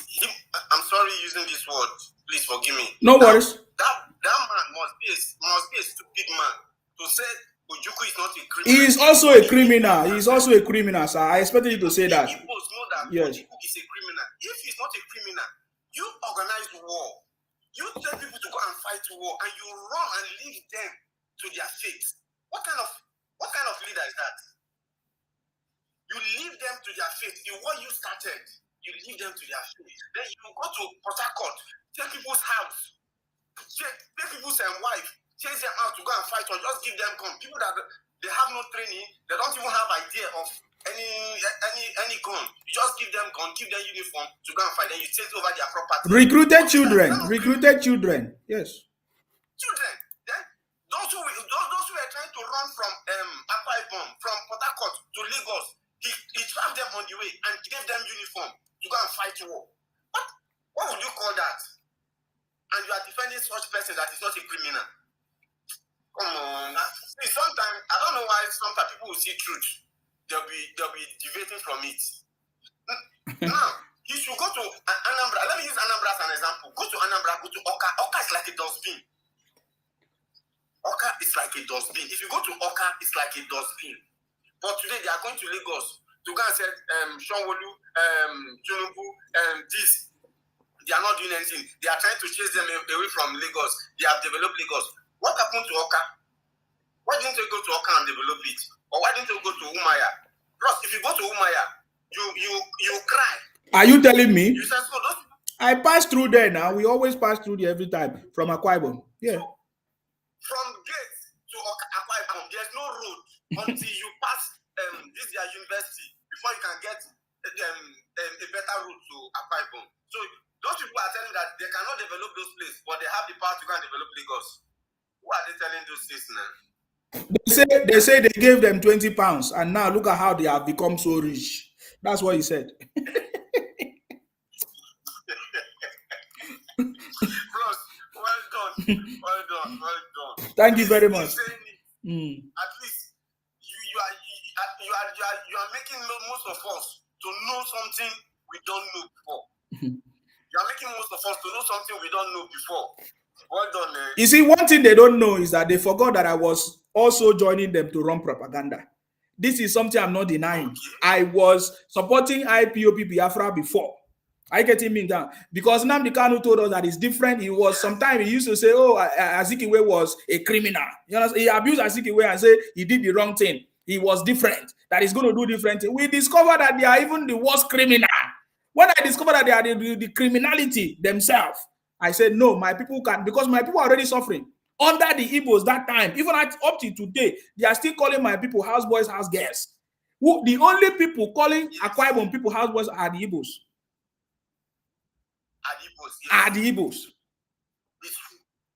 Speaker 5: I'm sorry using this word. Please forgive me.
Speaker 1: No worries.
Speaker 5: That man must be a stupid man to say Ojukwu is not a criminal.
Speaker 1: He is also a criminal. He is also a criminal, sir. I expected you to say that.
Speaker 5: Igbos know that
Speaker 1: yes.
Speaker 5: Ojukwu is a criminal. If he's not a criminal, you organize war. You tell people to go and fight war, and you run and leave them to their fate. What kind of leader is that? You leave them to their fate. The war you started, you leave them to their fate. Then you go to Port Harcourt, take people's house, take people's wife, chase them out to go and fight, or just give them gun. People that they have no training, they don't even have idea of any gun. You just give them gun, give them uniform to go and fight, then you take over their property.
Speaker 1: Recruited children. Yes.
Speaker 5: Children. Then those who were trying to run from Akwa Ibom, from Port Harcourt to Lagos, he trapped them on the way and gave them uniform to go and fight war. What would you call that? And you are defending such person that is not a criminal. Come on. See, sometimes I don't know why sometimes people will see truth. They'll be deviating from it. Now, you should go to Anambra. Let me use Anambra as an example. Go to Anambra, go to Oka. Oka is like a dustbin. Oka is like a dustbin. If you go to Oka, it's like a dustbin. But today they are going to Lagos to go and say, Shonwolu, Tinubu, this. They are not doing anything. They are trying to chase them away from Lagos. They have developed Lagos. What happened to Oka? Why didn't they go to Oka and develop it? Or why didn't you go to Umaya? Plus, if you go to Umaya, you cry.
Speaker 1: Are you telling me?
Speaker 5: You said so.
Speaker 1: I pass through there now. We always pass through there every time from Akwa Ibom. Yeah.
Speaker 5: So, from gate to Akwa Ibom, there's no road until you pass this year university before you can get a better route to Akwa Ibom. So those people are telling that they cannot develop those places, but they have the power to go and develop Lagos. Who are they telling those things now?
Speaker 1: They say they gave them 20 pounds, and now look at how they have become so rich. That's what he said.
Speaker 5: Bros, well done.
Speaker 1: Thank you very much.
Speaker 5: At least you are making most of us to know something we don't know before. You are making most of us to know something we don't know before. Well done, man.
Speaker 1: You see, one thing they don't know is that they forgot that I was also joining them to run propaganda. This is something I'm not denying. Okay. I was supporting IPOP Biafra before. I getting me down because Nnamdi Kanu told us that it's different. He was sometimes he used to say, "Oh, Azikiwe was a criminal." You know, he abused Azikiwe and say he did the wrong thing. He was different. That he's going to do different thing. We discovered that they are even the worst criminal. When I discovered that they are the criminality themselves, I said, "No, my people can," because my people are already suffering under the Igbos that time. Even up to today, they are still calling my people houseboys, house girls. The only people calling Akwa Ibom people houseboys are the Igbos. Are the Igbos.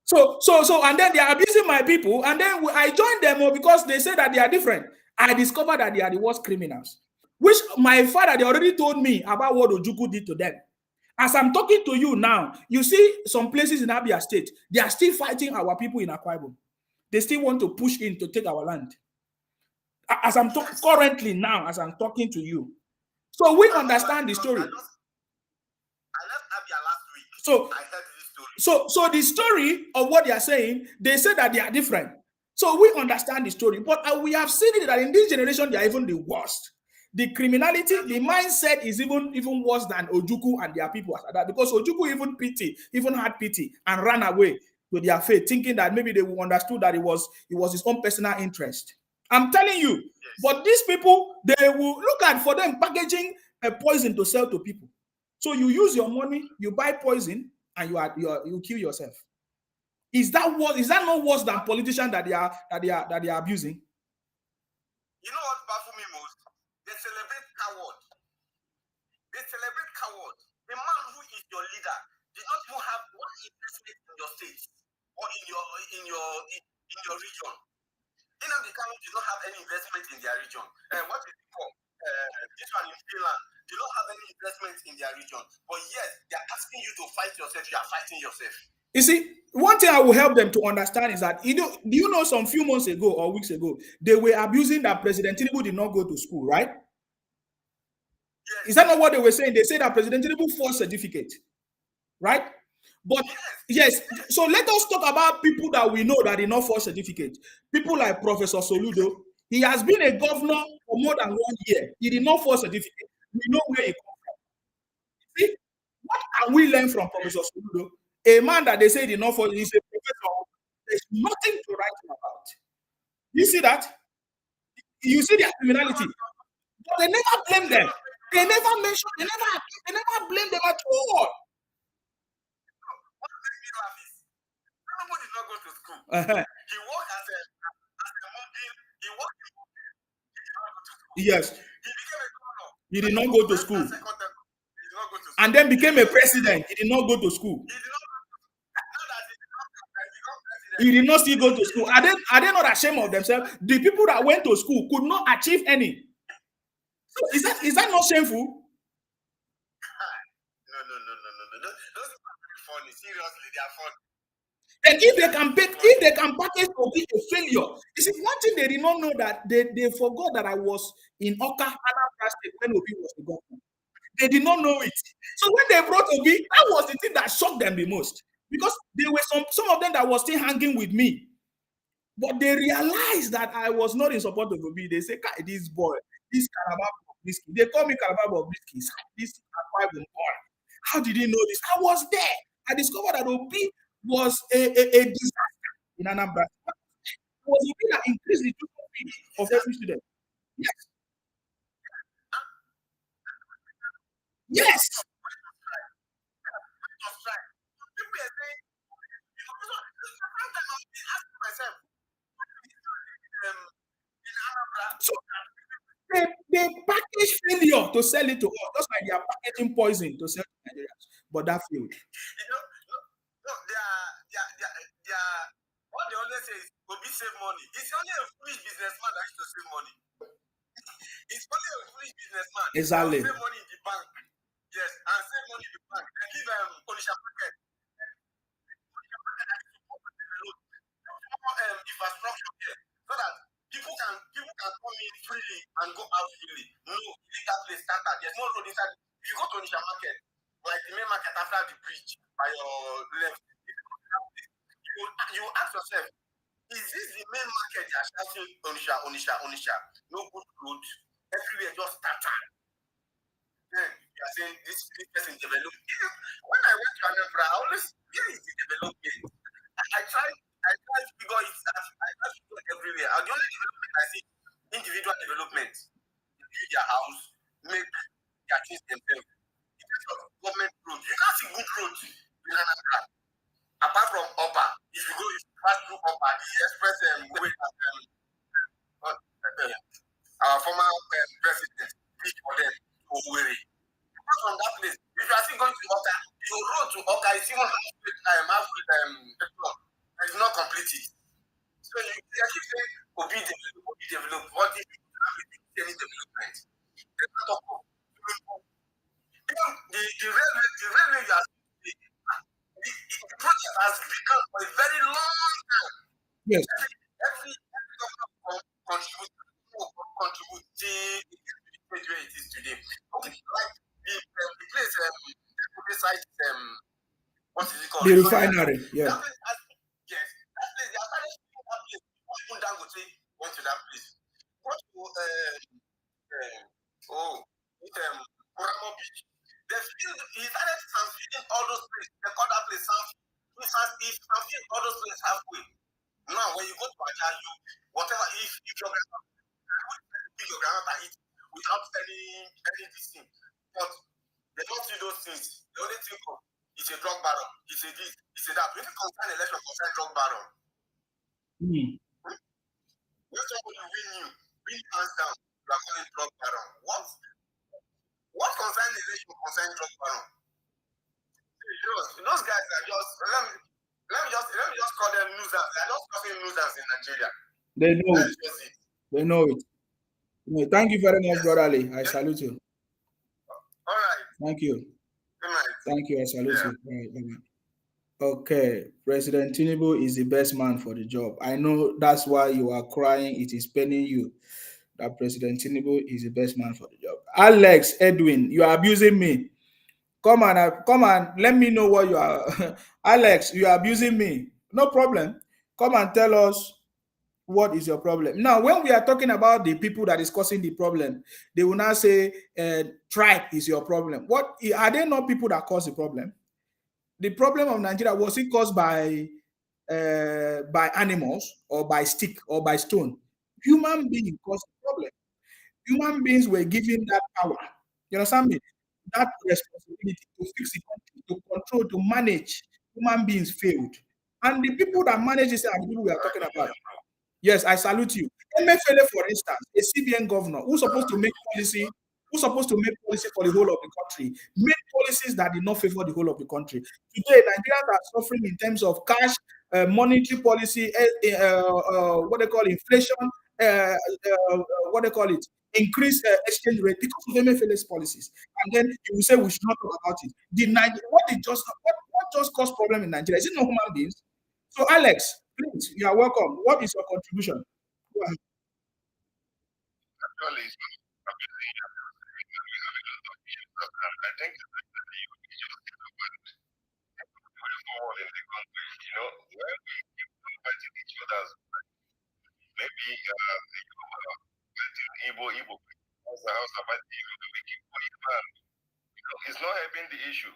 Speaker 1: So, and then they are abusing my people, and then I joined them because they say that they are different. I discovered that they are the worst criminals, which my father, they already told me about what Ojukwu did to them. As I'm talking to you now, you see some places in Abia State, they are still fighting our people in Akwa Ibom. They still want to push in to take our land. As I'm talking currently now, as I'm talking to you. So we understand the story. So the story of what they are saying, they say that they are different. So we understand the story, but we have seen it that in this generation, they are even the worst. The criminality, the mindset is even worse than Ojukwu and their people, because Ojukwu even had pity and ran away to their fate, thinking that maybe they will understood that it was his own personal interest. I'm telling you, but these people, they will look at for them packaging a poison to sell to people. So you use your money, you buy poison, and you kill yourself. Is that not worse than politicians that they are abusing?
Speaker 5: You know what baffles me most? They celebrate coward. The man who is your leader did not even have one investment in your state or in your region. Nnamdi Kanu did not have any investment in their region. What is it called? This one in Finland did not have any investment in their region, but yes, they are asking you to fight yourself. You are fighting yourself.
Speaker 1: You see, one thing I will help them to understand is that, do you know some few months ago or weeks ago, they were abusing that President Tinubu did not go to school, right? Yes. Is that not what they were saying? They said that President Tinubu forced certificate, right? But yes, so let us talk about people that we know that did not force certificate. People like Professor Soludo. He has been a governor for more than 1 year. He did not force certificate. We know where he comes from. See, what can we learn from Professor Soludo? A man that they say did not force, he's a professor. There's nothing to write about. You see that? You see their criminality. But they never blame them. They never mention, they never blame them at all.
Speaker 5: Nobody did not go to school. He worked as a monk. He worked.
Speaker 1: Yes.
Speaker 5: He became a governor.
Speaker 1: He did not go to school. And then became a president. He did not go to school. He did not still go to school. Are they not ashamed of themselves? The people that went to school could not achieve any. So is that not shameful?
Speaker 5: No. Those people are funny. Seriously, they are funny.
Speaker 1: And if they can package to be a failure, you see, one thing they did not know that they forgot that I was in Oka, Anambra State when Obi was the governor. They did not know it. So when they brought Obi, that was the thing that shocked them the most. Because there were some of them that were still hanging with me. But they realized that I was not in support of Obi. They say, this boy, this Calabar Bobrisky. They call me Calabar Bobrisky. This boy. How did he know this? I was there. I discovered that Obi was a disaster in Anambra. It was Obi that increased the of every student. Yes. Yes. So they package failure to sell it to us, just like they are packaging poison to sell to Nigerians. But that failed.
Speaker 5: What they always say is, Obi save money. It's only a foolish businessman that has to save money. It's only a foolish businessman
Speaker 1: Exactly.
Speaker 5: that will save money in the bank. Yes, and save money in the bank. And give Onisha market. Infrastructure here, so that people can come in freely and go out freely. No, illegal place scattered. There's no road inside. If you go to Onisha market, like the main market after the bridge by your left, you ask yourself, is this the main market they are shouting Onisha? No good road. Everywhere just scattered. Then you are saying this person developed. When I went to Anambra, I always, where is the development? I try to figure it out. I try to go everywhere. And the only development I see, individual development. Build their house, make their things themselves. In terms of government roads, you can't see good roads in Anambra. Apart from Oba, if you pass through Oba, the express way our former president preached for them to Owerri. Apart from that place, if you are still going to Oka, your road to Oka is even it's not completed. So you keep saying Obi develop. What if you have any development? The railway you are the project has begun for a very long time.
Speaker 1: Yes.
Speaker 5: Every government contribute where it is today. Okay, like the place beside what is it called?
Speaker 1: The refinery. Yeah.
Speaker 5: That place yes, that place they are starting to that place. Even Dangote went to that place. Go to Kuramo Beach. He started transferring all those places. They call that place He's transferring all those places halfway. Now, when you go to Aja, whatever, if your grandmother eat without any this thing, but they don't see those things. The only thing of it's a drug baron, it's a this, it's a that. When it concern election, concern drug baron. When somebody win hands down, you are calling drug baron. What concern election, concern drug baron? Those guys are just let me just call them losers. They are just causing losers in Nigeria.
Speaker 1: They know it. They know it. Thank you very much, Brother Ali. I salute you.
Speaker 5: All right.
Speaker 1: Thank you. Thank you. I salute you. Right. Okay. President Tinubu is the best man for the job. I know that's why you are crying. It is paining you that President Tinubu is the best man for the job. Alex, Edwin, you are abusing me. Come on, let me know what you are. Alex, you are abusing me. No problem. Come and tell us what is your problem. Now, when we are talking about the people that is causing the problem, they will now say tribe is your problem. What are they not people that cause the problem? The problem of Nigeria, was it caused by animals or by stick or by stone? Human beings caused the problem. Human beings were given that power. You understand me? That responsibility to fix the country, to control, to manage. Human beings failed. And the people that manage this are the people we are talking about. Yes, I salute you. Emefiele, for instance, a CBN governor who's supposed to make policy for the whole of the country, made policies that did not favor the whole of the country. Today, Nigerians are suffering in terms of cash, monetary policy, what they call inflation, what they call it, increased exchange rate because of Emefiele's policies. And then you will say we should not talk about it. What just caused problem in Nigeria? Is it not human beings? So, Alex, please, you are welcome. What is your contribution? Go ahead.
Speaker 3: Actually, I think going forward in the country, when we fighting each other, maybe Igbo, it's not helping the issue.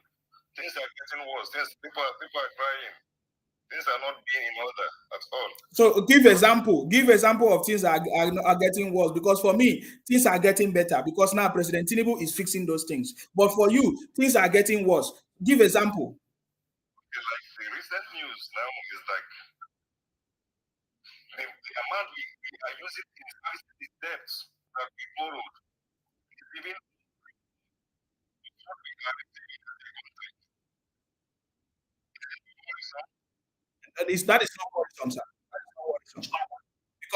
Speaker 3: Things are getting worse. People are crying. Things are not being in order at all.
Speaker 1: So give example of things that are getting worse, because for me, things are getting better because now President Tinubu is fixing those things. But for you, things are getting worse. Give example.
Speaker 3: Okay, like the recent news now is like the amount we are using to service the debts that we borrowed is even
Speaker 1: That is not worrisome, sir. That is not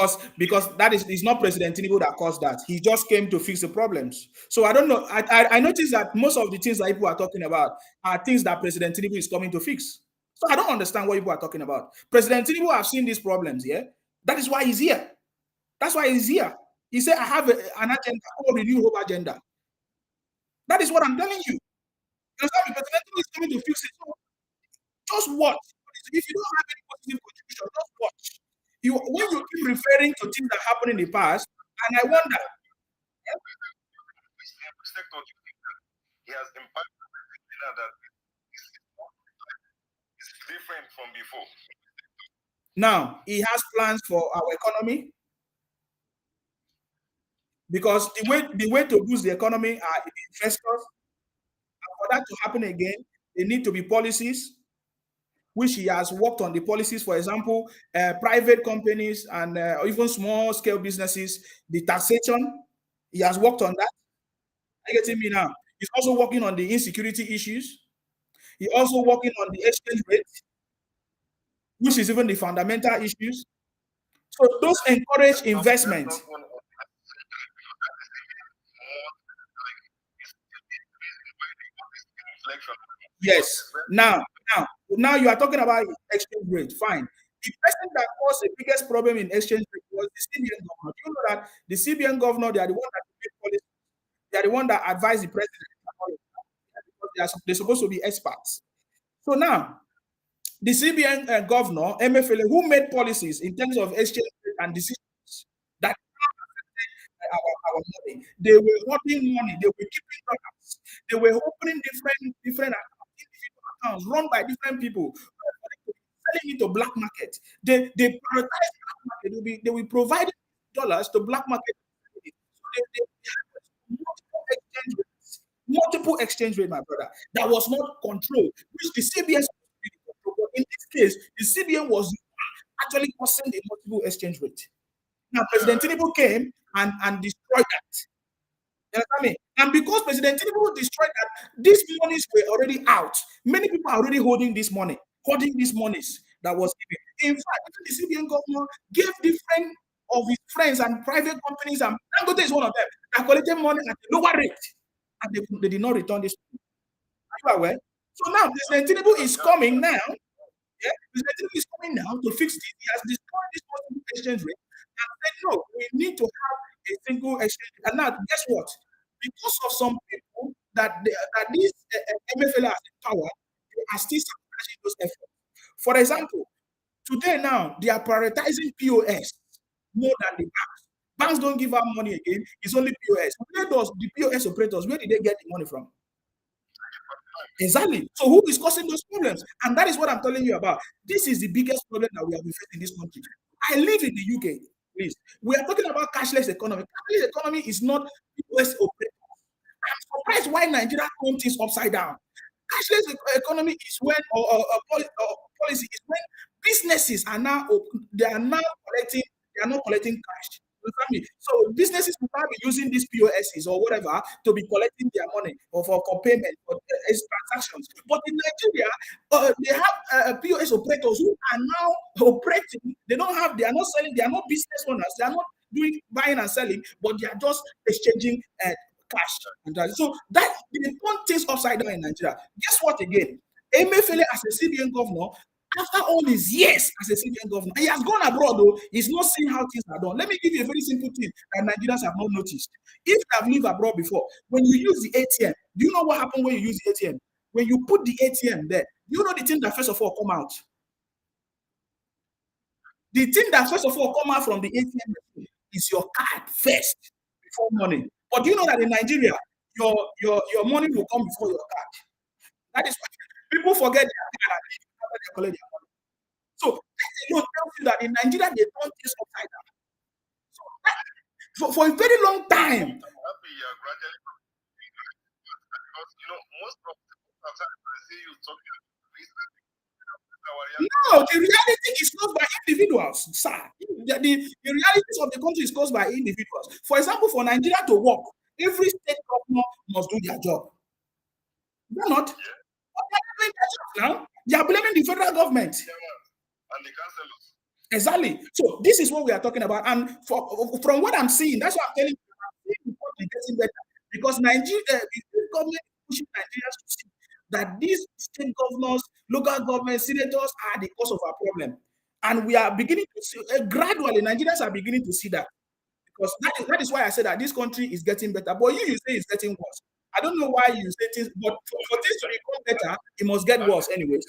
Speaker 1: worrisome. Because that is not President Tinubu that caused that. He just came to fix the problems. So I don't know. I noticed that most of the things that people are talking about are things that President Tinubu is coming to fix. So I don't understand what people are talking about. President Tinubu have seen these problems, yeah? That is why he's here. That's why he's here. He said, I have an agenda called the New Hope agenda. That is what I'm telling you. President Tinubu is coming to fix it. So just watch. If you don't have any positive contribution, just watch. When you keep referring to things that happened in the past, and I wonder,
Speaker 3: he has impacted that is different from before.
Speaker 1: Now he has plans for our economy, because the way to boost the economy are investors. And for that to happen again, there need to be policies, which he has worked on the policies. For example, private companies and even small scale businesses, the taxation, he has worked on that. Are you getting me now? He's also working on the insecurity issues. He's also working on the exchange rate, which is even the fundamental issues. So those encourage investment. Yes. Now you are talking about exchange rate. Fine. The person that caused the biggest problem in exchange rate was the CBN governor. Do you know that the CBN governor, they are the one that make policy, they are the one that advise the president. They're supposed to be experts. So now, the CBN governor, Emefiele, who made policies in terms of exchange rate and decisions that our money, they were holding money, they were keeping dollars, they were opening different accounts run by different people, selling it to black market. They prioritize black market. They will provide dollars to black market. So they multiple exchange rate, my brother, that was not controlled, which the CBN was control. But in this case, the CBN was actually causing the multiple exchange rate. Now, President Tinubu came and destroyed that. You understand me? And because President Tinubu destroyed that, these monies were already out. Many people are already holding this money, holding these monies that was given. In fact, the CBN governor gave different of his friends and private companies, and Dangote is one of them, that collected money at a lower rate, and they did not return this. Are you aware? So now President Tinubu is coming now. Yeah, President Tinubu is coming now to fix this. He has destroyed this possible exchange rate and said, no, we need to have a single exchange rate. And now, guess what? Because of some people that these MFLA has in power, they are still sabotaging those efforts. For example, today now, they are prioritizing POS more than the banks. Banks don't give out money again. It's only POS. Where does the POS operators, where did they get the money from? Exactly. So who is causing those problems? And that is what I'm telling you about. This is the biggest problem that we have been facing in this country. I live in the UK, please. We are talking about cashless economy. Cashless economy is not POS operators. I'm surprised why Nigeria turned things upside down. Cashless economy is when policy is when businesses are now not collecting cash. So businesses will not be using these POSs or whatever to be collecting their money or for payment or transactions. But in Nigeria, they have POS operators who are now operating. They are not selling. They are not business owners. They are not doing buying and selling, but they are just exchanging cash. So that they turn things upside down in Nigeria. Guess what? Again, Emefiele as a CBN governor, after all his years as a CBN governor, he has gone abroad though. He's not seeing how things are done. Let me give you a very simple thing that Nigerians have not noticed. If you have lived abroad before, when you use the ATM, do you know what happens when you use the ATM? When you put the ATM there, do you know the thing that first of all come out? The thing that first of all come out from the ATM is your card first before money. But do you know that in Nigeria, your money will come before your card? That is why people forget their card and they collect their money. So that alone tells you that in Nigeria they turn things upside down. So for a very long time.
Speaker 3: I'm happy you're gradually because most of the times I see you talking
Speaker 1: no, the reality is caused by individuals, sir. The realities of the country is caused by individuals. For example, for Nigeria to work, every state governor must do their job. They're not. Now they are blaming the federal government.
Speaker 3: And the councillors.
Speaker 1: Exactly. So this is what we are talking about. And from what I'm seeing, that's what I'm telling you. The country getting better because Nigeria, the state government is pushing Nigerians to see that these state governors, local government, senators are the cause of our problem. And we are beginning to see, gradually, Nigerians are beginning to see that. Because that is why I said that this country is getting better. But you say it's getting worse. I don't know why you say things, but for things to become better, it must get worse anyways.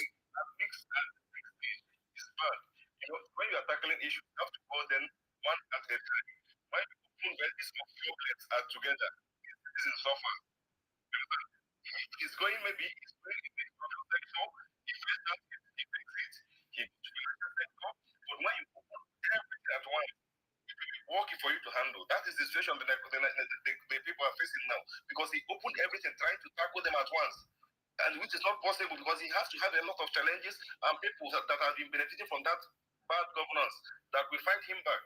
Speaker 3: When you are tackling issues, you have to go then one at a time. When these problems are together, this is suffer. He's going maybe he's going in the social sector, he first that he fixes it, he goes to the social sector, but when you open everything at once, it will be working for you to handle. That is the situation the people are facing now. Because he opened everything, trying to tackle them at once. And which is not possible because he has to have a lot of challenges and people that have been benefiting from that bad governance that will fight him back.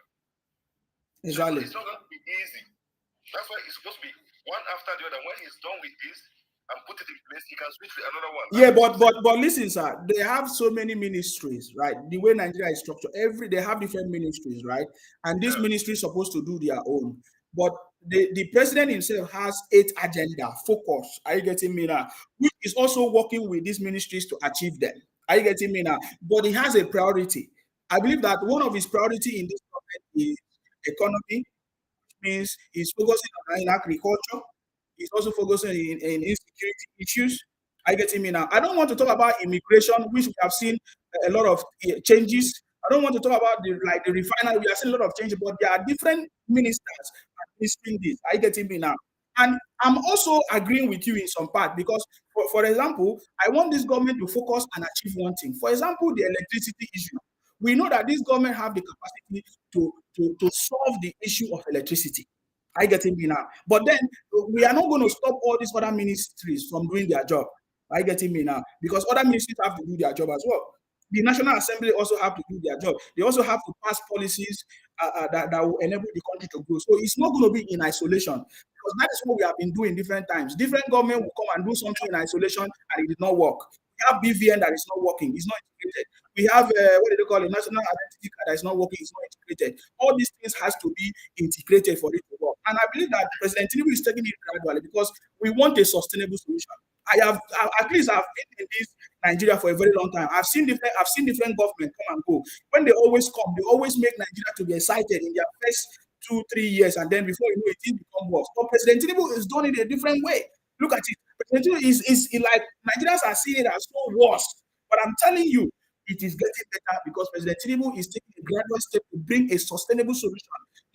Speaker 1: Exactly.
Speaker 3: So it's not going to be easy. That's why it's supposed to be one after the other. When he's done with this and put it in place, he can switch to another one.
Speaker 1: Yeah, but listen, sir, they have so many ministries, right? The way Nigeria is structured, they have different ministries, right? And this ministry is supposed to do their own. But the president himself has 8 agenda, focus. Are you getting me now? Which is also working with these ministries to achieve them. Are you getting me now? But he has a priority. I believe that one of his priority in this government is economy, which means he's focusing on agriculture. He's also focusing in insecurity issues. Are you getting me now? I don't want to talk about immigration, which we have seen a lot of changes. I don't want to talk about the refinery. We have seen a lot of changes, but there are different ministers administering this. Are you getting me now? And I'm also agreeing with you in some part because, for example, I want this government to focus and achieve one thing. For example, the electricity issue. We know that this government have the capacity to solve the issue of electricity. Are you getting me now? But then we are not going to stop all these other ministries from doing their job. Are you getting me now? Because other ministries have to do their job as well. The National Assembly also have to do their job. They also have to pass policies that will enable the country to grow. So it's not going to be in isolation because that is what we have been doing different times. Different government will come and do something in isolation and it did not work. We have BVN that is not working. It's not integrated. We have what do they call it? National identity card that is not working. It's not integrated. All these things has to be integrated for it to work. And I believe that President Tinubu is taking it gradually because we want a sustainable solution. I've been in this Nigeria for a very long time. I've seen different governments come and go. When they always come, they always make Nigeria to be excited in their first 2-3 years, and then before you know it, it becomes worse. But President Tinubu is done it a different way. Look at it. President Tinubu is like Nigerians are seeing it as so worse. But I'm telling you, it is getting better because President Tinubu is taking a gradual step to bring a sustainable solution,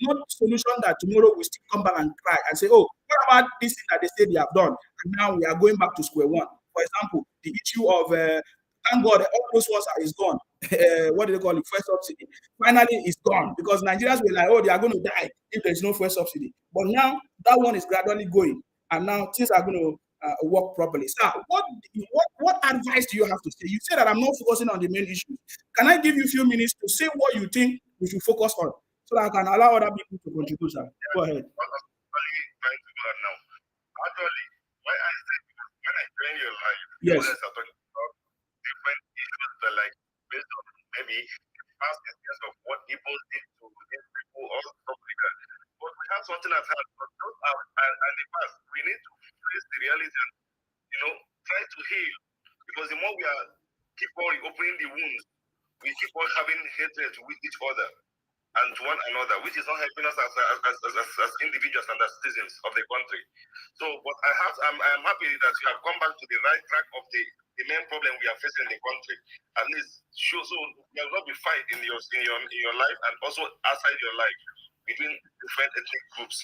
Speaker 1: not a solution that tomorrow we still come back and cry and say, oh, what about this thing that they say they have done? And now we are going back to square one. For example, the issue of, thank God, all those ones is gone. What do they call it? Fuel subsidy. Finally, it's gone because Nigerians were like, oh, they are going to die if there's no fuel subsidy. But now that one is gradually going. And now things are going to work properly. Sir, what advice do you have to say? You say that I'm not focusing on the main issues. Can I give you a few minutes to say what you think we should focus on so that I can allow other people to contribute, sir? Go ahead.
Speaker 3: Actually, when I join your life,
Speaker 1: yes,
Speaker 3: are talking about different issues that like based on maybe past experience of what people did to these people or stuff like that. But we have something at hand. But those are and the past. We need to face the reality and try to heal. Because the more we are keep on opening the wounds, we keep on having hatred with each other and to one another, which is not helping us as individuals and as citizens of the country. So, but I'm happy that you have come back to the right track of the main problem we are facing in the country. At least so there will not be fight in your life and also outside your life between different ethnic groups.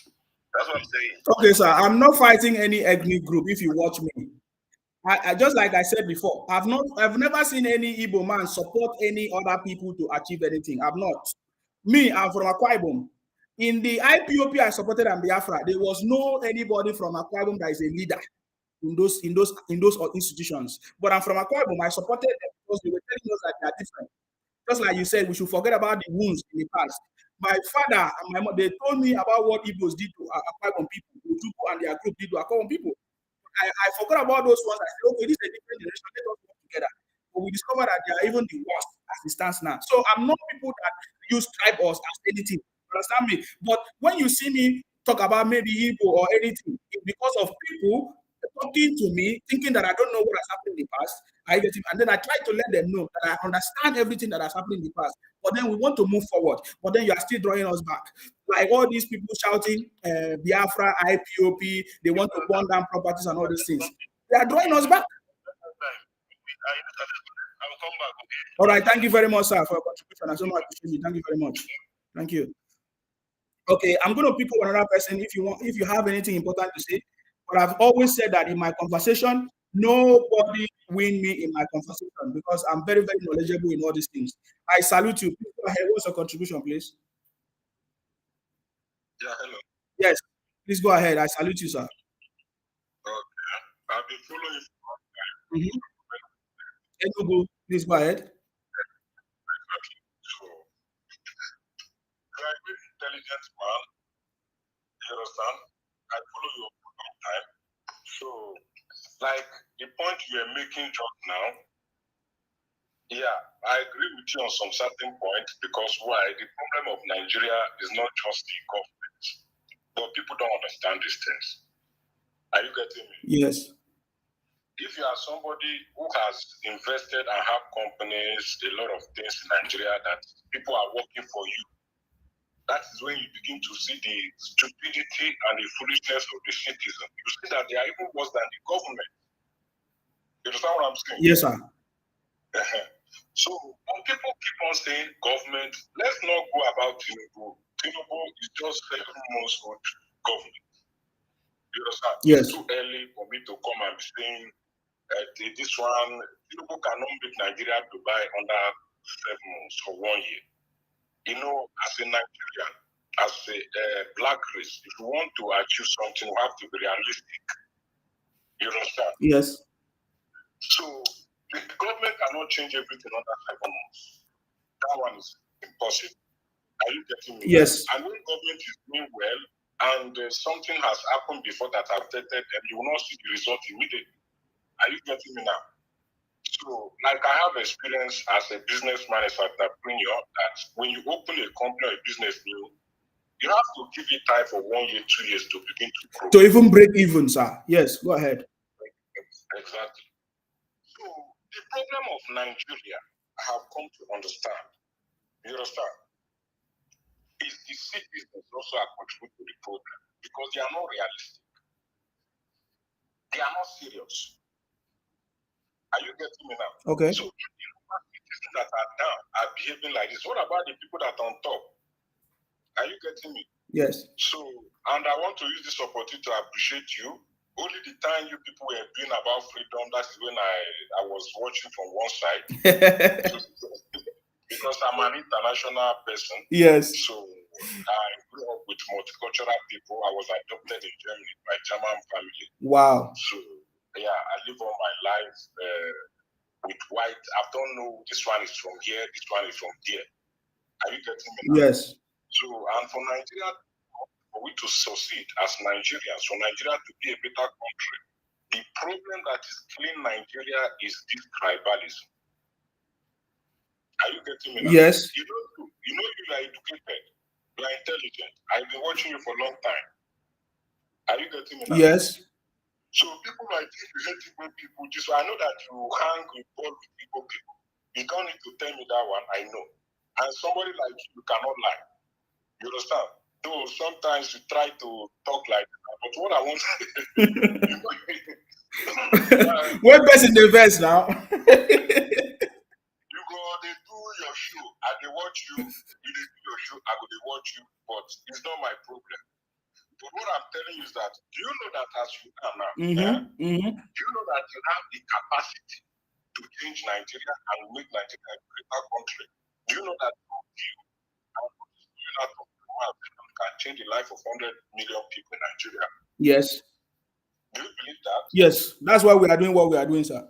Speaker 3: That's what I'm saying.
Speaker 1: Okay, sir. I'm not fighting any ethnic group if you watch me. I just like I said before, I've never seen any Igbo man support any other people to achieve anything. I've not. Me, I'm from Akwa Ibom. In the IPOP I supported and Biafra, there was no anybody from Akwa Ibom that is a leader in those institutions. But I'm from Akwa Ibom. I supported them because they were telling us that they are different. Just like you said, we should forget about the wounds in the past. My father and my mother, they told me about what Igbos did to Akwa Ibom people, Ujuku and their group did to Akwa Ibom people. I forgot about those ones. I said, okay, this is a different generation. Let us work together. But we discovered that they are even the worst as it stands now. So I'm not people that use tribe us as anything. Understand me? But when you see me talk about maybe Igbo or anything, it's because of people talking to me, thinking that I don't know what has happened in the past. And then I try to let them know that I understand everything that has happened in the past. But then we want to move forward. But then you are still drawing us back. Like all these people shouting Biafra, IPOP, they want to burn down properties and all these things. They are drawing us back.
Speaker 3: I'll come back. Okay.
Speaker 1: All right, thank you very much, sir, for your contribution. I so much appreciate it. Thank you very much. Thank you. Okay, I'm going to pick up another person if you have anything important to say. But I've always said that in my conversation, nobody win me in my conversation because I'm very, very knowledgeable in all these things. I salute you. Please go ahead. What's your contribution, please?
Speaker 3: Yeah, hello.
Speaker 1: Yes, please go ahead. I salute you, sir.
Speaker 3: Okay. I've been following you.
Speaker 1: Enugu, please go ahead.
Speaker 3: So, you're a very intelligent man. You understand? I follow you for a long time. So, like the point you are making just now, yeah, I agree with you on some certain points because why? The problem of Nigeria is not just the government, but people don't understand these things. Are you getting me?
Speaker 1: Yes.
Speaker 3: If you are somebody who has invested and have companies, a lot of things in Nigeria that people are working for you, that is when you begin to see the stupidity and the foolishness of the citizen. You see that they are even worse than the government. You understand what I'm saying?
Speaker 1: Yes, sir.
Speaker 3: So when people keep on saying government, let's not go about Tinubu. Tinubu is just 7 months old government. You understand?
Speaker 1: Yes.
Speaker 3: It's too early for me to come and be saying this one, Tinubu cannot make Nigeria to buy under 7 months or 1 year. You know, as a Nigerian, as a black race, if you want to achieve something, you have to be realistic. You understand?
Speaker 1: Yes.
Speaker 3: So the government cannot change everything under 7 months. That one is impossible. Are you getting me?
Speaker 1: Yes.
Speaker 3: And when government is doing well and something has happened before that affected them, you will not see the result immediately. Are you getting me now? So, like I have experience as a businessman, as an entrepreneur, that when you open a company or a business new, you have to give it time for 1 year, 2 years to begin to grow.
Speaker 1: To even break even, sir. Yes, go ahead.
Speaker 3: Exactly. So, the problem of Nigeria, I have come to understand, you understand, is the citizens also are contributing to the problem because they are not realistic. They are not serious. Are you getting me now?
Speaker 1: Okay.
Speaker 3: So, citizens that are down are behaving like this. What about the people that are on top? Are you getting me?
Speaker 1: Yes.
Speaker 3: So, and I want to use this opportunity to appreciate you. Only the time you people were doing about freedom, that is when I was watching from one side. Because I'm an international person.
Speaker 1: Yes.
Speaker 3: So I grew up with multicultural people. I was adopted in Germany by German family.
Speaker 1: Wow.
Speaker 3: So yeah, I live all my life with white. I don't know this one is from here, this one is from here. Are you getting me now?
Speaker 1: Yes.
Speaker 3: So, and for Nigeria, for we to succeed as Nigerians, for Nigeria to be a better country, the problem that is killing Nigeria is this tribalism. Are you getting me now?
Speaker 1: Yes.
Speaker 3: You know you are educated, you are intelligent. I've been watching you for a long time. Are you getting me now?
Speaker 1: Yes.
Speaker 3: So people like this, you hate Igbo people. Just I know that you hang involved with Igbo people. You don't need to tell me that one. I know. And somebody like you cannot lie. You understand? Though sometimes you try to talk like that, but what I want
Speaker 1: what best in the best now?
Speaker 3: You go, they do your show, and they watch you. You do your show, I go, they watch you, but it's not my problem. But what I'm telling you is that, do you know that as you are now.
Speaker 1: Do you
Speaker 3: know that you have the capacity to change Nigeria and make Nigeria a greater country? Do you know that you can change the life of 100 million people in Nigeria?
Speaker 1: Yes.
Speaker 3: Do you believe that?
Speaker 1: Yes. That's why we are doing what we are doing, sir.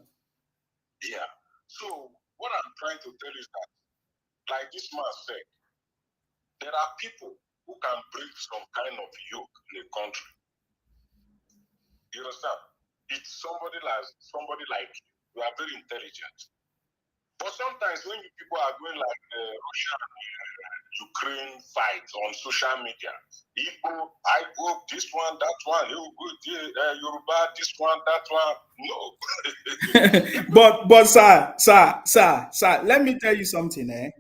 Speaker 3: Yeah. So what I'm trying to tell you is that, like this man said, there are people who can break some kind of yoke in a country. You understand? It's somebody like you. You are very intelligent. But sometimes when you people are going like the Russia Ukraine fight on social media, Igbo, I go this one, that one, Yoruba, this one, that one. No.
Speaker 1: but sir, let me tell you something,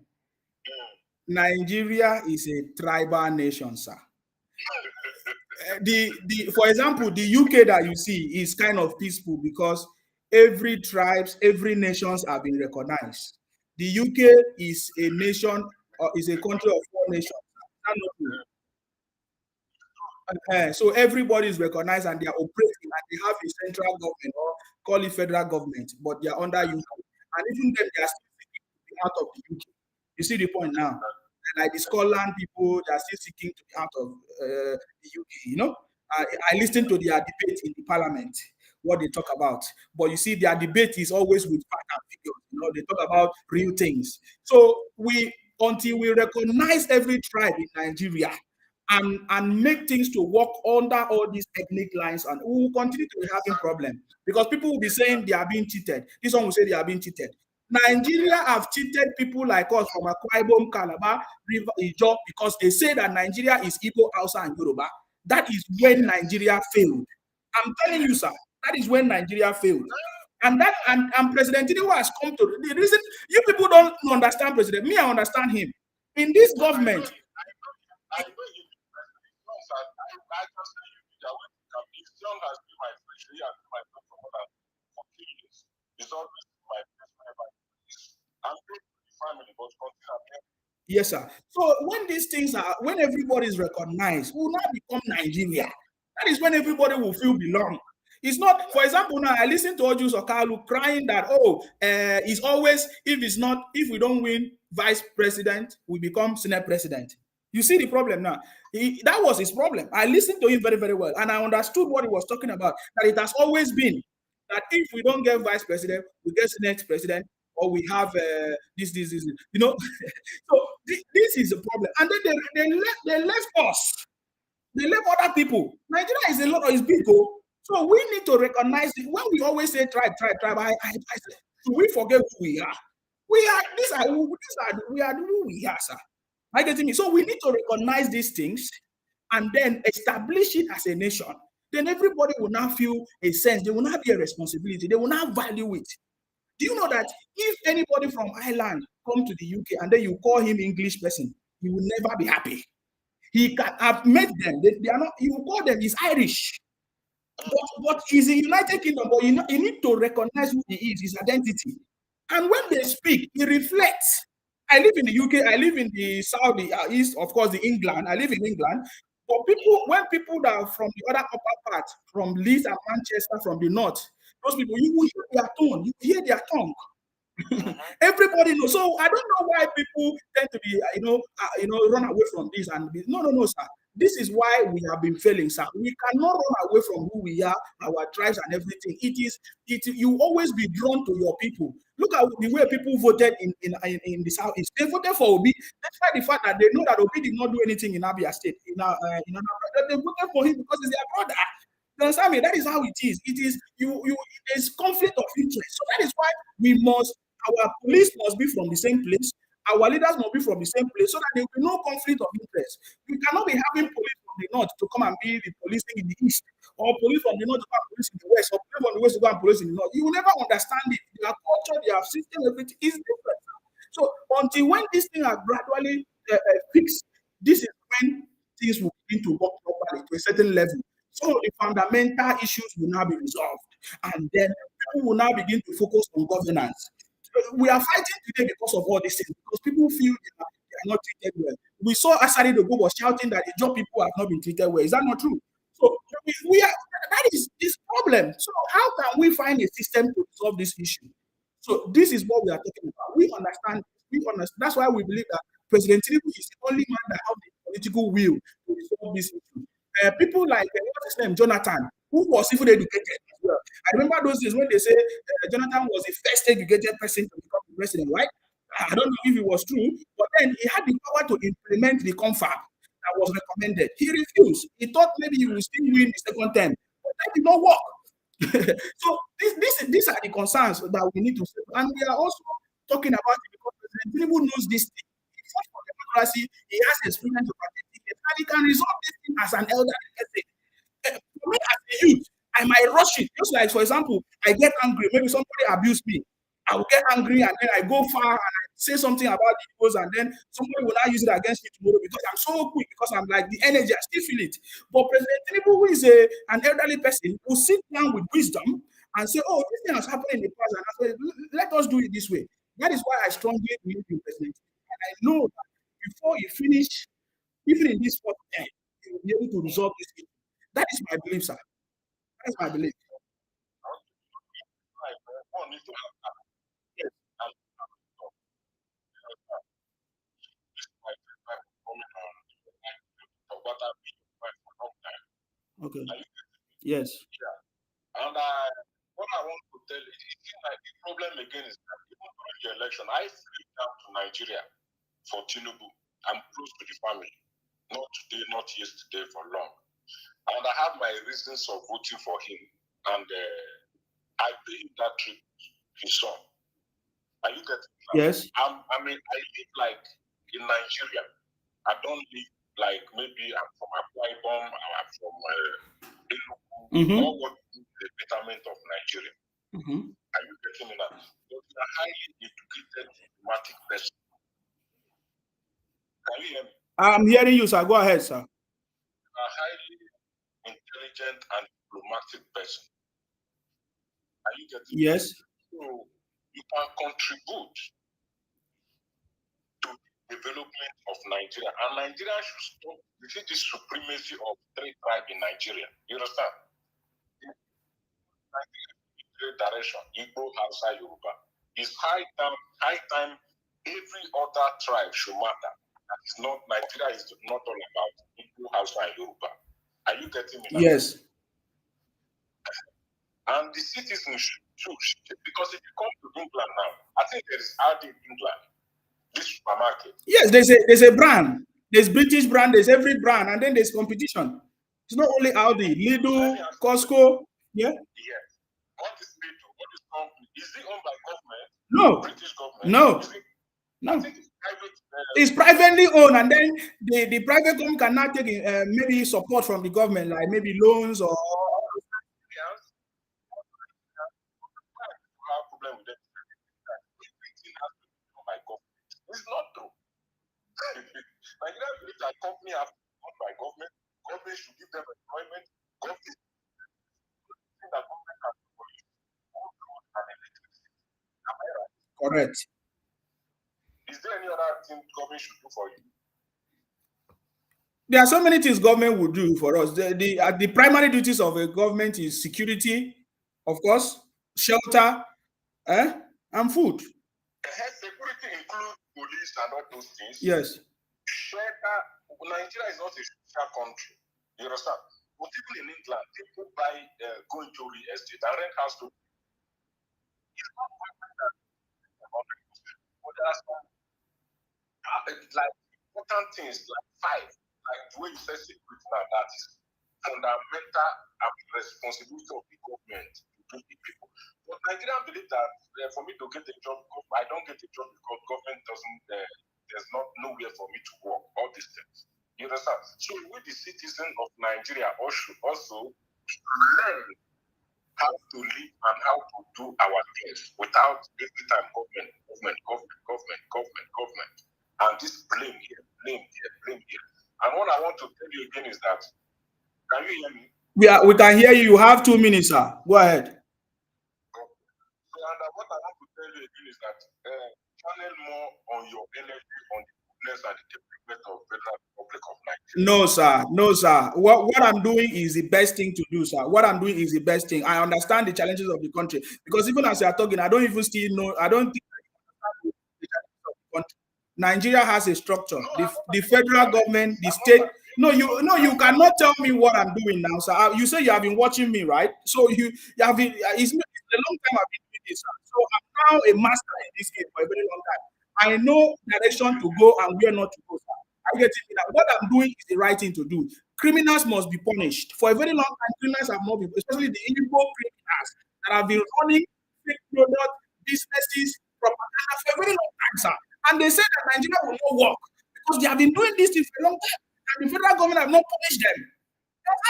Speaker 1: Nigeria is a tribal nation, sir. For example, the UK that you see is kind of peaceful because every tribes, every nations have been recognized. The UK is a nation, is a country of 4 nations. So everybody is recognized and they are operating and they have a central government or call it federal government, but they are under UK. And even then, they are still seeking to be out of the UK. You see the point now? Like the Scotland people, they are still seeking to be out of the UK. You know, I listen to their debate in the parliament, what they talk about. But you see, their debate is always with facts and figures. You know, they talk about real things. So until we recognize every tribe in Nigeria and make things to work under all these ethnic lines, and we will continue to be having problems because people will be saying they are being cheated. This one will say they are being cheated. Nigeria have cheated people like us from Akwa Ibom, Calabar, River, Ijaw, because they say that Nigeria is Igbo, Hausa, and Yoruba. That is when Nigeria failed. I'm telling you, sir, that is when Nigeria failed. And President Tinubu has come to the reason you people don't understand President. Me, I understand him. In this government.
Speaker 3: I know you. I just say you that when you come, if John has been my friend, he has been my friend for more than 14 years. He's always been my friend whenever I'm good with the family, but continue.
Speaker 1: Yes, sir. So when these things are, when everybody is recognized, we will not become Nigeria. That is when everybody will feel belong. It's not, for example, now I listen to Ojus Okalu crying that, it's always, if we don't win vice president, we become senate president. You see the problem now. That was his problem. I listened to him very, very well, and I understood what he was talking about. That it has always been that if we don't get vice president, we get senate president, or we have this. You know, so this is a problem. And then they left us. They left other people. Nigeria is a lot. Is big, so we need to recognize it. When we always say tribe, I say, do we forget who we are? We are who we are, sir. Are you getting me? So we need to recognize these things and then establish it as a nation. Then everybody will now feel a sense. They will not be a responsibility. They will not value it. Do you know that if anybody from Ireland come to the UK and then you call him English person, he will never be happy. He can have met them. They are not. You will call them. He's Irish, but he's in United Kingdom. But you need to recognize who he is, his identity. And when they speak, he reflects. I live in the UK. I live in the south, the east, of course, the England. I live in England. But when people that are from the other upper part, from Leeds and Manchester, from the north, those people, you will hear their tone. You hear their tongue. Everybody knows. So I don't know why people tend to be, run away from this and be, no, sir. This is why we have been failing, sir. We cannot run away from who we are, our tribes and everything. You always be drawn to your people. Look at the way people voted in the southeast. They voted for Obi, despite the fact that they know that Obi did not do anything in Abia State. They voted for him because he's their brother. You understand me? That is how it is. It is there's conflict of interest. So that is why our police must be from the same place. Our leaders must be from the same place so that there will be no conflict of interest. We cannot be having police from the north to come and be the policing in the east, or police from the north to come and police in the west, or police from the west to go and police in the north. You will never understand it. Their culture, their system, everything is different. So until when these things are gradually fixed, this is when things will begin to work properly to a certain level. So the fundamental issues will now be resolved, and then people will now begin to focus on governance. We are fighting today because of all these things, because people feel they are not treated well. We saw Asari Dogo was shouting that the job people have not been treated well. Is that not true? So we are, that is this problem. So how can we find a system to solve this issue? So this is what we are talking about. We understand. We understand. That's why we believe that President Tinubu is the only man that has the political will to resolve this issue. People like what's his name, Jonathan, who was even educated as well. I remember those days when they say Jonathan was the first educated person to become the president, right? I don't know if it was true, but then he had the power to implement the confab that was recommended. He refused. He thought maybe he would still win the second term, but that did not work. So these are the concerns that we need to settle. And we are also talking about it because President Tinubu knows this thing. He fought for democracy. He has experience of it, and he can resolve this thing as an elderly person. For me as a youth, I might rush it. Just like, for example, I get angry. Maybe somebody abused me. I will get angry and then I go far and I say something about the Igbos, and then somebody will not use it against me tomorrow because I'm so quick, because I'm like the energy, I still feel it. But President Tinubu, who is an elderly person, will sit down with wisdom and say, oh, this thing has happened in the past, and I say, let us do it this way. That is why I strongly believe in President Tinubu. And I know that before he finish, even in this fourth term, he will be able to resolve this issue. That is my belief, sir. That is my belief. Okay. Yes.
Speaker 3: Yeah. And what I want to tell you, it seems like the problem again is that even during the election, I flew down to Nigeria for Tinubu. I'm close to the family. Not today, not yesterday, for long. And I have my reasons of voting for him. And I paid that trip his son. Are you getting that?
Speaker 1: Yes.
Speaker 3: I live like in Nigeria. I don't live like maybe I'm from Akwa Ibom, I'm from Enugu, or what is the betterment of Nigeria. Are you getting me now? But a highly educated, diplomatic person. Can you hear me?
Speaker 1: I'm hearing you, sir. Go ahead, sir.
Speaker 3: A highly intelligent and diplomatic person. Are you getting me?
Speaker 1: Yes.
Speaker 3: So you can contribute to the development of Nigeria. And Nigeria should stop. You see this supremacy of three tribes in Nigeria. You understand? Direction, Igbo, Hausa, Yoruba. It's high time every other tribe should matter. That is not, Nigeria is not all about Igbo, Hausa, and Yoruba. Are you getting me now?
Speaker 1: Yes.
Speaker 3: And the citizens should, because if you come to England now, I think there is Aldi in England, this supermarket.
Speaker 1: Yes, there's a brand. There's British brand, there's every brand, and then there's competition. It's not only Aldi, Lidl, Costco. Yeah.
Speaker 3: Yes. What is Lidl? What is company? Is it owned by government?
Speaker 1: No.
Speaker 3: British government?
Speaker 1: No.
Speaker 3: No. I think it's private.
Speaker 1: It's privately owned, and then the private company cannot take maybe support from the government, like maybe loans or.
Speaker 3: Problem with them. Everything has to be done by government. It's not true. Nigeria believes that company have to be done by government. Government should give them employment. Government that government can do for you. And electricity. Am I right?
Speaker 1: Correct.
Speaker 3: Is there any other thing government should do for you?
Speaker 1: There are so many things government would do for us. The primary duties of a government is security, of course, shelter, and food.
Speaker 3: Security includes police and all those things.
Speaker 1: Yes.
Speaker 3: Shelter. Nigeria is not a social country. You understand? But even in England, people go into real estate and rent house to. It's not that 100%. But there are some like important things, like five, like the way you say security now, that is fundamental and responsibility of the government to do the people. But Nigerians believe that for me to get a job, I don't get a job because government doesn't. There's nowhere for me to work. All these things. You understand? So we, the citizens of Nigeria, also learn how to live and how to do our things without every time government. And this blame here. And what I want to tell you again is that, can you hear me?
Speaker 1: We can hear you. You have 2 minutes, sir. Go ahead.
Speaker 3: So, and what I want to tell you again is that channel more on your energy on the goodness and the development government of Federal Republic of Nigeria.
Speaker 1: No, sir. No, sir. What I'm doing is the best thing to do, sir. What I'm doing is the best thing. I understand the challenges of the country because even as you are talking, I don't even still know. I don't think I understand the challenges of the country. Nigeria has a structure. The federal government, the state. No, you cannot tell me what I'm doing now, sir. You say you have been watching me, right? So you have been. It's a long time I've been doing this, sir. So I'm now a master in this game for a very long time. I know direction to go and where not to go, sir. I get it now. What I'm doing is the right thing to do. Criminals must be punished. For a very long time, criminals have not been, especially the illegal criminals that have been running fake product businesses, propaganda for a very long time, sir. And they say that Nigeria will not work because they have been doing this thing for a long time, and the federal government have not punished them.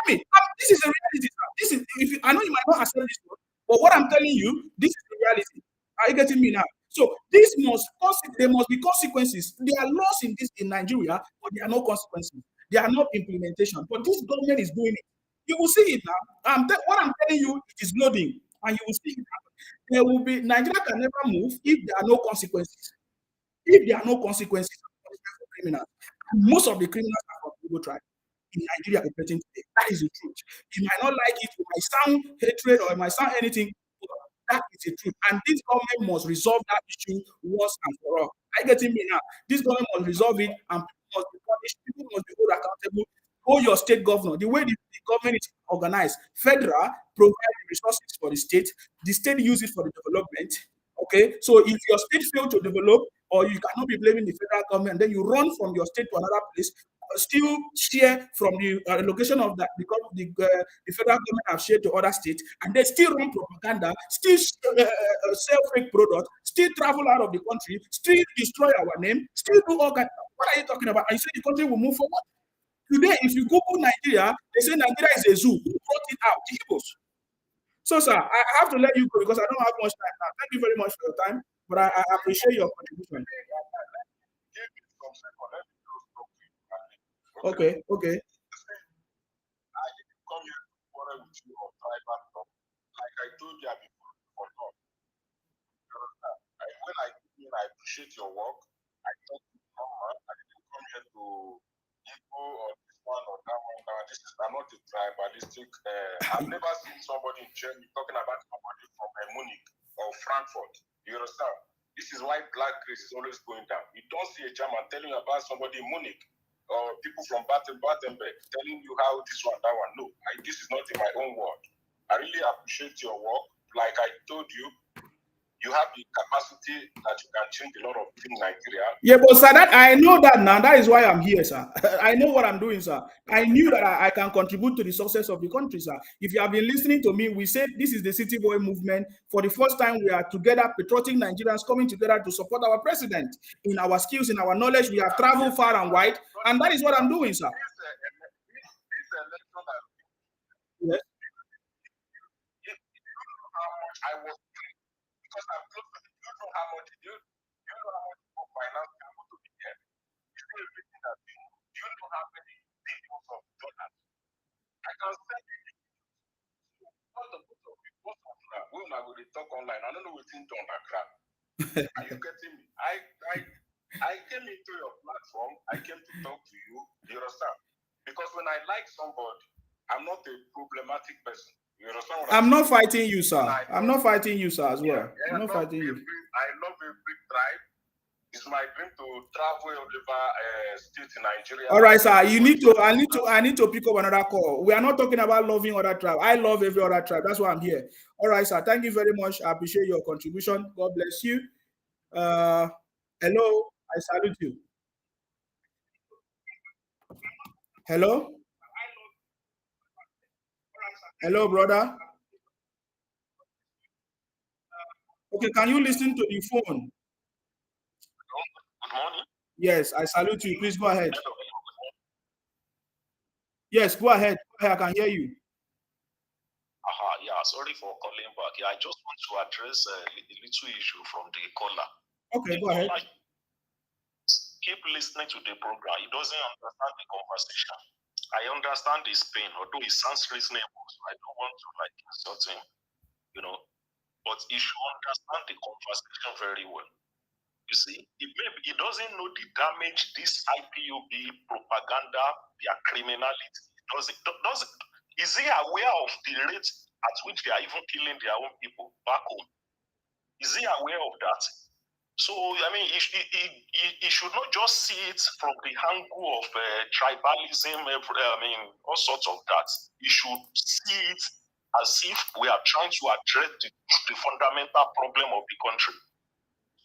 Speaker 1: You know, this is a reality, sir. This is I know you might not accept this one, but what I'm telling you, this is the reality. Are you getting me now? So there must be consequences. There are laws in Nigeria, but there are no consequences. There are no implementation. But this government is doing it. You will see it now. What I'm telling you, it is loading, and you will see it happen. There will be Nigeria can never move if there are no consequences. If there are no consequences for criminals, and most of the criminals are from Igbo tribe in Nigeria operating today. That is the truth. You might not like it, it might sound hatred or it might sound anything, but that is the truth. And this government must resolve that issue once and for all. Are you getting me now? This government must resolve it and people must be punished, people must be held accountable. Hold your state governor. The way the government is organized, federal provide the resources for the state use it for the development. Okay, so if your state failed to develop, or you cannot be blaming the federal government, then you run from your state to another place, still share from the location of that because the federal government have shared to other states, and they still run propaganda, still sell fake products, still travel out of the country, still destroy our name, still do all kinds. What are you talking about? And you say the country will move forward. Today, if you Google Nigeria, they say Nigeria is a zoo. Who brought it out? The Igbos. So, sir, I have to let you go because I don't have much time now. Thank you very much for your time, but I appreciate your contribution. Okay.
Speaker 3: I didn't come here to quarrel with you on tribal talk. Like I told you before, when I came in, I appreciate your work. I talk to normal. I didn't come here to Igbo or this one or that one. I'm not a tribalistic. I've never seen somebody in Germany talking about somebody from Munich or Frankfurt. You understand? This is why black race is always going down. You don't see a German telling you about somebody in Munich or people from Baden-Württemberg telling you how this one, that one. No, this is not in my own word. I really appreciate your work. Like I told you, you have the capacity that you can change a lot of things in Nigeria.
Speaker 1: Yeah, but sir, that I know that now. That is why I'm here, sir. I know what I'm doing, sir. I knew that I can contribute to the success of the country, sir. If you have been listening to me, we said this is the City Boy movement. For the first time, we are together, patriotic Nigerians coming together to support our president. In our skills, in our knowledge, we have traveled far and wide, and that is what I'm doing, sir. Yes.
Speaker 3: I was because I'm close to you know how much you know how much for finance can go to be here. You know everything that you know how many billions of dollars. I can send you all the book of people we will go talk online. I don't know what's in on that crap. Are you getting me? I came into your platform, I came to talk to you, you understand? Because when I like somebody, I'm not a problematic person.
Speaker 1: I'm not fighting you, sir. I'm not fighting you, sir, as well.
Speaker 3: Yeah,
Speaker 1: I'm not fighting you.
Speaker 3: I love every tribe. It's my dream to travel over states in Nigeria.
Speaker 1: All right, sir. I need to pick up another call. We are not talking about loving other tribe. I love every other tribe. That's why I'm here. All right, sir. Thank you very much. I appreciate your contribution. God bless you. Hello. I salute you. Hello. Hello, brother. Okay, can you listen to the phone?
Speaker 3: Good morning.
Speaker 1: Yes, I salute you. Please go ahead. Yes, go ahead. I can hear you.
Speaker 3: Yeah, sorry for calling back. Yeah, I just want to address a little issue from the caller.
Speaker 1: Okay, go ahead.
Speaker 3: Keep listening to the program. He doesn't understand the conversation. I understand his pain, although it sounds reasonable, so I don't want to insult him, but he should understand the conversation very well. You see, it doesn't know the damage this IPOB propaganda, their criminality does. Is he aware of the rate at which they are even killing their own people back home? Is he aware of that? So, I mean, he should not just see it from the angle of tribalism, all sorts of that. He should see it as if we are trying to address the fundamental problem of the country.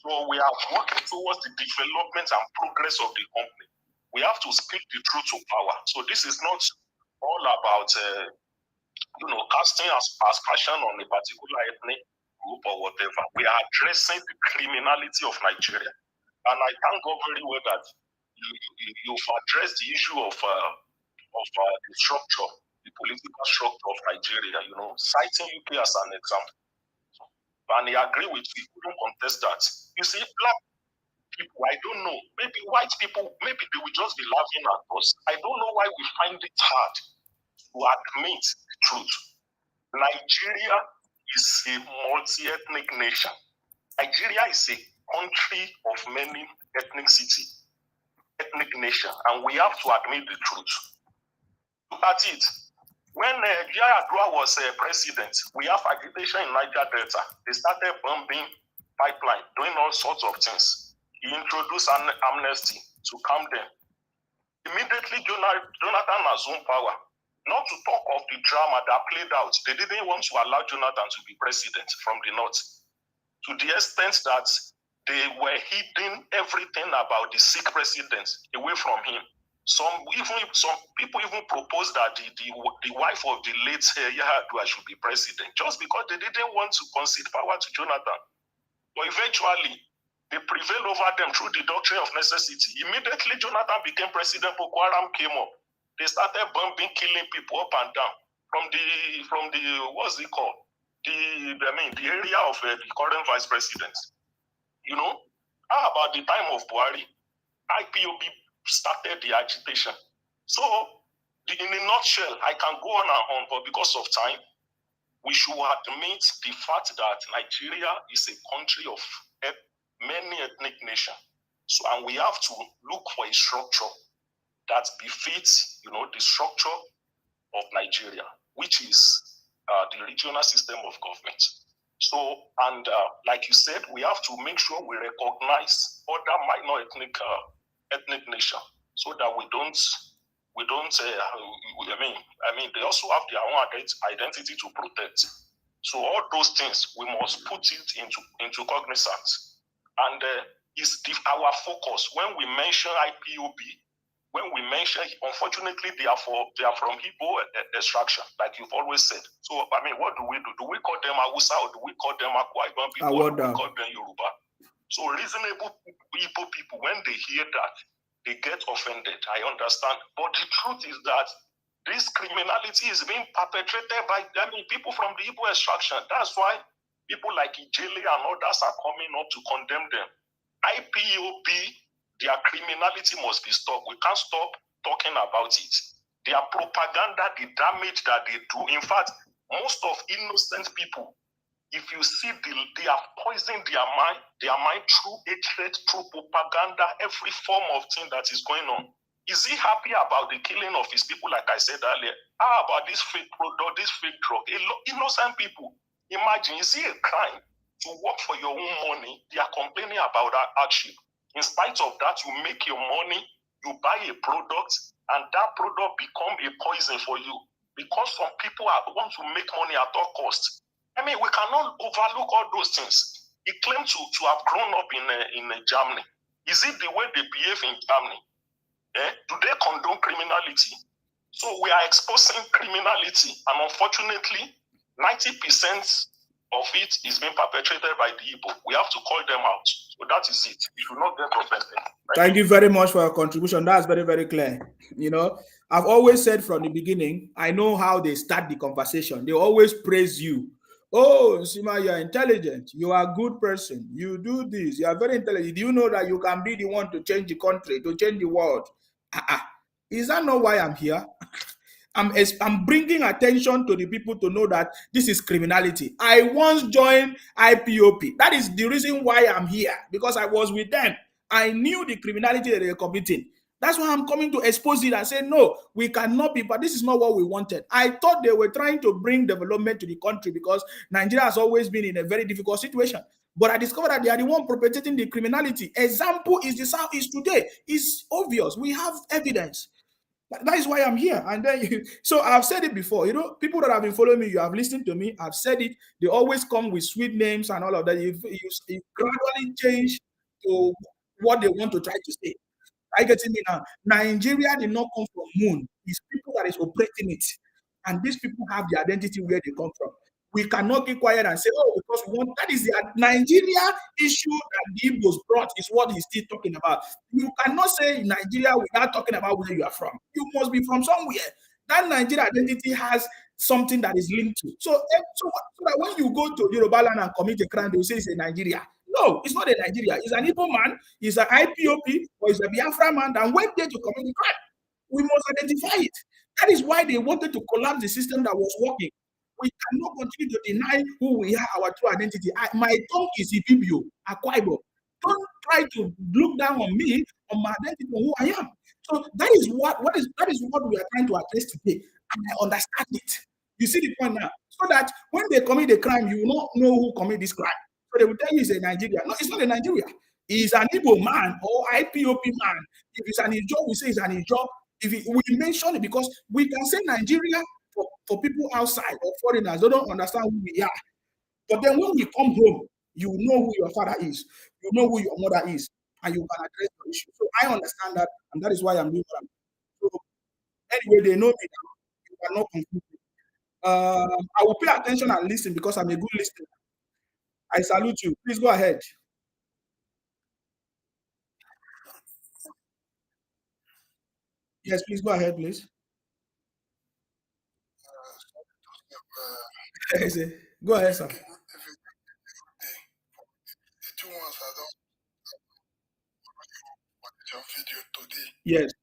Speaker 3: So we are working towards the development and progress of the company. We have to speak the truth to power. So this is not all about, casting aspersion on a particular ethnic group or whatever. We are addressing the criminality of Nigeria. And I thank God very well that you've addressed the issue of the structure, the political structure of Nigeria, citing UK as an example. And I agree with you, we don't contest that. You see, black people, I don't know, maybe white people, maybe they will just be laughing at us. I don't know why we find it hard to admit the truth. Nigeria is a multi-ethnic nation. Nigeria is a country of many ethnic nation, and we have to admit the truth. Look at it. When Yar'Adua was president, we have agitation in Niger Delta. They started bombing pipeline, doing all sorts of things. He introduced an amnesty to calm them. Immediately, Jonathan assumed power. Not to talk of the drama that played out. They didn't want to allow Jonathan to be president from the north, to the extent that they were hiding everything about the sick president away from him. Some people even proposed that the wife of the late Yar'Adua should be president, just because they didn't want to concede power to Jonathan. But eventually, they prevailed over them through the doctrine of necessity. Immediately, Jonathan became president. Boko Haram came up. They started bombing, killing people up and down from the what's it called? The area of the current vice president. How about the time of Buhari? IPOB started the agitation. So, in a nutshell, I can go on and on, but because of time, we should admit the fact that Nigeria is a country of many ethnic nations. So, and we have to look for a structure that befits, the structure of Nigeria, which is the regional system of government. So, and like you said, we have to make sure we recognize other minor ethnic nation, so that we don't. They also have their own identity to protect. So all those things we must put it into cognizance, and is our focus when we mention IPOB. When we mention, unfortunately, they are from Igbo extraction, like you've always said. So, what do we do? Do we call them Hausa, or do we call them Akwa Ibom people, or do we call them Yoruba? So, reasonable Igbo people, when they hear that, they get offended. I understand. But the truth is that this criminality is being perpetrated by people from the Igbo extraction. That's why people like Ijele and others are coming up to condemn them. IPOB, their criminality must be stopped. We can't stop talking about it. Their propaganda, the damage that they do. In fact, most of innocent people, if you see, they have poisoned their mind through hatred, through propaganda, every form of thing that is going on. Is he happy about the killing of his people, like I said earlier? How about this fake product, this fake drug? Innocent people. Imagine, is it a crime to work for your own money? They are complaining about that hardship. In spite of that, you make your money, you buy a product, and that product become a poison for you. Because some people want to make money at all costs. We cannot overlook all those things. He claimed to have grown up in Germany. Is it the way they behave in Germany? Do they condone criminality? So we are exposing criminality, and unfortunately, 90% of it is being perpetrated by the Igbo. We have to call them out. So that is it. You should not get offended.
Speaker 1: Thank you very much for your contribution. That's very, very clear. I've always said from the beginning, I know how they start the conversation. They always praise you. Oh, Sima, you're intelligent. You are a good person. You do this. You are very intelligent. Do you know that you can be the one to change the country, to change the world? Is that not why I'm here? I'm bringing attention to the people to know that this is criminality. I once joined IPOP. That is the reason why I'm here, because I was with them. I knew the criminality that they were committing. That's why I'm coming to expose it and say, no, we cannot be, but this is not what we wanted. I thought they were trying to bring development to the country because Nigeria has always been in a very difficult situation. But I discovered that they are the one perpetrating the criminality. Example is the Southeast today. It's obvious. We have evidence. That is why I'm here. And then so I've said it before. People that have been following me, you have listened to me. I've said it. They always come with sweet names and all of that. You gradually change to what they want to try to say. I get me now. Nigeria did not come from moon. It's people that is operating it. And these people have the identity where they come from. We cannot keep quiet and say, oh, because we want, that is the Nigeria issue that the Igbos brought is what he's still talking about. You cannot say Nigeria without talking about where you are from. You must be from somewhere. That Nigeria identity has something that is linked to. So that when you go to Yoruba land and commit a crime, they will say it's a Nigeria. No, it's not a Nigeria. It's an Igbo man, it's an IPOP, or it's a Biafra man that went there to commit a crime. We must identify it. That is why they wanted to collapse the system that was working. We cannot continue to deny who we are, our true identity. My tongue is Ibibio, Akwa Ibom. Don't try to look down on me, on my identity, on who I am. So that is what we are trying to address today. And I understand it. You see the point now? So that when they commit a crime, you will not know who committed this crime. So they will tell you it's a Nigeria. No, it's not a Nigeria. He's an Igbo man or IPOP man. If it's an Ijo, we say it's an Ijo. We mention it because we can say Nigeria for people outside or foreigners. They don't understand who we are. But then when we come home, you know who your father is. You know who your mother is. And you can address the issue. So I understand that. And that is why I'm doing what I'm doing. So anyway, they know me now. You cannot confuse me. I will pay attention and listen because I'm a good listener. I salute you. Please go ahead. Yes, please go ahead, please. Go ahead, sir.
Speaker 6: The two ones I don't watch your video today.
Speaker 1: Yes.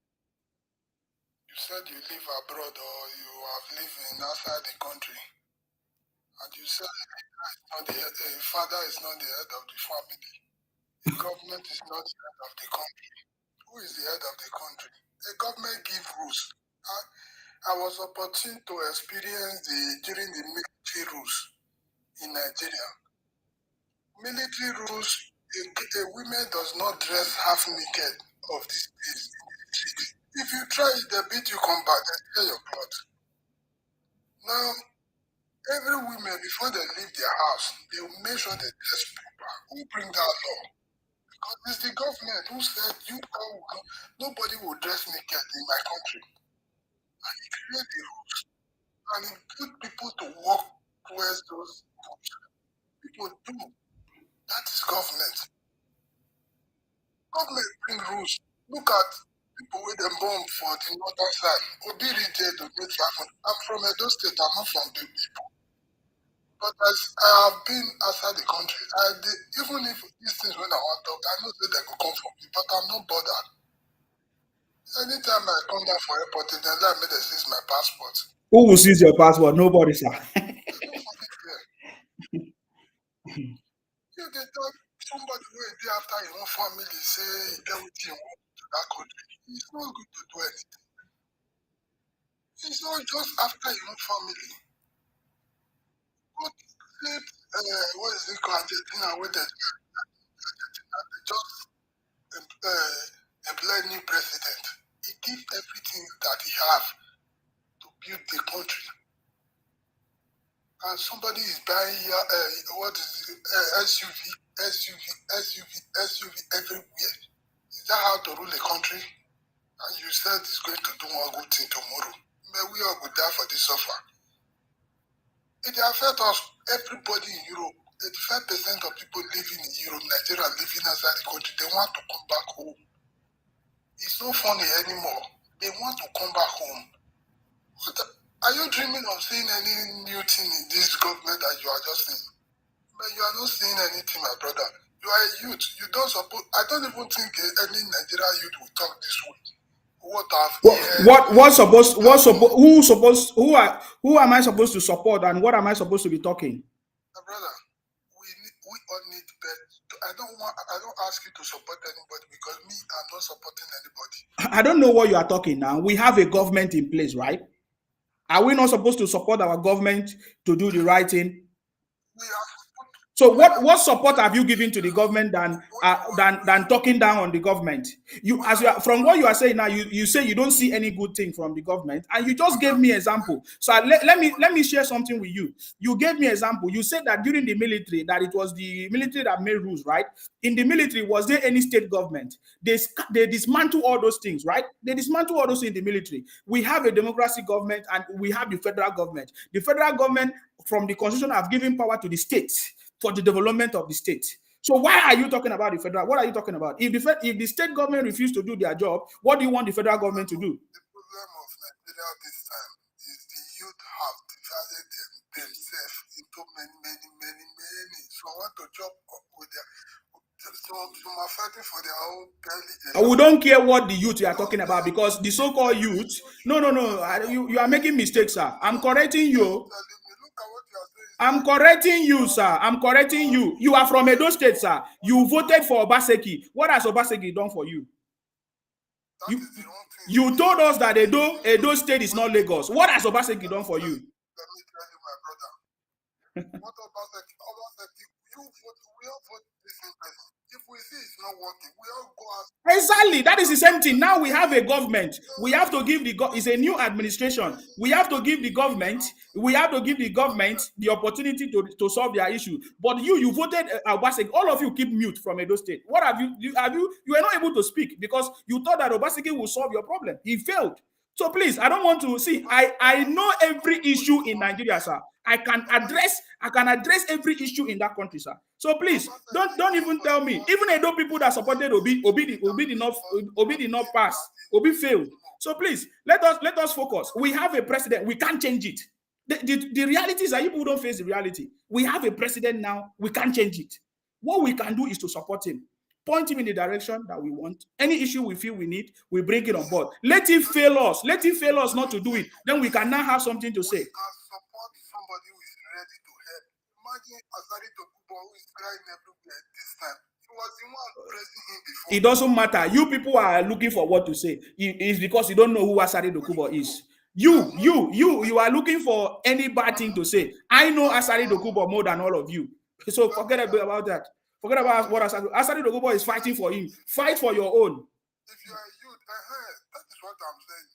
Speaker 6: You said you live abroad or you have lived outside the country. And you said the father is not the head of the family. The government is not the head of the country. Who is the head of the country? The government gives rules. I was opportune to experience during the military rules in Nigeria. Military rules, a woman does not dress half naked of this place. If you try it, they beat you, come back, they tear your clothes. Now, every woman, before they leave their house, they will make sure they dress proper. Who bring that law? Because it's the government who said nobody will dress naked in my country. And he created the rules. And he put people to work towards those rules. People do. That is government. Government bring rules. Look at people with them bomb for the northern side. Obi reject the make happen. I'm from Edo State. I'm not from the people. But as I have been outside the country, even if these things when I want to talk, I know that they could come from me, but I'm not bothered. Anytime I come down for airport, then let me seize my passport.
Speaker 1: Who will seize your passport? Nobody, sir.
Speaker 6: You they tell somebody who is there after your own family say everything to that country. It's not good to do anything. It's not just after your own family. What is it called? Argentina, where they just employ new president. He gives everything that he have to build the country. And somebody is buying SUV everywhere. Is that how to rule a country? And you said it's going to do one good thing tomorrow. May we all go die for this suffer. It affects us, everybody in Europe. 85% of people living in Europe, Nigeria living outside the country, they want to come back home. It's not funny anymore. They want to come back home. Are you dreaming of seeing any new thing in this government that you are just seeing? But you are not seeing anything, my brother. You are a youth. You don't suppose. I don't even think any Nigerian youth will talk this way.
Speaker 1: who am I supposed to support and what am I supposed to be talking?
Speaker 6: Brother, we all need better. I don't ask you to support anybody because me, I'm not supporting anybody.
Speaker 1: I don't know what you are talking now. We have a government in place, right? Are we not supposed to support our government to do the right thing?
Speaker 6: We are.
Speaker 1: So what support have you given to the government than talking down on the government? From what you are saying now, you say you don't see any good thing from the government, and you just gave me example. So let me share something with you. You gave me example. You said that during the military, that it was the military that made rules, right? In the military, was there any state government? They dismantle all those things, right? They dismantle all those things in the military. We have a democracy government and we have the federal government. The federal government, from the constitution, have given power to the states for the development of the state. So why are you talking about the federal? What are you talking about? If the state government refuses to do their job, what do you want the federal government to do?
Speaker 6: The problem of Nigeria this time is the youth have divided themselves into many. So I want to jump up with their. Some are fighting for their own belly.
Speaker 1: We don't care what the youth you are talking about, because the so-called youth. No. You are making mistakes, sir. I'm correcting you. I'm correcting you, sir. I'm correcting you. You are from Edo State, sir. You voted for Obaseki. What has Obaseki done for you? You told us that Edo State is not Lagos. What has Obaseki done for you?
Speaker 6: Let me tell you, my brother. What Obaseki? We all vote the same person. If we see it's not working, we all go out.
Speaker 1: Exactly. That is the same thing. Now we have a government. We have to give it's a new administration. We have to give the government the opportunity to solve their issue. But you voted Obaseki. All of you keep mute from Edo State. What have you you were not able to speak because you thought that Obaseki will solve your problem. He failed. So please, I don't want to see. I know every issue in Nigeria, sir. I can address every issue in that country, sir. So please, don't even tell me. Even Edo people that supported Obi did not pass. Obi failed. So please, let us focus. We have a president. We can't change it. The reality is that people don't face the reality. We have a president now. We can't change it. What we can do is to support him. Point him in the direction that we want. Any issue we feel we need, we bring it on board. Let him fail us. Let him fail us not to do it. Then we can now have something to say.
Speaker 6: We can support somebody who is ready to help. Imagine Asari Dokubo who is crying everywhere this time. He was the one pressing him before.
Speaker 1: It doesn't matter. You people are looking for what to say. It's because you don't know who Asari Dokubo is. You are looking for any bad thing to say. I know Asari Dokubo more than all of you. So forget about that. Forget about what Asari Dokubo is fighting for him. Fight for your own.
Speaker 6: If you are youth, that is what I'm saying.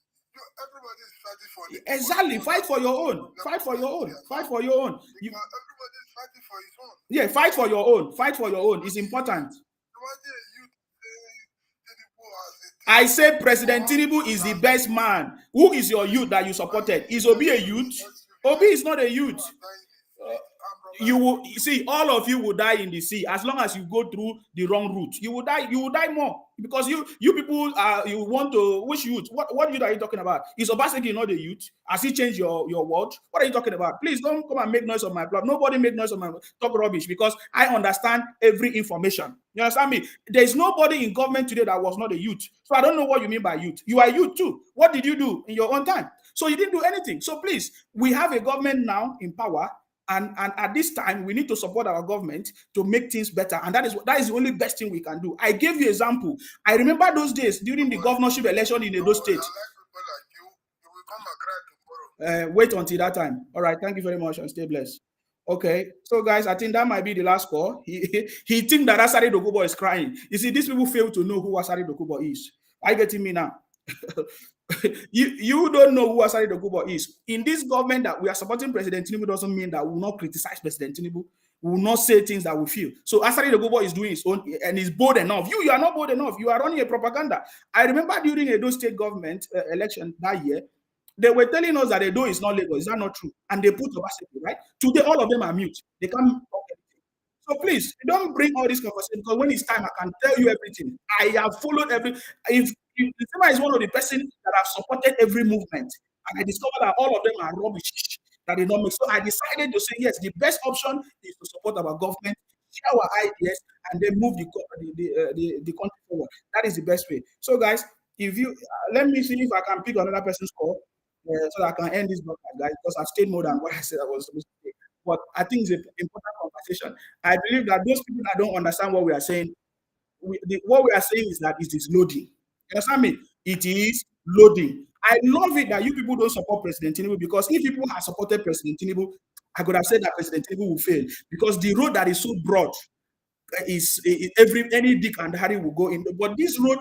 Speaker 6: Everybody is fighting for it.
Speaker 1: Exactly. Fight for your own. Fight for your own. Fight for your own.
Speaker 6: Everybody is fighting for his own.
Speaker 1: Yeah, fight for your own. Fight for your own. It's important. I say President Tinubu is the best man. Who is your youth that you supported? Is Obi a youth? Obi is not a youth. You will see, all of you will die in the sea as long as you go through the wrong route. You will die more because you people you want to. Which youth? What youth are you talking about? Is Obaseki not a youth? Has he changed your word? What are you talking about? Please don't come and make noise on my blog. Nobody make noise on my talk rubbish because I understand every information. You understand me? There is nobody in government today that was not a youth. So I don't know what you mean by youth. You are youth too. What did you do in your own time? So you didn't do anything. So please, we have a government now in power. And at this time, we need to support our government to make things better. And that is the only best thing we can do. I gave you an example. I remember those days during the governorship election in Edo State. Wait until that time. All right. Thank you very much and stay blessed. Okay. So, guys, I think that might be the last call. He thinks that Asari Dokubo is crying. You see, these people fail to know who Asari Dokubo is. Are you getting me now? you don't know who Asari Dokubo is. In this government that we are supporting President Tinubu doesn't mean that we will not criticize President Tinubu. We will not say things that we feel. So Asari Dokubo is doing his own and is bold enough. You are not bold enough. You are running a propaganda. I remember during Edo state government election that year, they were telling us that Edo is not Lagos. Is that not true? And they put Obaseki, right? Today, all of them are mute. They can't talk anything. So please, don't bring all this conversation because when it's time, I can tell you everything. I have followed if December is one of the persons that have supported every movement, and I discovered that all of them are rubbish, that they don't make. So I decided to say, yes, the best option is to support our government, share our ideas, and then move the country forward. That is the best way. So, guys, if you let me see if I can pick another person's call so that I can end this broadcast, guys, because I've stayed more than what I said I was supposed to say. But I think it's an important conversation. I believe that those people that don't understand what we are saying, what we are saying is that it is loading. You understand me? It is loading. I love it that you people don't support President Tinubu, because if people had supported President Tinubu, I could have said that President Tinubu will fail, because the road that is so broad is any Dick and Harry will go in. But this road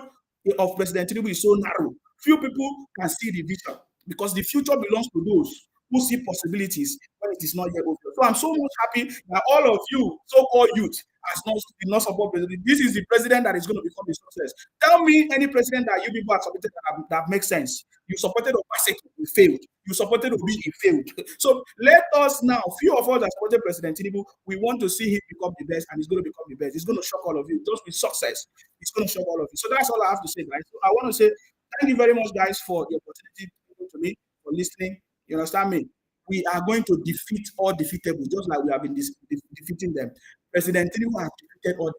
Speaker 1: of President Tinubu is so narrow. Few people can see the vision, because the future belongs to those who see possibilities when it is not yet over. So I'm so much happy that all of you, so-called youth, did not support president. This is the president that is going to become a success. Tell me any president that you people have supported that makes sense. You supported Obaseki, he failed. You supported Obi, he failed. So let us now, few of us that supported President Tinubu, we want to see him become the best, and he's going to become the best. He's going to shock all of you. Just with success, he's going to shock all of you. So that's all I have to say, guys. So I want to say thank you very much, guys, for the opportunity to me, for listening. You understand me? We are going to defeat all defeatable, just like we have been defeating them. President Tinubu has defeated all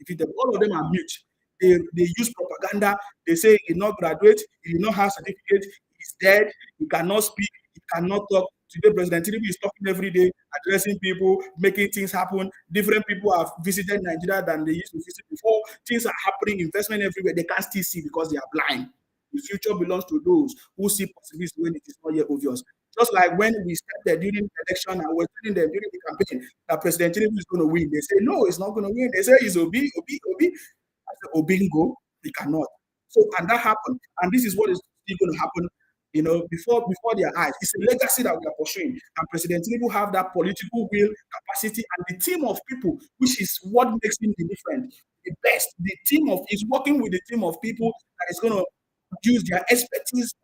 Speaker 1: defeatable. All of them are mute. They use propaganda. They say he did not graduate, he did not have certificate, he's dead, he cannot speak, he cannot talk. Today, President Tinubu is talking every day, addressing people, making things happen. Different people have visited Nigeria than they used to visit before. Things are happening, investment everywhere. They can't still see because they are blind. The future belongs to those who see possibilities when it is not yet obvious. Just like when we started during the election and we're telling them during the campaign that President Tinubu is going to win. They say, no, it's not going to win. They say, it's Obi. I said, Obingo, he cannot. So, and that happened. And this is what is still going to happen, before their eyes. It's a legacy that we are pursuing. And President Tinubu have that political will, capacity, and the team of people, which is what makes him the different, the best. The team of, he's working with the team of people that is going to use their expertise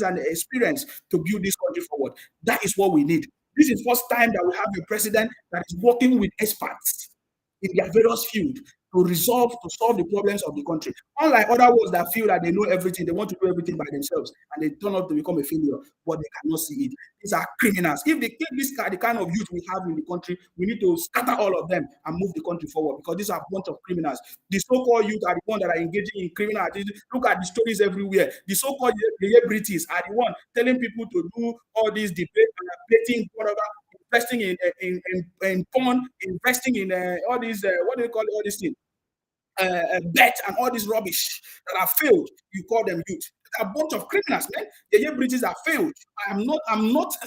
Speaker 1: and experience to build this country forward. That is what we need. This is the first time that we have a president that is working with experts in their various fields to solve the problems of the country. Unlike other ones that feel that they know everything, they want to do everything by themselves, and they turn out to become a failure, but they cannot see it. These are criminals. If they take the kind of youth we have in the country, we need to scatter all of them and move the country forward, because these are a bunch of criminals. The so-called youth are the ones that are engaging in criminal activities. Look at the stories everywhere. The so-called celebrities are the ones telling people to do all these debates and betting, whatever, investing in porn, investing in all these, what do you call it, all these things? Bet and all this rubbish that have failed. You call them youth. A bunch of criminals, man. The British have failed. I'm not,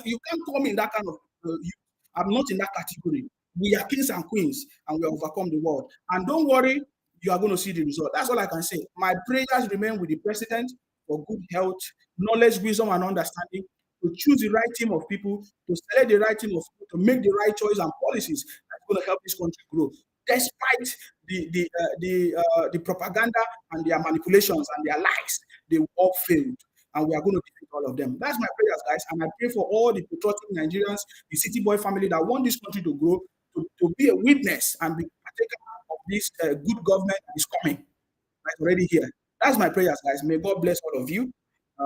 Speaker 1: you can't call me in that kind of youth. I'm not in that category. We are kings and queens, and we have overcome the world. And don't worry, you are going to see the result. That's all I can say. My prayers remain with the president for good health, knowledge, wisdom, and understanding, to choose the right team of people, to select the right team of people, to make the right choice and policies that's going to help this country grow. Despite the propaganda and their manipulations and their lies, they all failed. And we are going to defeat all of them. That's my prayers, guys. And I pray for all the patriotic Nigerians, the City Boy family that want this country to grow, to be a witness and be partaker of this good government that is coming. That's already here. That's my prayers, guys. May God bless all of you.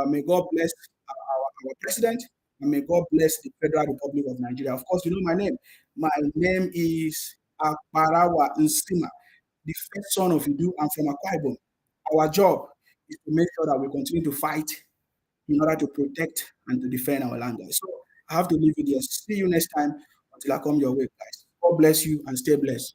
Speaker 1: May God bless our president. And may God bless the Federal Republic of Nigeria. Of course, you know my name. My name is Akbarawa Nsima, the first son of Idu. I'm from Akwa Ibom. Our job is to make sure that we continue to fight in order to protect and to defend our land, guys. So I have to leave it here. See you next time until I come your way, guys. God bless you and stay blessed.